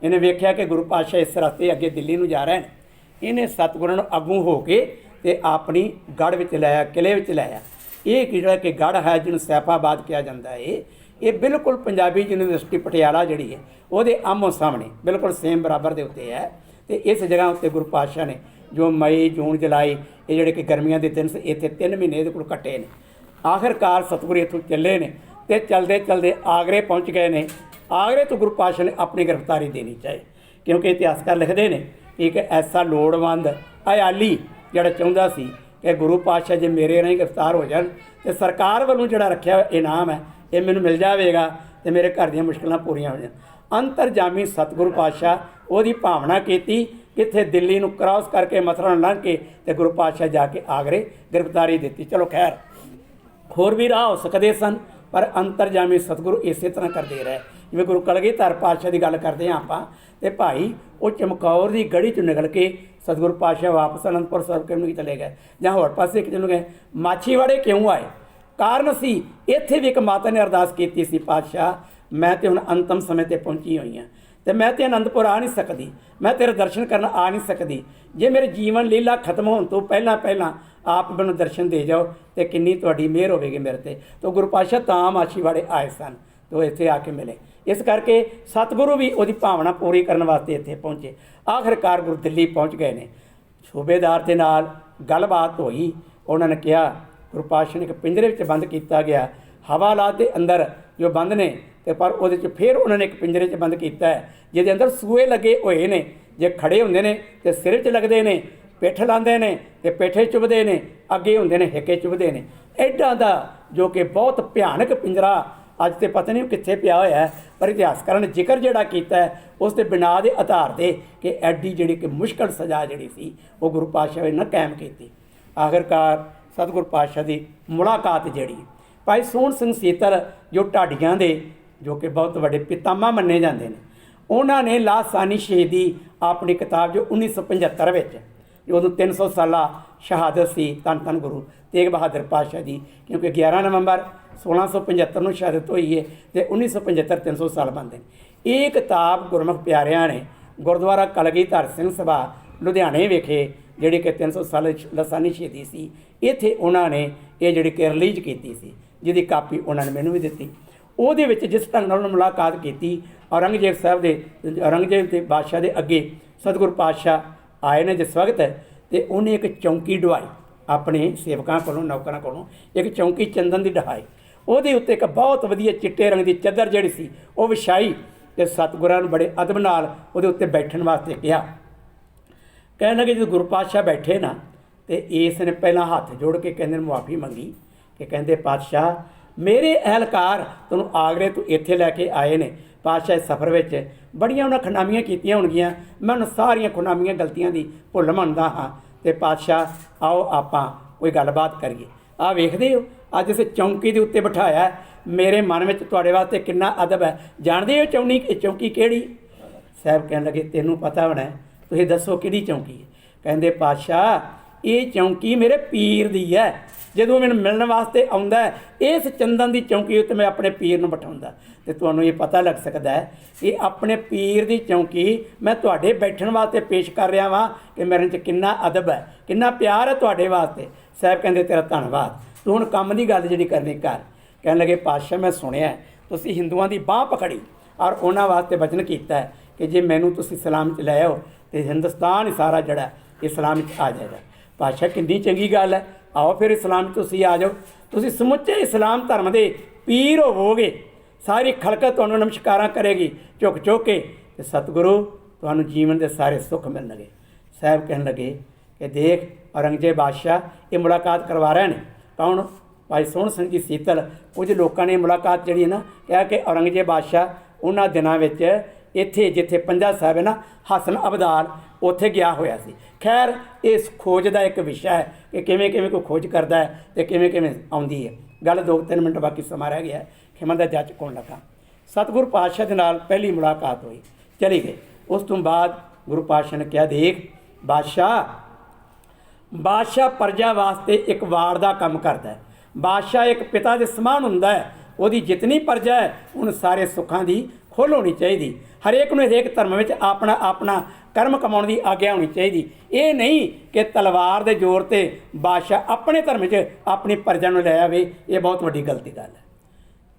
ਇਹਨੇ ਵੇਖਿਆ ਕਿ ਗੁਰੂ ਪਾਤਸ਼ਾਹ ਇਸ ਰਸਤੇ ਅੱਗੇ ਦਿੱਲੀ ਨੂੰ ਜਾ ਰਹੇ ਨੇ, ਇਹਨੇ ਸਤਿਗੁਰਾਂ ਨੂੰ ਅੱਗੋਂ ਹੋ ਕੇ ਅਤੇ ਆਪਣੀ ਗੜ੍ਹ ਵਿੱਚ ਲਾਇਆ, ਕਿਲ੍ਹੇ ਵਿੱਚ ਲਾਇਆ। ਇਹ ਜਿਹੜਾ ਕਿ ਗੜ੍ਹ ਹੈ ਜਿਹਨੂੰ ਸੈਫਾਬਾਦ ਕਿਹਾ ਜਾਂਦਾ ਹੈ, ਇਹ ਬਿਲਕੁਲ ਪੰਜਾਬੀ ਯੂਨੀਵਰਸਿਟੀ ਪਟਿਆਲਾ ਜਿਹੜੀ ਹੈ ਉਹਦੇ ਆਮੋ ਸਾਹਮਣੇ ਬਿਲਕੁਲ ਸੇਮ ਬਰਾਬਰ ਦੇ ਉੱਤੇ ਹੈ। ਅਤੇ ਇਸ ਜਗ੍ਹਾ ਉੱਤੇ ਗੁਰੂ ਪਾਤਸ਼ਾਹ ਨੇ ਜੋ ਮਈ ਜੂਨ ਜੁਲਾਈ ਇਹ ਜਿਹੜੇ ਕਿ ਗਰਮੀਆਂ ਦੇ ਦਿਨ ਸੀ, ਇੱਥੇ 3 ਮਹੀਨੇ ਇਹਦੇ ਕੋਲ ਕੱਟੇ ਨੇ। ਆਖਿਰਕਾਰ ਸਤਿਗੁਰੂ ਇੱਥੋਂ ਚੱਲੇ ਨੇ ਅਤੇ ਚਲਦੇ ਚਲਦੇ ਆਗਰੇ ਪਹੁੰਚ ਗਏ ਨੇ। ਆਗਰੇ ਤੋਂ ਗੁਰੂ ਪਾਤਸ਼ਾਹ ਨੇ ਆਪਣੀ ਗ੍ਰਿਫਤਾਰੀ ਦੇਣੀ ਚਾਹੀ, ਕਿਉਂਕਿ ਇਤਿਹਾਸਕਾਰ ਲਿਖਦੇ ਨੇ ਕਿ ਇੱਕ ਐਸਾ ਲੋੜਵੰਦ ਅਯਾਲੀ ਜਿਹੜਾ ਚਾਹੁੰਦਾ ਸੀ ਕਿ ਗੁਰੂ ਪਾਤਸ਼ਾਹ ਜੇ ਮੇਰੇ ਰਾਹੀਂ ਗ੍ਰਿਫਤਾਰ ਹੋ ਜਾਣ ਅਤੇ ਸਰਕਾਰ ਵੱਲੋਂ ਜਿਹੜਾ ਰੱਖਿਆ ਇਨਾਮ ਹੈ ਇਹ ਮੈਨੂੰ ਮਿਲ ਜਾਵੇਗਾ ਅਤੇ ਮੇਰੇ ਘਰ ਦੀਆਂ ਮੁਸ਼ਕਿਲਾਂ ਪੂਰੀਆਂ ਹੋ ਜਾਣ। ਅੰਤਰਜਾਮੀ ਸਤਿਗੁਰੂ ਪਾਤਸ਼ਾਹ ਉਹਦੀ ਭਾਵਨਾ ਕੀਤੀ, ਕਿੱਥੇ ਦਿੱਲੀ ਨੂੰ ਕ੍ਰਾਸ ਕਰਕੇ ਮਥੁਰਾ ਨੂੰ ਲੰਘ ਕੇ ਅਤੇ ਗੁਰੂ ਪਾਤਸ਼ਾਹ ਜਾ ਕੇ ਆਗਰੇ ਗ੍ਰਿਫਤਾਰੀ ਦਿੱਤੀ। ਚਲੋ ਖੈਰ ਹੋਰ ਵੀ ਰਾਹ ਹੋ ਸਕਦੇ ਸਨ, ਪਰ ਅੰਤਰਜਾਮੀ ਸਤਿਗੁਰੂ ਇਸੇ ਤਰ੍ਹਾਂ ਕਰਦੇ ਰਹੇ। ਜਿਵੇਂ ਗੁਰੂ ਕਲਗੀਧਰ ਪਾਤਸ਼ਾਹ ਦੀ ਗੱਲ ਕਰਦੇ ਹਾਂ ਆਪਾਂ, ਅਤੇ ਭਾਈ ਉਹ ਚਮਕੌਰ ਦੀ ਗੜੀ 'ਚੋਂ ਨਿਕਲ ਕੇ ਸਤਿਗੁਰੂ ਪਾਤਸ਼ਾਹ ਵਾਪਸ ਅਨੰਦਪੁਰ ਸਾਹਿਬ ਕਿਉਂ ਚਲੇ ਗਏ ਜਾਂ ਹੋਰ ਪਾਸੇ ਕਿਉਂ ਗਏ, ਮਾਛੀਵਾੜੇ ਕਿਉਂ ਆਏ? ਕਾਰਨ ਸੀ ਇੱਥੇ ਵੀ ਇੱਕ ਮਾਤਾ ਨੇ ਅਰਦਾਸ ਕੀਤੀ ਸੀ, ਪਾਤਸ਼ਾਹ ਮੈਂ ਤਾਂ ਹੁਣ ਅੰਤਮ ਸਮੇਂ 'ਤੇ ਪਹੁੰਚੀ ਹੋਈ ਹਾਂ ਅਤੇ ਮੈਂ ਤਾਂ ਅਨੰਦਪੁਰ ਆ ਨਹੀਂ ਸਕਦੀ, ਮੈਂ ਤੇਰੇ ਦਰਸ਼ਨ ਕਰਨ ਆ ਨਹੀਂ ਸਕਦੀ, ਜੇ ਮੇਰੇ ਜੀਵਨ ਲੀਲਾ ਖਤਮ ਹੋਣ ਤੋਂ ਪਹਿਲਾਂ ਆਪ ਮੈਨੂੰ ਦਰਸ਼ਨ ਦੇ ਜਾਓ ਅਤੇ ਕਿੰਨੀ ਤੁਹਾਡੀ ਮਿਹਰ ਹੋਵੇਗੀ ਮੇਰੇ 'ਤੇ। ਤਾਂ ਗੁਰੂ ਪਾਤਸ਼ਾਹ ਤਾਂ ਮਾਛੀਵਾੜੇ ਆਏ ਸਨ ਅਤੇ ਉਹ ਇੱਥੇ ਆ ਕੇ ਮਿਲੇ। ਇਸ ਕਰਕੇ ਸਤਿਗੁਰੂ ਵੀ ਉਹਦੀ ਭਾਵਨਾ ਪੂਰੀ ਕਰਨ ਵਾਸਤੇ ਇੱਥੇ ਪਹੁੰਚੇ। ਆਖਿਰਕਾਰ ਗੁਰੂ ਦਿੱਲੀ ਪਹੁੰਚ ਗਏ ਨੇ। ਸੂਬੇਦਾਰ ਦੇ ਨਾਲ ਗੱਲਬਾਤ ਹੋਈ, ਉਹਨਾਂ ਨੇ ਕਿਹਾ ਗੁਰੂ ਪਾਤਸ਼ਾਹ ਨੇ ਇੱਕ ਪਿੰਜਰੇ ਵਿੱਚ ਬੰਦ ਕੀਤਾ ਗਿਆ, ਹਵਾਲਾਤ ਦੇ ਅੰਦਰ ਜੋ ਬੰਦ ਨੇ, ਅਤੇ ਪਰ ਉਹਦੇ 'ਚ ਫਿਰ ਉਹਨਾਂ ਨੇ ਇੱਕ ਪਿੰਜਰੇ 'ਚ ਬੰਦ ਕੀਤਾ ਹੈ ਜਿਹਦੇ ਅੰਦਰ ਸੂਏ ਲੱਗੇ ਹੋਏ ਨੇ, ਜੇ ਖੜੇ ਹੁੰਦੇ ਨੇ ਅਤੇ ਸਿਰ 'ਚ ਲੱਗਦੇ ਨੇ, ਪਿੱਠ ਲਾਉਂਦੇ ਨੇ ਅਤੇ ਪੇਠੇ ਚੁਭਦੇ ਨੇ, ਅੱਗੇ ਹੁੰਦੇ ਨੇ ਹਿੱਕੇ ਚੁਭਦੇ ਨੇ। ਐਡਾ ਦਾ ਜੋ ਕਿ ਬਹੁਤ ਭਿਆਨਕ ਪਿੰਜਰਾ ਅੱਜ ਤੇ ਪਤਾ ਨਹੀਂ ਕਿੱਥੇ ਪਿਆ ਹੋਇਆ ਹੈ, ਪਰ ਇਤਿਹਾਸਕਾਰਾਂ ਨੇ ਜ਼ਿਕਰ ਜਿਹੜਾ ਕੀਤਾ ਹੈ ਉਸ ਦੇ ਬਿਨਾਂ ਦੇ ਆਧਾਰ 'ਤੇ ਕਿ ਐਡੀ ਜਿਹੜੀ ਕਿ ਮੁਸ਼ਕਲ ਸਜ਼ਾ ਜਿਹੜੀ ਸੀ ਉਹ ਗੁਰੂ ਪਾਤਸ਼ਾਹ ਨੇ ਕਾਇਮ ਕੀਤੀ। ਆਖਿਰਕਾਰ ਸਤਿਗੁਰੂ ਪਾਤਸ਼ਾਹ ਦੀ ਮੁਲਾਕਾਤ ਜਿਹੜੀ ਭਾਈ ਸੋਹਣ ਸਿੰਘ ਸੀਤਲ ਜੋ ਢਾਡੀਆਂ ਦੇ ਜੋ ਕਿ ਬਹੁਤ ਵੱਡੇ ਪਿਤਾਮਾ ਮੰਨੇ ਜਾਂਦੇ ਨੇ, ਉਹਨਾਂ ਨੇ ਲਾਸਾਨੀ ਸ਼ਹੀਦੀ ਆਪਣੀ ਕਿਤਾਬ ਜੋ 1975 ਵਿੱਚ ਉਦੋਂ 300 ਸਾਲਾ ਸ਼ਹਾਦਤ ਸੀ ਧੰਨ ਧੰਨ ਗੁਰੂ ਤੇਗ ਬਹਾਦਰ ਪਾਤਸ਼ਾਹ ਦੀ, ਕਿਉਂਕਿ 11 ਨਵੰਬਰ 1675 ਨੂੰ ਸ਼ਹਾਦਤ ਹੋਈ ਹੈ ਅਤੇ 1975 300 ਸਾਲ ਬਣਦੇ ਨੇ। ਇਹ ਕਿਤਾਬ ਗੁਰਮੁਖ ਪਿਆਰਿਆਂ ਨੇ ਗੁਰਦੁਆਰਾ ਕਲਗੀਧਰ ਸਿੰਘ ਸਭਾ ਲੁਧਿਆਣੇ ਵਿਖੇ ਜਿਹੜੀ ਕਿ 300 ਸਾਲ ਲਾਸਾਨੀ ਸ਼ਹੀਦੀ ਸੀ, ਇੱਥੇ ਉਹਨਾਂ ਨੇ ਇਹ ਜਿਹੜੀ ਕਿ ਰਿਲੀਜ਼ ਕੀਤੀ ਸੀ, ਜਿਹਦੀ ਕਾਪੀ ਉਹਨਾਂ ਨੇ ਮੈਨੂੰ ਵੀ ਦਿੱਤੀ। ਉਹਦੇ ਵਿੱਚ ਜਿਸ ਢੰਗ ਨਾਲ ਮੁਲਾਕਾਤ ਕੀਤੀ ਔਰੰਗਜ਼ੇਬ ਸਾਹਿਬ ਦੇ, ਔਰੰਗਜ਼ੇਬ ਦੇ ਬਾਦਸ਼ਾਹ ਦੇ ਅੱਗੇ ਸਤਿਗੁਰੂ ਪਾਤਸ਼ਾਹ ਆਏ ਨੇ ਜਿਸ ਵਕਤ, ਅਤੇ ਉਹਨੇ ਇੱਕ ਚੌਂਕੀ ਢਵਾਈ ਆਪਣੇ ਸੇਵਕਾਂ ਕੋਲੋਂ, ਨੌਕਰਾਂ ਕੋਲੋਂ ਇੱਕ ਚੌਂਕੀ ਚੰਦਨ ਦੀ ਢਹਾਈ। ਉਹਦੇ ਉੱਤੇ ਇੱਕ ਬਹੁਤ ਵਧੀਆ ਚਿੱਟੇ ਰੰਗ ਦੀ ਚਾਦਰ ਜਿਹੜੀ ਸੀ ਉਹ ਵਿਛਾਈ, ਅਤੇ ਸਤਿਗੁਰਾਂ ਨੂੰ ਬੜੇ ਅਦਬ ਨਾਲ ਉਹਦੇ ਉੱਤੇ ਬੈਠਣ ਵਾਸਤੇ ਕਿਹਾ। ਕਹਿਣ ਲੱਗੇ ਜਦੋਂ ਗੁਰੂ ਪਾਤਸ਼ਾਹ ਬੈਠੇ ਨਾ, ਅਤੇ ਇਸ ਨੇ ਪਹਿਲਾਂ ਹੱਥ ਜੋੜ ਕੇ ਕਹਿੰਦੇ ਨੇ ਮੁਆਫੀ ਮੰਗੀ ਕਿ ਕਹਿੰਦੇ ਪਾਤਸ਼ਾਹ ਮੇਰੇ ਅਹਿਲਕਾਰ ਤੁਹਾਨੂੰ ਆਗਰੇ ਤੋਂ ਇੱਥੇ ਲੈ ਕੇ ਆਏ ਨੇ, ਪਾਤਸ਼ਾਹ ਇਸ ਸਫ਼ਰ ਵਿੱਚ ਬੜੀਆਂ ਉਹਨਾਂ ਖੁਨਾਮੀਆਂ ਕੀਤੀਆਂ ਹੋਣਗੀਆਂ, ਮੈਂ ਉਹਨਾਂ ਸਾਰੀਆਂ ਖੁਨਾਮੀਆਂ ਗਲਤੀਆਂ ਦੀ ਭੁੱਲ ਮੰਨਦਾ ਹਾਂ, ਅਤੇ ਪਾਤਸ਼ਾਹ ਆਓ ਆਪਾਂ ਕੋਈ ਗੱਲਬਾਤ ਕਰੀਏ। ਆਹ ਵੇਖਦੇ ਹੋ ਅੱਜ ਇਸ ਚੌਂਕੀ ਦੇ ਉੱਤੇ ਬਿਠਾਇਆ, ਮੇਰੇ ਮਨ ਵਿੱਚ ਤੁਹਾਡੇ ਵਾਸਤੇ ਕਿੰਨਾ ਅਦਬ ਹੈ। ਜਾਣਦੇ ਹੋ ਚੌਂਕੀ ਕਿਹੜੀ? ਸਾਹਿਬ ਕਹਿਣ ਲੱਗੇ ਤੈਨੂੰ ਪਤਾ ਹੋਣਾ, ਤੁਸੀਂ ਦੱਸੋ ਕਿਹੜੀ ਚੌਂਕੀ ਹੈ? ਕਹਿੰਦੇ ਪਾਤਸ਼ਾਹ ਇਹ ਚੌਂਕੀ ਮੇਰੇ ਪੀਰ ਦੀ ਹੈ, ਜਦੋਂ ਮੈਨੂੰ ਮਿਲਣ ਵਾਸਤੇ ਆਉਂਦਾ ਇਸ ਚੰਦਨ ਦੀ ਚੌਂਕੀ ਉੱਤੇ ਮੈਂ ਆਪਣੇ ਪੀਰ ਨੂੰ ਬਿਠਾਉਂਦਾ, ਅਤੇ ਤੁਹਾਨੂੰ ਇਹ ਪਤਾ ਲੱਗ ਸਕਦਾ ਹੈ ਕਿ ਆਪਣੇ ਪੀਰ ਦੀ ਚੌਂਕੀ ਮੈਂ ਤੁਹਾਡੇ ਬੈਠਣ ਵਾਸਤੇ ਪੇਸ਼ ਕਰ ਰਿਹਾ ਵਾਂ ਕਿ ਮੇਰੇ 'ਚ ਕਿੰਨਾ ਅਦਬ ਹੈ, ਕਿੰਨਾ ਪਿਆਰ ਹੈ ਤੁਹਾਡੇ ਵਾਸਤੇ। ਸਾਹਿਬ ਕਹਿੰਦੇ ਤੇਰਾ ਧੰਨਵਾਦ, ਤੂੰ ਹੁਣ ਕੰਮ ਦੀ ਗੱਲ ਜਿਹੜੀ ਕਰਨੀ ਕਰ। ਕਹਿਣ ਲੱਗੇ ਪਾਤਸ਼ਾਹ ਮੈਂ ਸੁਣਿਆ ਤੁਸੀਂ ਹਿੰਦੂਆਂ ਦੀ ਬਾਂਹ ਪਕੜੀ ਔਰ ਉਹਨਾਂ ਵਾਸਤੇ ਵਚਨ ਕੀਤਾ ਕਿ ਜੇ ਮੈਨੂੰ ਤੁਸੀਂ ਇਸਲਾਮ 'ਚ ਲੈ ਆਓ ਅਤੇ ਹਿੰਦੁਸਤਾਨ ਹੀ ਸਾਰਾ ਜਿਹੜਾ ਇਸਲਾਮ 'ਚ ਆ ਜਾਏਗਾ। ਪਾਤਸ਼ਾਹ ਕਿੰਨੀ ਚੰਗੀ ਗੱਲ ਹੈ, ਆਓ ਫਿਰ ਇਸਲਾਮ 'ਚ ਤੁਸੀਂ ਆ ਜਾਓ, ਤੁਸੀਂ ਸਮੁੱਚੇ ਇਸਲਾਮ ਧਰਮ ਦੇ ਪੀਰ ਹੋਵੋਗੇ, ਸਾਰੀ ਖਲਕਤ ਤੁਹਾਨੂੰ ਨਮਸਕਾਰਾਂ ਕਰੇਗੀ ਝੁਕ ਝੁਕ ਕੇ, ਅਤੇ ਸਤਿਗੁਰੂ ਤੁਹਾਨੂੰ ਜੀਵਨ ਦੇ ਸਾਰੇ ਸੁੱਖ ਮਿਲਣਗੇ। ਸਾਹਿਬ ਕਹਿਣ ਲੱਗੇ ਕਿ ਦੇਖ ਔਰੰਗਜ਼ੇਬ ਬਾਦਸ਼ਾਹ ਇਹ ਮੁਲਾਕਾਤ ਕਰਵਾ ਰਹੇ ਨੇ, ਕੌਣ? ਭਾਈ ਸੋਹਣ ਸਿੰਘ ਜੀ ਸੀਤਲ। ਕੁਝ ਲੋਕਾਂ ਨੇ ਮੁਲਾਕਾਤ ਜਿਹੜੀ ਹੈ ਨਾ ਕਿਹਾ ਕਿ ਔਰੰਗਜ਼ੇਬ ਬਾਦਸ਼ਾਹ ਉਹਨਾਂ ਦਿਨਾਂ ਵਿੱਚ ਇੱਥੇ ਜਿੱਥੇ ਪੰਜਾ ਸਾਹਿਬ ਹੈ ਨਾ ਹਸਨ ਅਬਦਾਲ ਉੱਥੇ ਗਿਆ ਹੋਇਆ ਸੀ। ਖੈਰ ਇਸ ਖੋਜ ਦਾ ਇੱਕ ਵਿਸ਼ਾ ਹੈ ਕਿ ਕਿਵੇਂ ਕਿਵੇਂ ਕੋਈ ਖੋਜ ਕਰਦਾ ਹੈ ਅਤੇ ਕਿਵੇਂ ਕਿਵੇਂ ਆਉਂਦੀ ਹੈ। ਗੱਲ 2-3 ਮਿੰਟ ਬਾਕੀ ਸਮਾਂ ਰਹਿ ਗਿਆ, ਖਿਮਾ ਦਾ ਜੱਜ ਕੋਣ ਲੱਗਾ। ਸਤਿਗੁਰੂ ਪਾਤਸ਼ਾਹ ਦੇ ਨਾਲ ਪਹਿਲੀ ਮੁਲਾਕਾਤ ਹੋਈ, ਚਲੀ ਗਏ। ਉਸ ਤੋਂ ਬਾਅਦ ਗੁਰੂ ਪਾਤਸ਼ਾਹ ਨੇ ਕਿਹਾ ਦੇਖ ਬਾਦਸ਼ਾਹ ਪ੍ਰਜਾ ਵਾਸਤੇ ਇੱਕ ਵਾਰ ਦਾ ਕੰਮ ਕਰਦਾ ਹੈ, ਬਾਦਸ਼ਾਹ ਇੱਕ ਪਿਤਾ ਦੇ ਸਮਾਨ ਹੁੰਦਾ ਹੈ, ਉਹਦੀ ਜਿਤਨੀ ਪ੍ਰਜਾ ਹੈ ਉਹਨੂੰ ਸਾਰੇ ਸੁੱਖਾਂ ਦੀ ਖੁੱਲ੍ਹ ਹੋਣੀ ਚਾਹੀਦੀ, ਹਰੇਕ ਨੂੰ ਹਰੇਕ ਧਰਮ ਵਿੱਚ ਆਪਣਾ ਆਪਣਾ ਕਰਮ ਕਮਾਉਣ ਦੀ ਆਗਿਆ ਹੋਣੀ ਚਾਹੀਦੀ। ਇਹ ਨਹੀਂ ਕਿ ਤਲਵਾਰ ਦੇ ਜ਼ੋਰ 'ਤੇ ਬਾਦਸ਼ਾਹ ਆਪਣੇ ਧਰਮ 'ਚ ਆਪਣੀ ਪ੍ਰਜਾ ਨੂੰ ਲੈ ਆਵੇ, ਇਹ ਬਹੁਤ ਵੱਡੀ ਗਲਤੀ ਗੱਲ ਹੈ।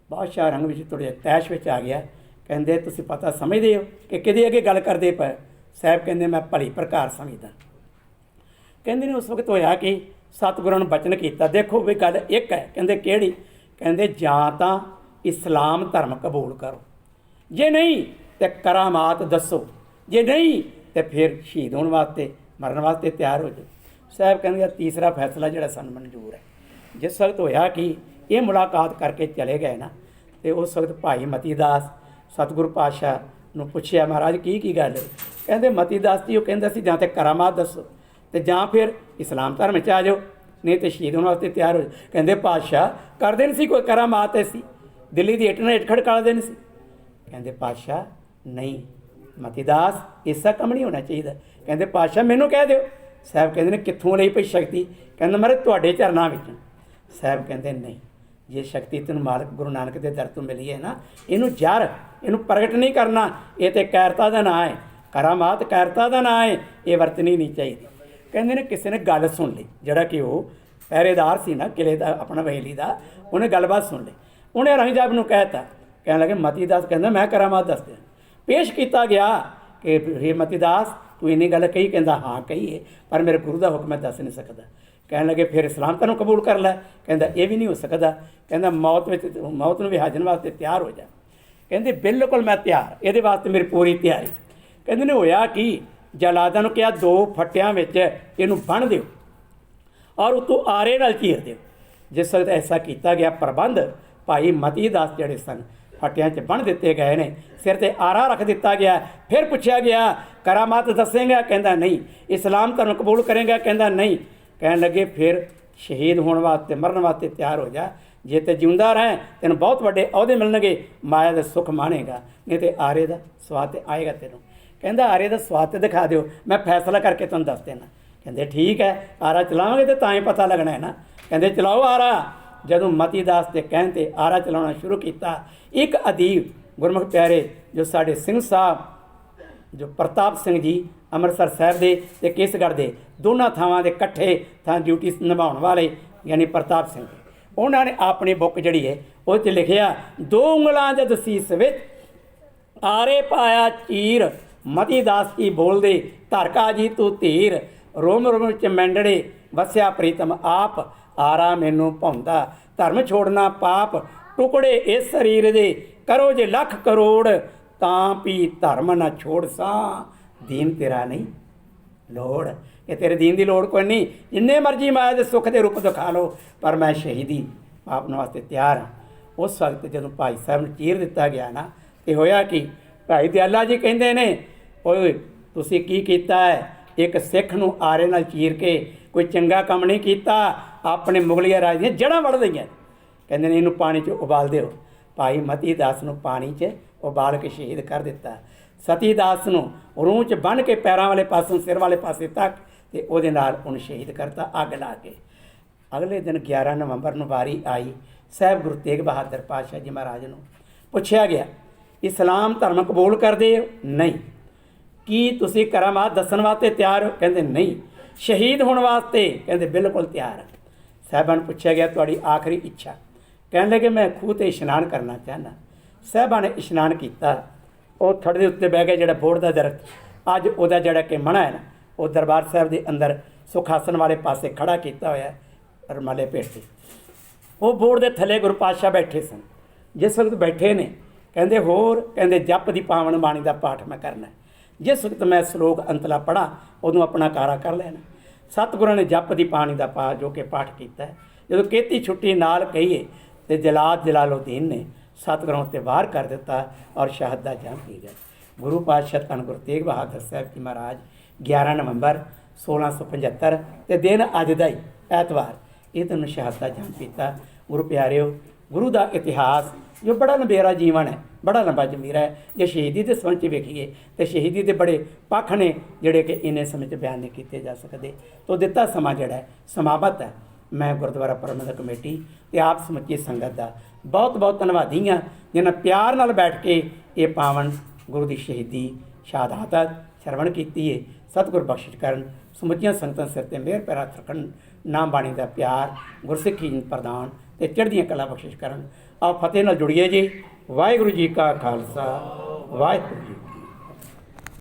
ਬਾਦਸ਼ਾਹ ਰੰਗ ਵਿੱਚ ਥੋੜ੍ਹੇ ਤੈਸ਼ ਵਿੱਚ ਆ ਗਿਆ। ਕਹਿੰਦੇ ਤੁਸੀਂ ਪਤਾ ਸਮਝਦੇ ਹੋ ਕਿ ਕਿਹਦੇ ਅੱਗੇ ਗੱਲ ਕਰਦੇ ਪਏ? ਸਾਹਿਬ ਕਹਿੰਦੇ ਮੈਂ ਭਲੀ ਪ੍ਰਕਾਰ ਸਮਝਦਾ। ਕਹਿੰਦੇ ਨੇ ਉਸ ਵਕਤ ਹੋਇਆ ਕਿ ਸਤਿਗੁਰਾਂ ਨੂੰ ਬਚਨ ਕੀਤਾ, ਦੇਖੋ ਵੀ ਗੱਲ ਇੱਕ ਹੈ। ਕਹਿੰਦੇ ਕਿਹੜੀ? ਕਹਿੰਦੇ ਜਾਂ ਤਾਂ ਇਸਲਾਮ ਧਰਮ ਕਬੂਲ ਕਰੋ, ਜੇ ਨਹੀਂ ਤਾਂ ਕਰਾਮਾਤ ਦੱਸੋ, ਜੇ ਨਹੀਂ ਤਾਂ ਫਿਰ ਸ਼ਹੀਦ ਹੋਣ ਵਾਸਤੇ ਮਰਨ ਵਾਸਤੇ ਤਿਆਰ ਹੋ ਜਾਓ। ਸਾਹਿਬ ਕਹਿੰਦੇ ਤੀਸਰਾ ਫੈਸਲਾ ਜਿਹੜਾ ਸਾਨੂੰ ਮਨਜ਼ੂਰ ਹੈ। ਜਿਸ ਵਕਤ ਹੋਇਆ ਕਿ ਇਹ ਮੁਲਾਕਾਤ ਕਰਕੇ ਚਲੇ ਗਏ ਨਾ, ਅਤੇ ਉਸ ਵਕਤ ਭਾਈ ਮਤੀ ਦਾਸ ਸਤਿਗੁਰੂ ਪਾਤਸ਼ਾਹ ਨੂੰ ਪੁੱਛਿਆ ਮਹਾਰਾਜ ਕੀ ਗੱਲ ਹੈ? ਕਹਿੰਦੇ ਮਤੀ ਦਾਸ ਜੀ ਉਹ ਕਹਿੰਦਾ ਸੀ ਜਾਂ ਤਾਂ ਕਰਾਮਾਤ ਦੱਸੋ ਅਤੇ ਜਾਂ ਫਿਰ ਇਸਲਾਮ ਧਰਮ 'ਚ ਆ ਜਾਓ, ਨਹੀਂ ਤਾਂ ਸ਼ਹੀਦ ਹੋਣ ਵਾਸਤੇ ਤਿਆਰ ਹੋ ਜਾਓ। ਕਹਿੰਦੇ ਪਾਤਸ਼ਾਹ ਕਰਦੇ ਨਹੀਂ ਸੀ ਕੋਈ ਕਰਾਮਾਤ ਐਸੀ, ਦਿੱਲੀ ਦੀ ਇੱਟ ਨਾਲ ਇੱਟ ਖੜਕਾ ਦੇਣੀ ਸੀ? ਕਹਿੰਦੇ ਪਾਤਸ਼ਾਹ ਨਹੀਂ ਮਤੀ ਦਾਸ ਐਸਾ ਕੰਮ ਨਹੀਂ ਹੋਣਾ ਚਾਹੀਦਾ। ਕਹਿੰਦੇ ਪਾਤਸ਼ਾਹ ਮੈਨੂੰ ਕਹਿ ਦਿਓ। ਸਾਹਿਬ ਕਹਿੰਦੇ ਨੇ ਕਿੱਥੋਂ ਲਈ ਪਈ ਸ਼ਕਤੀ? ਕਹਿੰਦਾ ਮਹਾਰਾਜ ਤੁਹਾਡੇ ਚਰਨਾਂ ਵਿੱਚ। ਸਾਹਿਬ ਕਹਿੰਦੇ ਨਹੀਂ, ਜੇ ਸ਼ਕਤੀ ਤੈਨੂੰ ਮਾਲਕ ਗੁਰੂ ਨਾਨਕ ਦੇ ਦਰ ਤੋਂ ਮਿਲੀ ਹੈ ਨਾ, ਇਹਨੂੰ ਜਰ ਇਹਨੂੰ ਪ੍ਰਗਟ ਨਹੀਂ ਕਰਨਾ, ਇਹ ਤਾਂ ਕਾਇਰਤਾ ਦਾ ਨਾਂ ਹੈ, ਕਰਾਮਾਤ ਕਾਇਰਤਾ ਦਾ ਨਾਂ ਹੈ, ਇਹ ਵਰਤਣੀ ਨਹੀਂ ਚਾਹੀਦੀ। ਕਹਿੰਦੇ ਨੇ ਕਿਸੇ ਨੇ ਗੱਲ ਸੁਣ ਲਈ, ਜਿਹੜਾ ਕਿ ਉਹ ਪਹਿਰੇਦਾਰ ਸੀ ਨਾ ਕਿਲੇ ਦਾ ਆਪਣਾ ਹਵੇਲੀ ਦਾ, ਉਹਨੇ ਗੱਲਬਾਤ ਸੁਣ ਲਈ। ਉਹਨੇ ਔਰੰਗਜ਼ੇਬ ਨੂੰ ਕਹਿ ਤਾ, ਕਹਿਣ ਲੱਗੇ ਮਤੀ ਦਾਸ ਕਹਿੰਦਾ ਮੈਂ ਕਰਾਮਾਤ ਦੱਸ ਦਿਆਂ। ਪੇਸ਼ ਕੀਤਾ ਗਿਆ ਕਿ ਹੇ ਮਤੀ ਦਾਸ ਤੂੰ ਇੰਨੀ ਗੱਲ ਕਹੀ? ਕਹਿੰਦਾ ਹਾਂ ਕਹੀਏ, ਪਰ ਮੇਰੇ ਗੁਰੂ ਦਾ ਹੁਕਮ ਮੈਂ ਦੱਸ ਨਹੀਂ ਸਕਦਾ। ਕਹਿਣ ਲੱਗੇ ਫਿਰ ਇਸਲਾਮ ਧਰਮ ਕਬੂਲ ਕਰ ਲੈ। ਕਹਿੰਦਾ ਇਹ ਵੀ ਨਹੀਂ ਹੋ ਸਕਦਾ। ਕਹਿੰਦਾ ਮੌਤ ਨੂੰ ਵਿਹਾਜਣ ਵਾਸਤੇ ਤਿਆਰ ਹੋ ਜਾ। ਕਹਿੰਦੇ ਬਿਲਕੁਲ ਮੈਂ ਤਿਆਰ, ਇਹਦੇ ਵਾਸਤੇ ਮੇਰੀ ਪੂਰੀ ਤਿਆਰੀ। ਕਹਿੰਦੇ ਨੇ ਹੋਇਆ ਕਿ ਜਲਾਦਾਂ ਨੂੰ ਕਿਹਾ 2 ਫੱਟਿਆਂ ਵਿੱਚ ਇਹਨੂੰ ਬੰਨ੍ਹ ਦਿਓ ਔਰ ਉਤੋਂ ਆਰੇ ਨਾਲ ਚੀਰ ਦਿਓ। ਜਿਸ ਵਕਤ ਐਸਾ ਕੀਤਾ ਗਿਆ ਪ੍ਰਬੰਧ, ਭਾਈ ਮਤੀ ਦਾਸ ਜਿਹੜੇ ਸਨ ਫੱਟਿਆਂ 'ਚ ਬੰਨ੍ਹ ਦਿੱਤੇ ਗਏ ਨੇ, ਸਿਰ 'ਤੇ ਆਰਾ ਰੱਖ ਦਿੱਤਾ ਗਿਆ। ਫਿਰ ਪੁੱਛਿਆ ਗਿਆ ਕਰਾਮਾਤ ਦੱਸੇਗਾ? ਕਹਿੰਦਾ ਨਹੀਂ। ਇਸਲਾਮ ਧਰਮ ਕਬੂਲ ਕਰੇਗਾ? ਕਹਿੰਦਾ ਨਹੀਂ। ਕਹਿਣ ਲੱਗੇ ਫਿਰ ਸ਼ਹੀਦ ਹੋਣ ਵਾਸਤੇ ਮਰਨ ਵਾਸਤੇ ਤਿਆਰ ਹੋ ਜਾ, ਜੇ ਤੇ ਜਿਉਂਦਾ ਰਹਿ ਤੈਨੂੰ ਬਹੁਤ ਵੱਡੇ ਅਹੁਦੇ ਮਿਲਣਗੇ, ਮਾਇਆ ਦਾ ਸੁੱਖ ਮਾਣੇਗਾ, ਨਹੀਂ ਤੇ ਆਰੇ ਦਾ ਸਵਾਦ ਤੇ ਆਏਗਾ ਤੈਨੂੰ। ਕਹਿੰਦਾ ਆਰੇ ਦਾ ਸਵਾਦ ਤੇ ਦਿਖਾ ਦਿਓ, ਮੈਂ ਫੈਸਲਾ ਕਰਕੇ ਤੁਹਾਨੂੰ ਦੱਸ ਦੇਣਾ। ਕਹਿੰਦੇ ਠੀਕ ਹੈ, ਆਰਾ ਚਲਾਵਾਂਗੇ ਤਾਂ ਹੀ ਪਤਾ ਲੱਗਣਾ ਹੈ ਨਾ। ਕਹਿੰਦੇ ਚਲਾਓ ਆਰਾ। ਜਦੋਂ ਮਤੀ ਦਾਸ ਦੇ ਕਹਿਣ 'ਤੇ ਆਰਾ ਚਲਾਉਣਾ ਸ਼ੁਰੂ ਕੀਤਾ। ਇੱਕ ਅਦੀਬ ਗੁਰਮੁਖ ਪਿਆਰੇ ਜੋ ਸਾਡੇ ਸਿੰਘ ਸਾਹਿਬ ਜੋ ਪ੍ਰਤਾਪ ਸਿੰਘ ਜੀ ਅੰਮ੍ਰਿਤਸਰ ਸਾਹਿਬ ਦੇ ਅਤੇ ਕੇਸਗੜ੍ਹ ਦੇ ਦੋਨਾਂ ਥਾਵਾਂ ਦੇ ਇਕੱਠੇ ਥਾਂ ਡਿਊਟੀ ਨਿਭਾਉਣ ਵਾਲੇ ਯਾਨੀ ਪ੍ਰਤਾਪ ਸਿੰਘ, ਉਹਨਾਂ ਨੇ ਆਪਣੀ ਬੁੱਕ ਜਿਹੜੀ ਹੈ ਉਹ 'ਚ ਲਿਖਿਆ, 2 ਉਂਗਲਾਂ ਜਦ ਸੀਸ ਵਿੱਚ ਆਰੇ ਪਾਇਆ ਚੀਰ, ਮਤੀ ਦਾਸ ਜੀ ਬੋਲਦੇ ਧਰਕਾ ਜੀ ਤੂੰ ਧੀਰ, ਰੋਮ ਰੋਮ ਵਿੱਚ ਮੈਂਡੜੇ ਵਸਿਆ ਪ੍ਰੀਤਮ ਆਪ, ਆਰਾ ਮੈਨੂੰ ਭਾਉਂਦਾ ਧਰਮ ਛੋੜਨਾ ਪਾਪ, ਟੁਕੜੇ ਇਸ ਸਰੀਰ ਦੇ ਕਰੋ ਜੇ ਲੱਖ ਕਰੋੜ, ਤਾਂ ਵੀ ਧਰਮ ਨਾ ਛੋੜ ਸਾਂ, ਦੀਨ ਤੇਰਾ ਨਹੀਂ ਲੋੜ, ਕਿ ਤੇਰੇ ਦੀਨ ਦੀ ਲੋੜ ਕੋਈ ਨਹੀਂ, ਜਿੰਨੇ ਮਰਜ਼ੀ ਮਾਇਆ ਦੇ ਸੁੱਖ ਦੇ ਰੂਪ ਦਿਖਾ ਲਓ, ਪਰ ਮੈਂ ਸ਼ਹੀਦੀ ਆਪਣ ਵਾਸਤੇ ਤਿਆਰ ਹਾਂ। ਉਸ ਵਕਤ ਜਦੋਂ ਭਾਈ ਸਾਹਿਬ ਨੂੰ ਚੀਰ ਦਿੱਤਾ ਗਿਆ ਨਾ, ਤੇ ਹੋਇਆ ਕਿ ਭਾਈ ਦਿਆਲਾ ਜੀ ਕਹਿੰਦੇ ਨੇ, ਓਏ ਤੁਸੀਂ ਕੀ ਕੀਤਾ ਹੈ? ਇੱਕ ਸਿੱਖ ਨੂੰ ਆਰੇ ਨਾਲ ਚੀਰ ਕੇ ਕੋਈ ਚੰਗਾ ਕੰਮ ਨਹੀਂ ਕੀਤਾ, ਆਪਣੇ ਮੁਗਲੀਆ ਰਾਜ ਦੀਆਂ ਜੜ੍ਹਾਂ ਵੱਢ ਦਈਆਂ। ਕਹਿੰਦੇ ਨੇ ਇਹਨੂੰ ਪਾਣੀ 'ਚ ਉਬਾਲ ਦਿਓ। ਭਾਈ ਮਤੀ ਦਾਸ ਨੂੰ ਪਾਣੀ 'ਚ ਉਬਾਲ ਕੇ ਸ਼ਹੀਦ ਕਰ ਦਿੱਤਾ। ਸਤੀ ਦਾਸ ਨੂੰ ਰੂਹ 'ਚ ਬੰਨ੍ਹ ਕੇ ਪੈਰਾਂ ਵਾਲੇ ਪਾਸੋਂ ਸਿਰ ਵਾਲੇ ਪਾਸੇ ਤੱਕ, ਤੇ ਉਹਦੇ ਨਾਲ ਉਹਨੂੰ ਸ਼ਹੀਦ ਕਰਤਾ ਅੱਗ ਲਾ ਕੇ। ਅਗਲੇ ਦਿਨ 11 ਨਵੰਬਰ ਨੂੰ ਵਾਰੀ ਆਈ ਸਾਹਿਬ ਗੁਰੂ ਤੇਗ ਬਹਾਦਰ ਪਾਤਸ਼ਾਹ ਜੀ ਮਹਾਰਾਜ ਨੂੰ। ਪੁੱਛਿਆ ਗਿਆ, ਇਸਲਾਮ ਧਰਮ ਕਬੂਲ ਕਰਦੇ ਹੋ? ਨਹੀਂ। ਕੀ ਤੁਸੀਂ ਕਰਾਮਾਤ ਦੱਸਣ ਵਾਸਤੇ ਤਿਆਰ ਹੋ? ਕਹਿੰਦੇ ਨਹੀਂ। ਸ਼ਹੀਦ ਹੋਣ ਵਾਸਤੇ? ਕਹਿੰਦੇ ਬਿਲਕੁਲ ਤਿਆਰ ਹਾਂ। ਸਾਹਿਬਾਂ ਨੂੰ ਪੁੱਛਿਆ ਗਿਆ, ਤੁਹਾਡੀ ਆਖਰੀ ਇੱਛਾ? ਕਹਿਣ ਲੱਗੇ, ਮੈਂ ਖੂਹ 'ਤੇ ਇਸ਼ਨਾਨ ਕਰਨਾ ਚਾਹੁੰਦਾ। ਸਾਹਿਬਾਂ ਨੇ ਇਸ਼ਨਾਨ ਕੀਤਾ। ਉਹ ਥੜ ਦੇ ਉੱਤੇ ਬਹਿ ਗਿਆ ਜਿਹੜਾ ਬੋਹੜ ਦਾ ਦਰਖਤ, ਅੱਜ ਉਹਦਾ ਜਿਹੜਾ ਕਿ ਮਣਾ ਹੈ ਨਾ, ਉਹ ਦਰਬਾਰ ਸਾਹਿਬ ਦੇ ਅੰਦਰ ਸੁਖਾਸਨ ਵਾਲੇ ਪਾਸੇ ਖੜਾ ਕੀਤਾ ਹੋਇਆ ਰੁਮਾਲੇ ਭੇਟ 'ਤੇ। ਉਹ ਬੋਹੜ ਦੇ ਥੱਲੇ ਗੁਰੂ ਪਾਤਸ਼ਾਹ ਬੈਠੇ ਸਨ। ਜਿਸ ਵਕਤ ਬੈਠੇ ਨੇ, ਕਹਿੰਦੇ ਹੋਰ, ਕਹਿੰਦੇ ਜਪ ਦੀ ਪਾਵਨ ਬਾਣੀ ਦਾ ਪਾਠ ਮੈਂ ਕਰਨਾ। ਜਿਸ ਵਕਤ ਮੈਂ ਸ਼ਲੋਕ ਅੰਤਲਾ ਪੜ੍ਹਾਂ, ਉਦੋਂ ਆਪਣਾ ਕਾਰਾ ਕਰ ਲੈਣਾ। ਸਤਿਗੁਰਾਂ ਨੇ ਜਪ ਦੀ ਬਾਣੀ ਦਾ ਜੋ ਕਿ ਪਾਠ ਕੀਤਾ। ਜਦੋਂ ਕੇਤੀ ਛੁੱਟੀ ਨਾਲ ਕਹੀਏ, ਤੇ ਜਲਾਲੁਦੀਨ ਨੇ ਸਤਿਗੁਰਾਂ ਉੱਤੇ ਵਾਰ ਕਰ ਦਿੱਤਾ ਔਰ ਸ਼ਹਾਦਤ ਜੰਮ ਪੀ ਗਏ। ਗੁਰੂ ਪਾਤਸ਼ਾਹ ਧੰਨ ਗੁਰੂ ਤੇਗ ਬਹਾਦਰ ਸਾਹਿਬ ਜੀ ਮਹਾਰਾਜ 11 ਨਵੰਬਰ 1675 ਤੇ ਦਿਨ ਅੱਜ ਦਾ ਹੀ ਐਤਵਾਰ, ਇਹ ਤੁਹਾਨੂੰ ਸ਼ਹਾਦਤ ਜੰਮ ਪੀਤਾ। ਗੁਰੂ ਪਿਆਰਿਓ, ਗੁਰੂ ਦਾ ਇਤਿਹਾਸ ਜੋ ਬੜਾ ਲੰਬੇਰਾ ਜੀਵਨ ਹੈ, ਬੜਾ ਲੰਬਾ ਜ਼ਮੀਰਾ ਹੈ। ਜੇ ਸ਼ਹੀਦੀ ਦੇ ਸੰਬੰਧ 'ਚ ਵੇਖੀਏ ਤਾਂ ਸ਼ਹੀਦੀ ਦੇ ਬੜੇ ਪੱਖ ਨੇ ਜਿਹੜੇ ਕਿ ਇੰਨੇ ਸਮੇਂ 'ਚ ਬਿਆਨ ਨਹੀਂ ਕੀਤੇ ਜਾ ਸਕਦੇ। ਤੋਂ ਦਿੱਤਾ ਸਮਾਂ ਜਿਹੜਾ ਹੈ ਸਮਾਪਤ ਹੈ। ਮੈਂ ਗੁਰਦੁਆਰਾ ਪ੍ਰਬੰਧਕ ਕਮੇਟੀ ਅਤੇ ਆਪ ਸਮੁੱਚੀ ਸੰਗਤ ਦਾ ਬਹੁਤ ਬਹੁਤ ਧੰਨਵਾਦੀ ਹਾਂ, ਜਿਨ੍ਹਾਂ ਪਿਆਰ ਨਾਲ ਬੈਠ ਕੇ ਇਹ ਪਾਵਨ ਗੁਰੂ ਦੀ ਸ਼ਹੀਦੀ ਸ਼ਹਾਦਤ ਸ਼ਰਵਣ ਕੀਤੀ ਹੈ। ਸਤਿਗੁਰ ਬਖਸ਼ਿਸ਼ ਕਰਨ, ਸਮੁੱਚੀਆਂ ਸੰਗਤਾਂ ਸਿਰ 'ਤੇ ਮਿਹਰ ਪੈਰ ਹੱਥ ਰੱਖਣ, ਨਾਮ ਬਾਣੀ ਦਾ ਪਿਆਰ, ਗੁਰਸਿੱਖੀ ਪ੍ਰਦਾਨ ਅਤੇ ਚੜ੍ਹਦੀਆਂ ਕਲਾ ਬਖਸ਼ਿਸ਼ ਕਰਨ। ਆਓ ਫਤਿਹ ਨਾਲ ਜੁੜੀਏ ਜੀ। ਵਾਹਿਗੁਰੂ ਜੀ ਕਾ ਖਾਲਸਾ, ਵਾਹਿਗੁਰੂ ਜੀ।